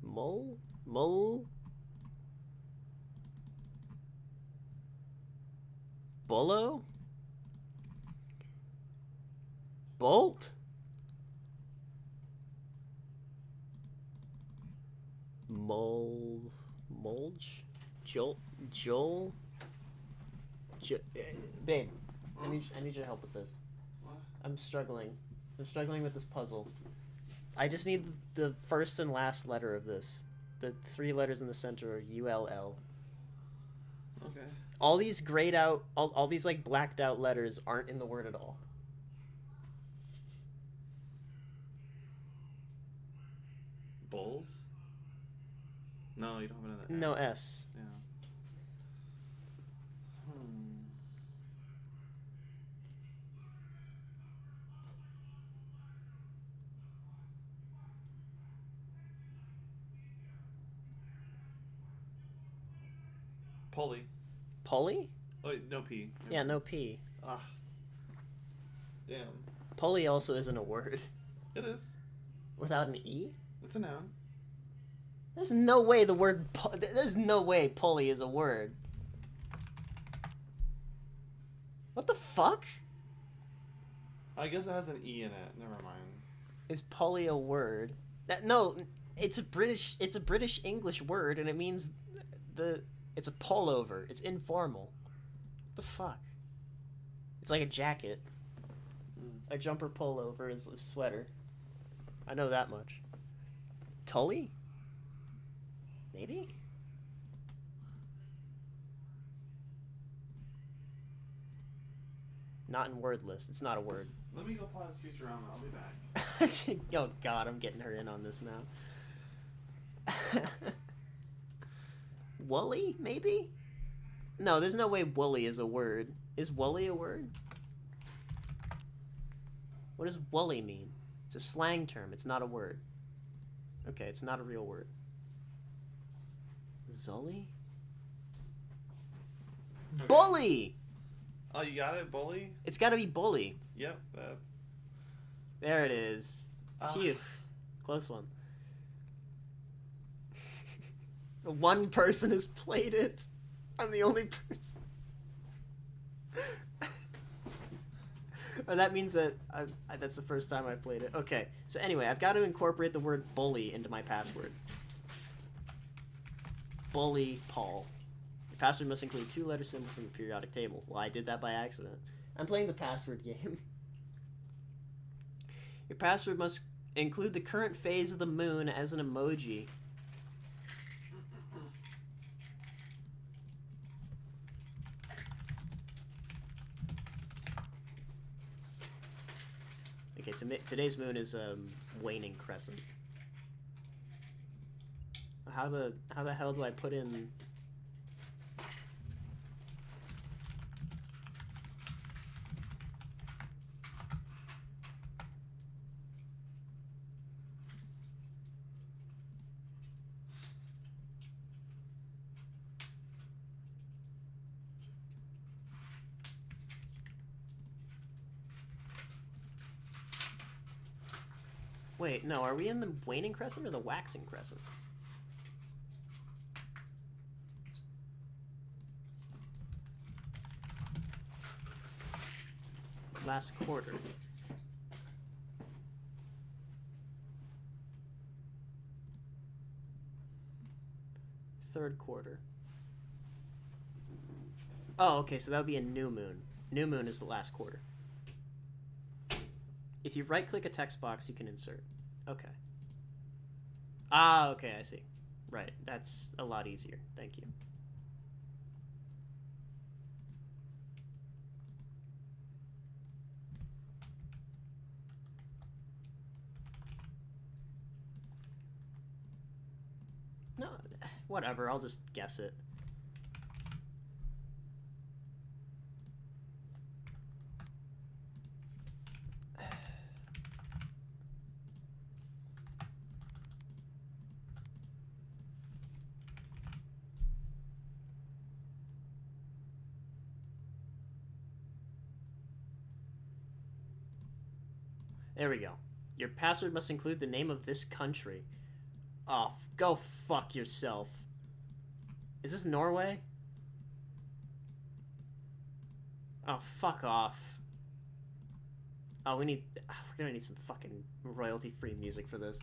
Mole? Bolo? Bolt? Mulch? Joel? Babe, I need your help with this. What? I'm struggling with this puzzle. I just need the first and last letter of this. The 3 letters in the center are ULL. Okay. All these grayed out, all these like blacked out letters aren't in the word at all. Bowls? No, you don't have another S. No S. Yeah. Pulley. Pulley? Oh, no P. Yeah, no P. Ah. Damn. Pulley also isn't a word. It is. Without an E? It's a noun. There's no way the word there's no way pulley is a word. What the fuck? I guess it has an E in it. Never mind. Is pulley a word? No, it's a British English word and it means it's a pullover. It's informal. What the fuck? It's like a jacket. A jumper pullover is a sweater. I know that much. Tully? Maybe? Not in word list. It's not a word. Let me go pause Futurama. I'll be back. Oh god, I'm getting her in on this now. Woolly, maybe? No, there's no way woolly is a word. Is woolly a word? What does woolly mean? It's a slang term. It's not a word. Okay, it's not a real word. Zully? Okay. Bully! Oh, you got it? Bully? It's gotta be bully. Yep, that's... There it is. Phew. Close one. One person has played it. I'm the only person. Oh, that means that that's the first time I played it. Okay, so anyway, I've got to incorporate the word bully into my password. Bully Paul. Your password must include 2-letter symbol from the periodic table. Well, I did that by accident. I'm playing the password game. Your password must include the current phase of the moon as an emoji. Okay, today's moon is waning crescent. How the hell do I put in? Wait, no, are we in the waning crescent or the waxing crescent? Last quarter. Third quarter. Oh, okay, so that would be a new moon. New moon is the last quarter. If you right-click a text box, you can insert. Okay. Ah, okay, I see. Right, that's a lot easier. Thank you. No, whatever, I'll just guess it. There we go. Your password must include the name of this country. Oh, go fuck yourself. Is this Norway? Oh, fuck off. Oh, we're gonna need some fucking royalty-free music for this.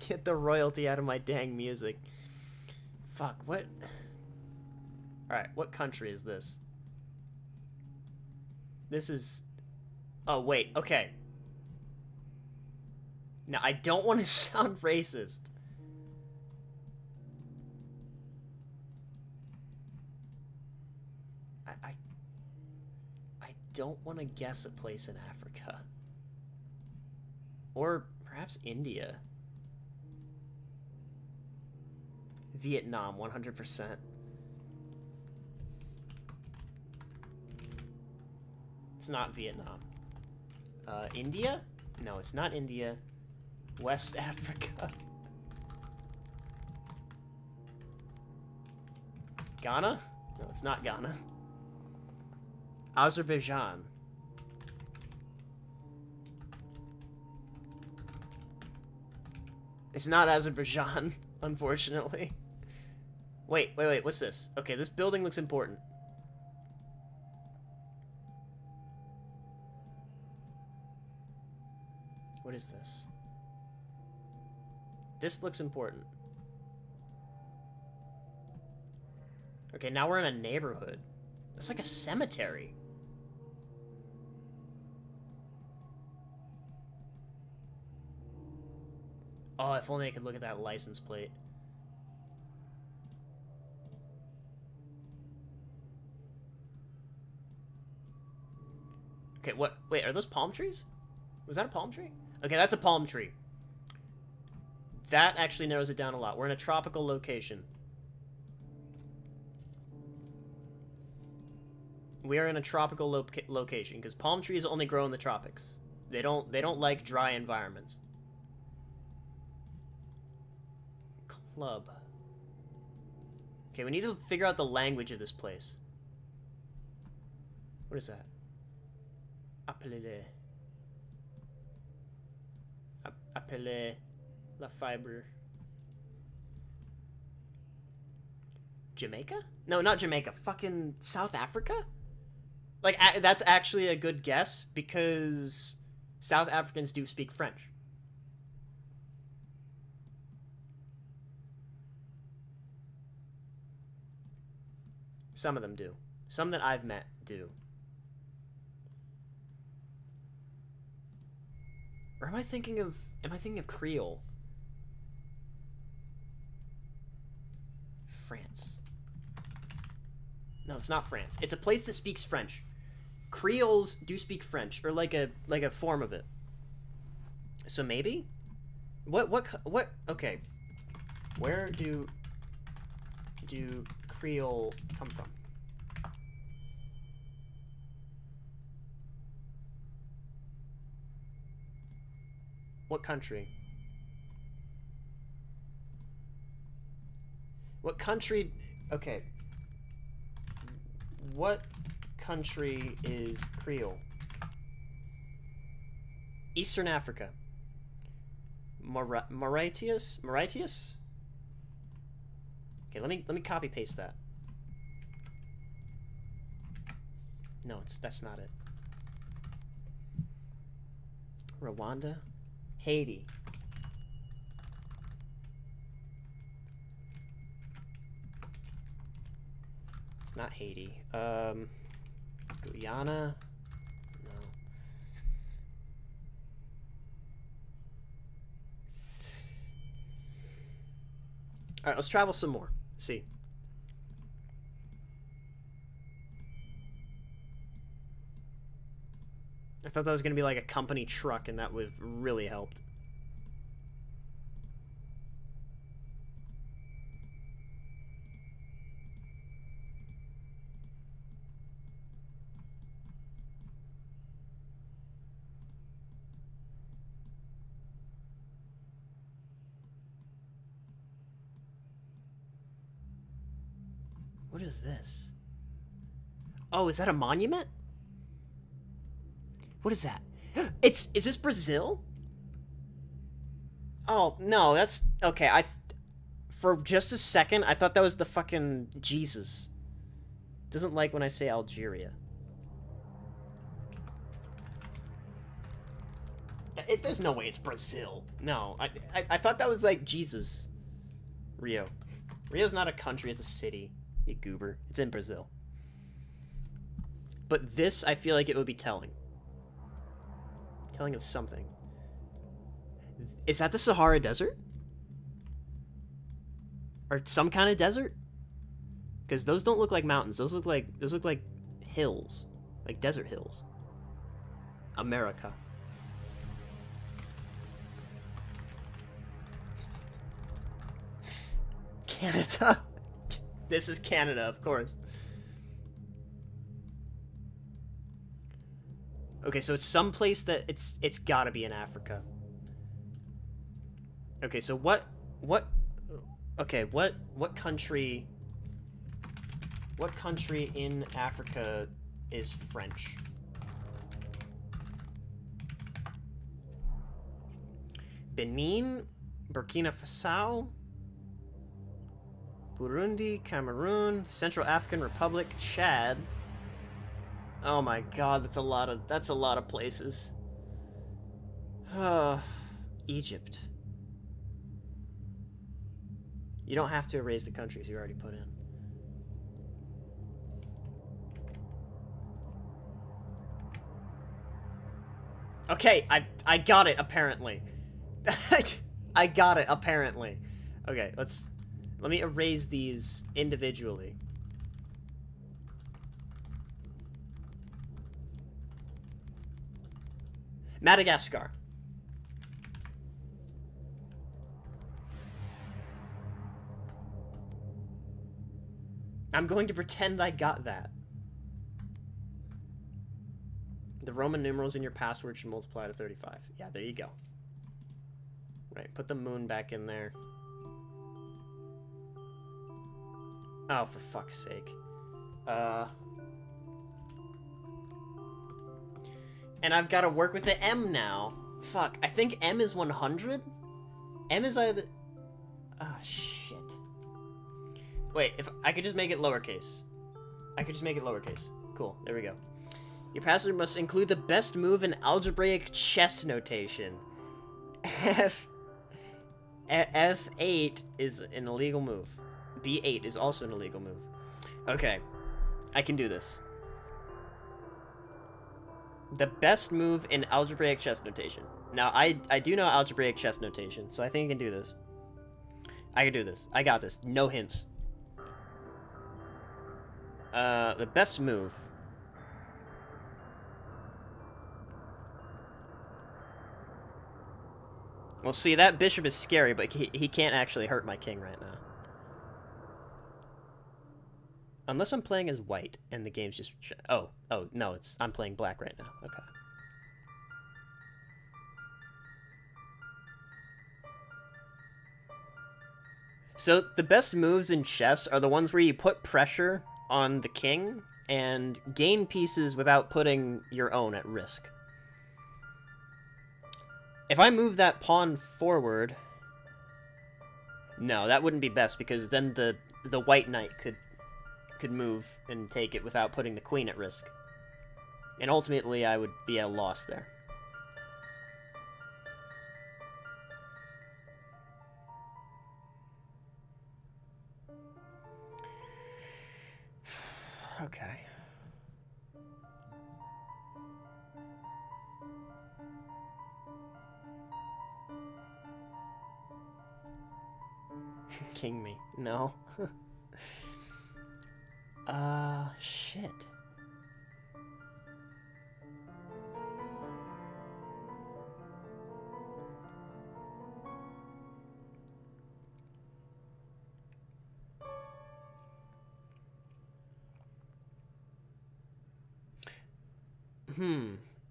Get the royalty out of my dang music. Fuck, what? Alright, what country is this? This is... Oh, wait, okay. Now, I don't want to sound racist. I don't want to guess a place in Africa. Or perhaps India. Vietnam, 100%. It's not Vietnam. India? No, it's not India. West Africa. Ghana? No, it's not Ghana. Azerbaijan. It's not Azerbaijan, unfortunately. Wait, what's this? Okay, this building looks important. What is this? This looks important. Okay, now we're in a neighborhood. It's like a cemetery. Oh, if only I could look at that license plate. Okay, what? Wait, are those palm trees? Was that a palm tree? Okay, that's a palm tree. That actually narrows it down a lot. We're in a tropical location. We are in a tropical location because palm trees only grow in the tropics. They don't like dry environments. Club. Okay, we need to figure out the language of this place. What is that? Appelez. Appelez la fibre. Jamaica? No, not Jamaica. Fucking South Africa? Like, that's actually a good guess, because South Africans do speak French. Some of them do. Some that I've met do. Or am I thinking of Creole? France. No, it's not France. It's a place that speaks French. Creoles do speak French, or like a form of it. So maybe? What okay. Where do Creole come from? What country? What country? Okay. What country is Creole? Eastern Africa. Mauritius? Mauritius? Okay, let me copy paste that. No, that's not it. Rwanda? Haiti. It's not Haiti. Guyana? No. Alright, let's travel some more. See. I thought that was going to be like a company truck, and that would have really helped. What is this? Oh, is that a monument? What is that? Is this Brazil? Oh, no, that's... Okay, for just a second, I thought that was the fucking Jesus. Doesn't like when I say Algeria. There's no way it's Brazil. No, I thought that was like Jesus. Rio. Rio's not a country, it's a city. You goober. It's in Brazil. But this, I feel like it would be telling. Telling of something. Is that the Sahara Desert? Or some kind of desert? Because those don't look like mountains. Those look like hills. Like desert hills. America. Canada. This is Canada, of course. Okay, so it's someplace that it's gotta be in Africa. Okay, so what country in Africa is French? Benin, Burkina Faso, Burundi, Cameroon, Central African Republic, Chad. Oh my god, that's a lot of places. Egypt. You don't have to erase the countries you already put in. Okay, I got it apparently. I got it apparently. Okay, let me erase these individually. Madagascar. I'm going to pretend I got that. The Roman numerals in your password should multiply to 35. Yeah, there you go. Right, put the moon back in there. Oh, for fuck's sake. And I've got to work with the M now. Fuck, I think M is 100? M is either... Ah, shit. Wait, if I could just make it lowercase. I could just make it lowercase. Cool, there we go. Your password must include the best move in algebraic chess notation. F8 is an illegal move. B8 is also an illegal move. Okay, I can do this. The best move in algebraic chess notation. Now, I do know algebraic chess notation, so I think I can do this. I can do this. I got this. No hints. The best move. Well, see, that bishop is scary, but he can't actually hurt my king right now. Unless I'm playing as white, and the game's just... Oh, no, I'm playing black right now. Okay. So, the best moves in chess are the ones where you put pressure on the king and gain pieces without putting your own at risk. If I move that pawn forward... No, that wouldn't be best, because then the white knight could move and take it without putting the queen at risk. And ultimately, I would be at a loss there. Okay. King me. No. Shit.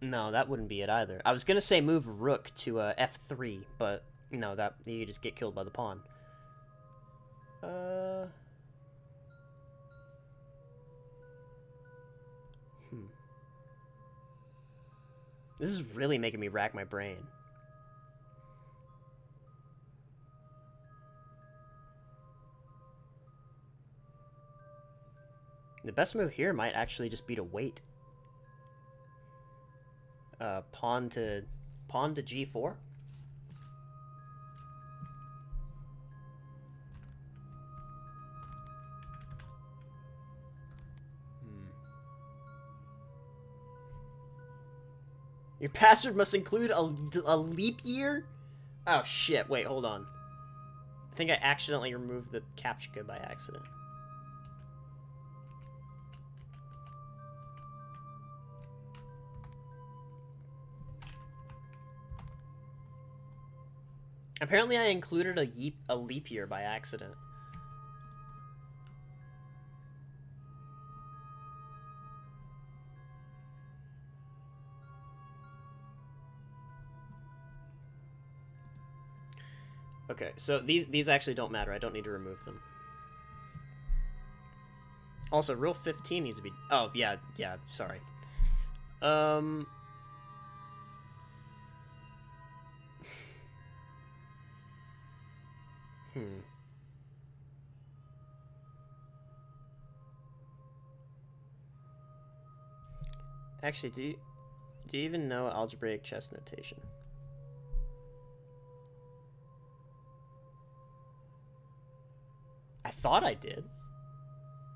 No, that wouldn't be it either. I was gonna say move rook to f3, but no, that you just get killed by the pawn. This is really making me rack my brain. The best move here might actually just be to wait. Pawn to g4. Your password must include a leap year? Oh shit, wait, hold on. I think I accidentally removed the CAPTCHA by accident. Apparently I included a leap year by accident. Okay, so these actually don't matter. I don't need to remove them. Also, rule 15 needs to be... Oh, yeah, sorry. Actually, do you even know algebraic chess notation? I thought I did.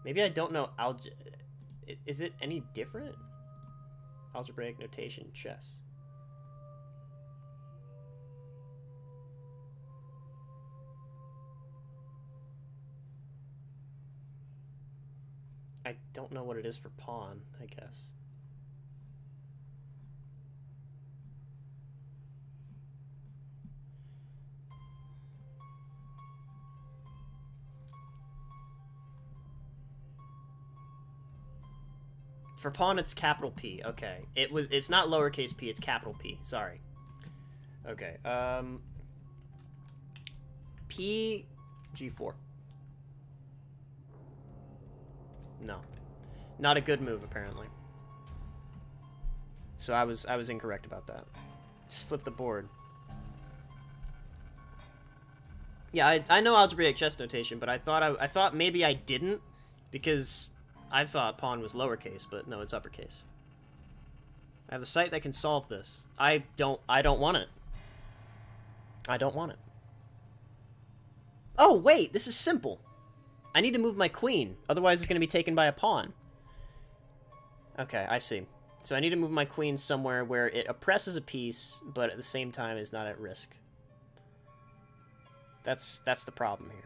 Maybe I don't know Is it any different? Algebraic notation chess. I don't know what it is for pawn, I guess. For pawn, it's capital P. Okay. It's not lowercase p, it's capital P. Sorry. Okay. P G4. No. Not a good move, apparently. So I was incorrect about that. Just flip the board. Yeah, I know algebraic chess notation, but I thought maybe I didn't, because I thought pawn was lowercase, but no, it's uppercase. I have a site that can solve this. I don't want it. I don't want it. Oh, wait, this is simple. I need to move my queen, otherwise it's going to be taken by a pawn. Okay, I see. So I need to move my queen somewhere where it oppresses a piece, but at the same time is not at risk. That's the problem here.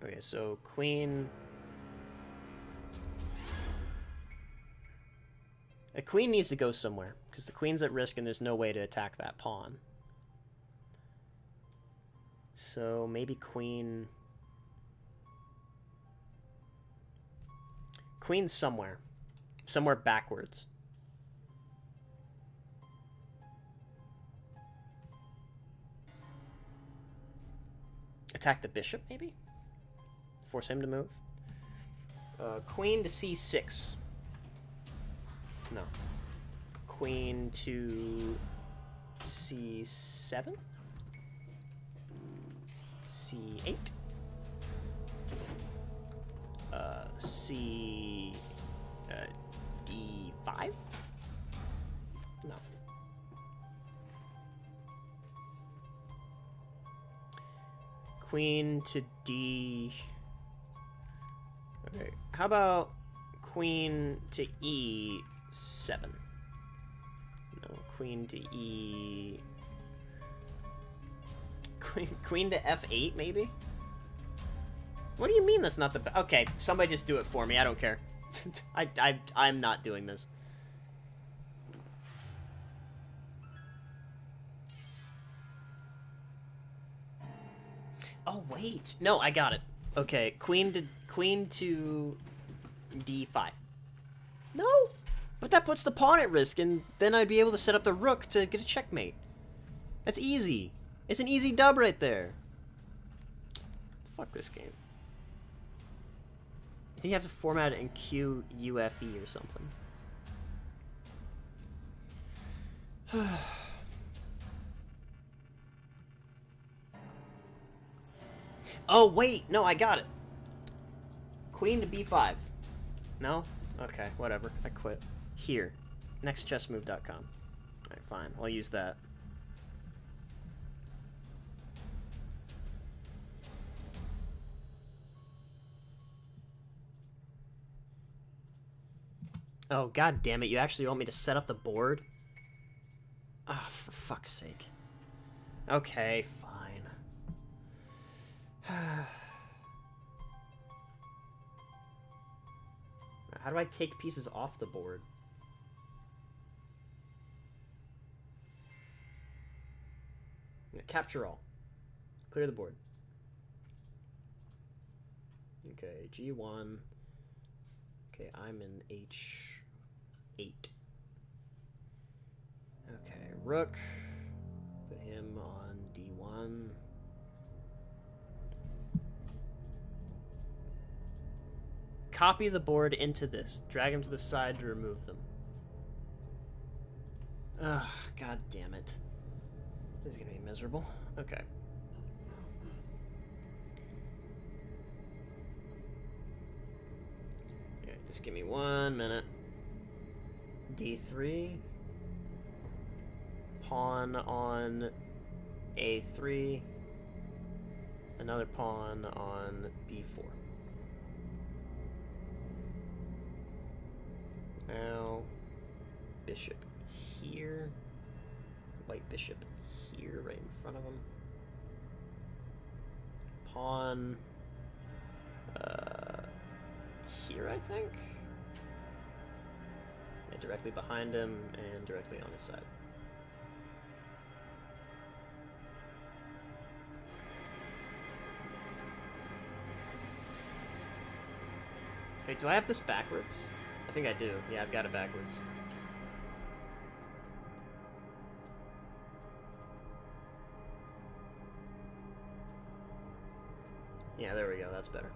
Okay, so queen... A queen needs to go somewhere, because the queen's at risk and there's no way to attack that pawn. So maybe queen... Queen's somewhere. Somewhere backwards. Attack the bishop, maybe? Force him to move. Queen to c6. No. Queen to c7. c8. D5? No. Queen to D... Okay, how about queen to E7? No, queen to E... Queen to F8, maybe? What do you mean that's not the... Okay, somebody just do it for me, I don't care. I'm not doing this. Oh, wait. No, I got it. Okay, queen to D5. No! But that puts the pawn at risk, and then I'd be able to set up the rook to get a checkmate. That's easy. It's an easy dub right there. Fuck this game. I think you have to format it in QUFE or something. Oh, wait! No, I got it. Queen to B5. No? Okay, whatever. I quit. Here. Nextchessmove.com. Alright, fine. I'll use that. Oh, god damn it. You actually want me to set up the board? Ah, oh, for fuck's sake. Okay, fine. How do I take pieces off the board? Yeah, capture all. Clear the board. Okay, G1. Okay, I'm in H8. Okay, rook. Put him on D1. Copy the board into this. Drag them to the side to remove them. Ugh, god damn it. This is gonna be miserable. Okay. Okay, just give me 1 minute. D3. Pawn on A3. Another pawn on B4. Now, bishop here, white bishop here, right in front of him. Pawn, here, I think? Yeah, directly behind him and directly on his side. Wait, do I have this backwards? I think I do. Yeah, I've got it backwards. Yeah, there we go. That's better.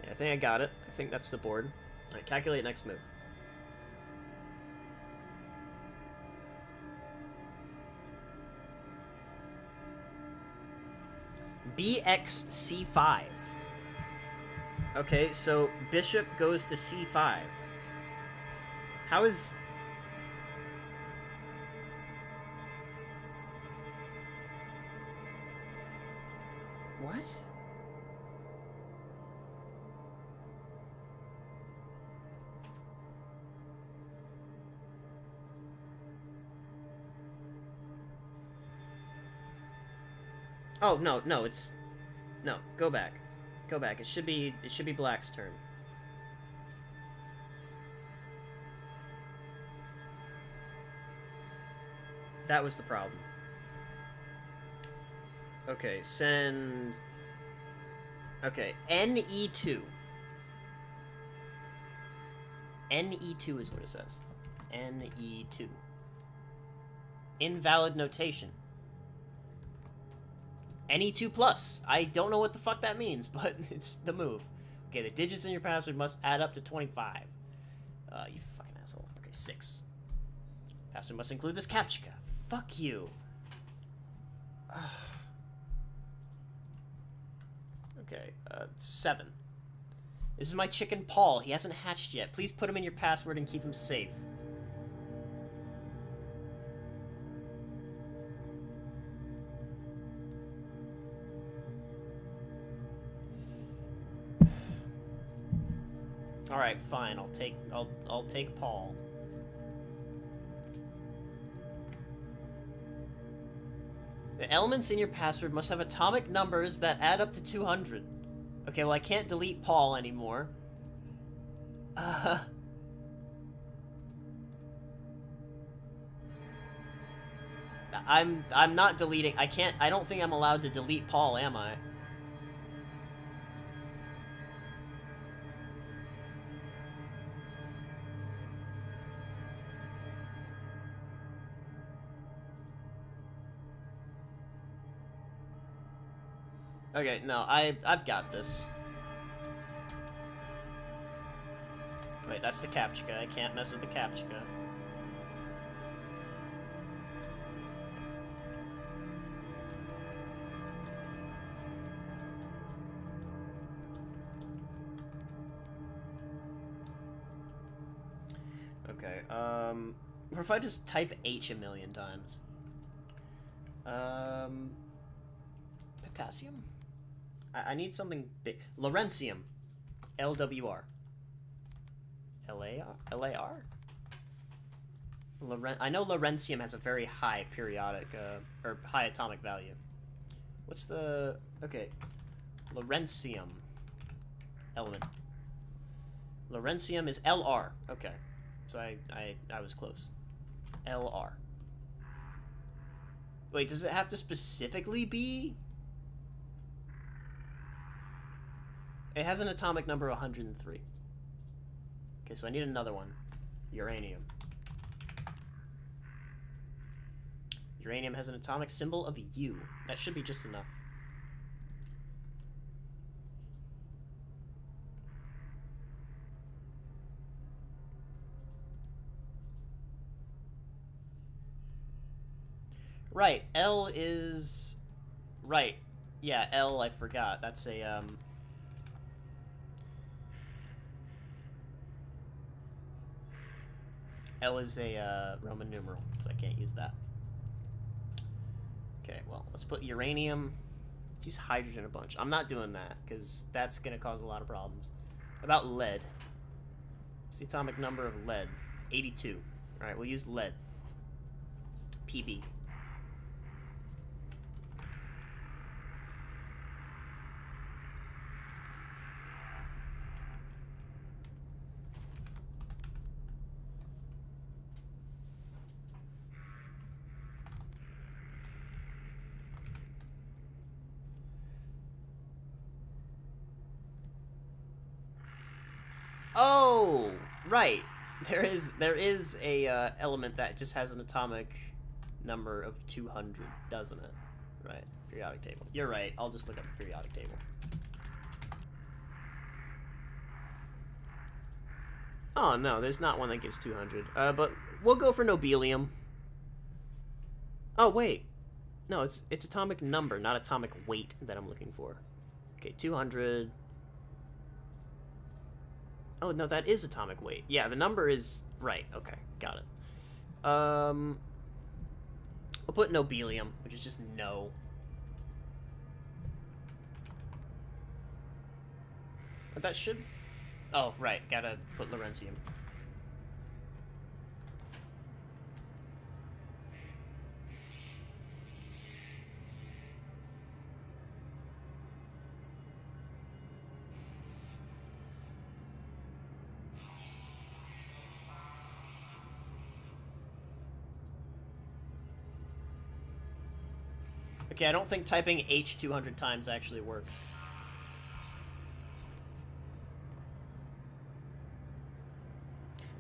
Yeah, I think I got it. I think that's the board. Alright, calculate next move. BXC5. Okay, so bishop goes to C5. How is... What? Oh, no, no, it's... No, go back. Go back. It should be black's turn. That was the problem. Okay, send... Okay, NE2. NE2 is what it says. NE2. Invalid notation. NE2 plus. I don't know what the fuck that means, but it's the move. Okay, the digits in your password must add up to 25. You fucking asshole. Okay, 6. Password must include this captcha. Fuck you. Okay, 7. This is my chicken Paul. He hasn't hatched yet. Please put him in your password and keep him safe. All right, fine. I'll take Paul. The elements in your password must have atomic numbers that add up to 200. Okay, well I can't delete Paul anymore. I'm not deleting. I don't think I'm allowed to delete Paul, am I? Okay, no, I've got this. Wait, that's the captcha. I can't mess with the captcha. Okay, what if I just type H a million times? Potassium? I need something big. Lawrencium. LWR. LAR? I know Lawrencium has a very high periodic, or high atomic value. What's the... Okay. Lawrencium. Element. Lawrencium is LR. Okay. So I was close. LR. Wait, does it have to specifically be... It has an atomic number of 103. Okay, so I need another one. Uranium. Uranium has an atomic symbol of U. That should be just enough. Right, L is... Right. Yeah, L, I forgot. That's a, L is a, Roman numeral, so I can't use that. Okay, well, let's put uranium. Let's use hydrogen a bunch. I'm not doing that, because that's going to cause a lot of problems. About lead. What's the atomic number of lead? 82. Alright, we'll use lead. PB. Oh! Right. There is a element that just has an atomic number of 200, doesn't it? Right. Periodic table. You're right. I'll just look up the periodic table. Oh no, there's not one that gives 200. But we'll go for nobelium. Oh wait. No, it's atomic number, not atomic weight that I'm looking for. Okay, 200. Oh, no, that is atomic weight. Yeah, the number is right. Okay, got it. We'll put nobelium, which is just no. But that should... Oh, right, gotta put Lawrencium. Okay, I don't think typing H 200 times actually works.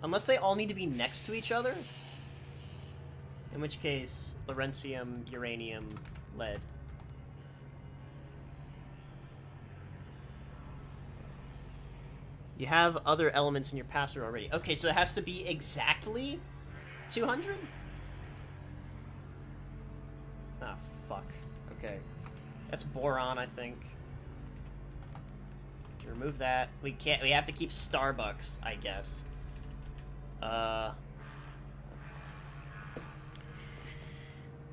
Unless they all need to be next to each other. In which case, Lawrencium, uranium, lead. You have other elements in your password already. Okay, so it has to be exactly 200? Ah, fuck. Okay. That's boron, I think. Can remove that. We have to keep Starbucks, I guess.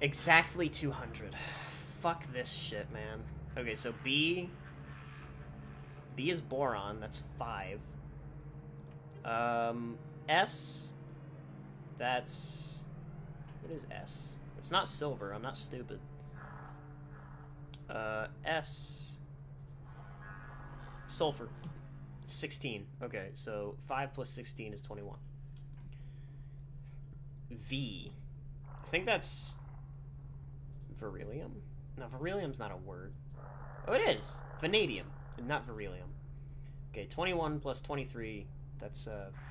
Exactly 200. Fuck this shit, man. Okay, so B is boron, that's 5. S, that's... What is S? It's not silver, I'm not stupid. S... Sulfur. 16. Okay, so 5 plus 16 is 21. V. I think that's... Beryllium? No, beryllium's not a word. Oh, it is! Vanadium, not beryllium. Okay, 21 plus 23, that's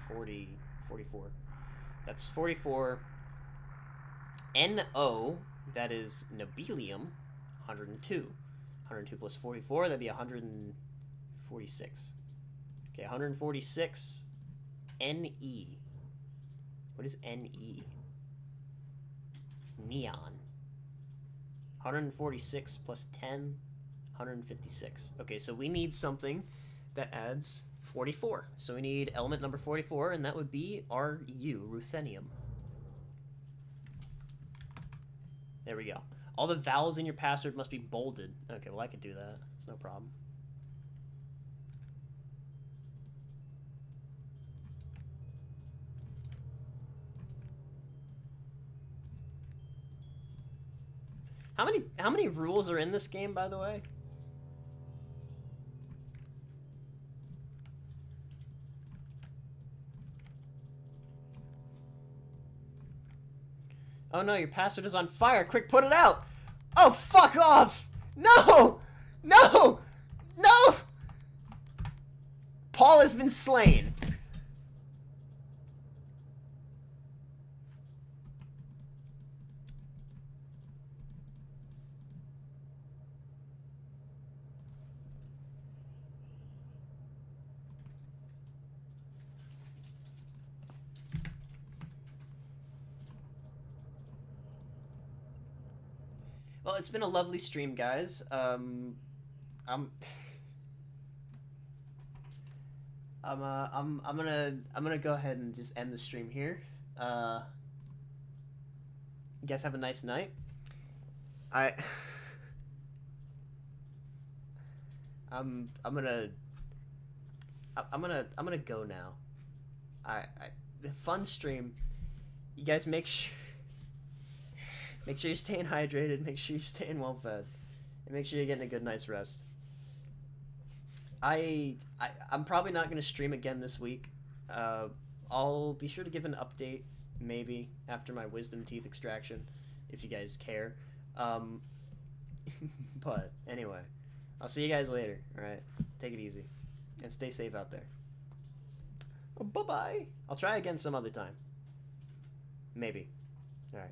44. That's 44. NO, that is nobelium, 102. 102 plus 44, that'd be 146. Okay, 146. Ne. What is Ne? Neon. 146 plus 10, 156. Okay, so we need something that adds 44. So we need element number 44, and that would be Ru, ruthenium. There we go. All the vowels in your password must be bolded. Okay, well I could do that. It's no problem. How many rules are in this game, by the way? Oh no, your password is on fire. Quick, put it out. Oh, fuck off. No! No! No! Paul has been slain. Well, it's been a lovely stream, guys. I'm gonna go ahead and just end the stream here. You guys have a nice night. I'm gonna go now. Fun stream. You guys make sure you're staying hydrated, make sure you're staying well fed, and make sure you're getting a good night's rest. I'm probably not going to stream again this week. I'll be sure to give an update, maybe, after my wisdom teeth extraction, if you guys care. But, anyway, I'll see you guys later, alright? Take it easy, and stay safe out there. Bye-bye. I'll try again some other time. Maybe. Alright.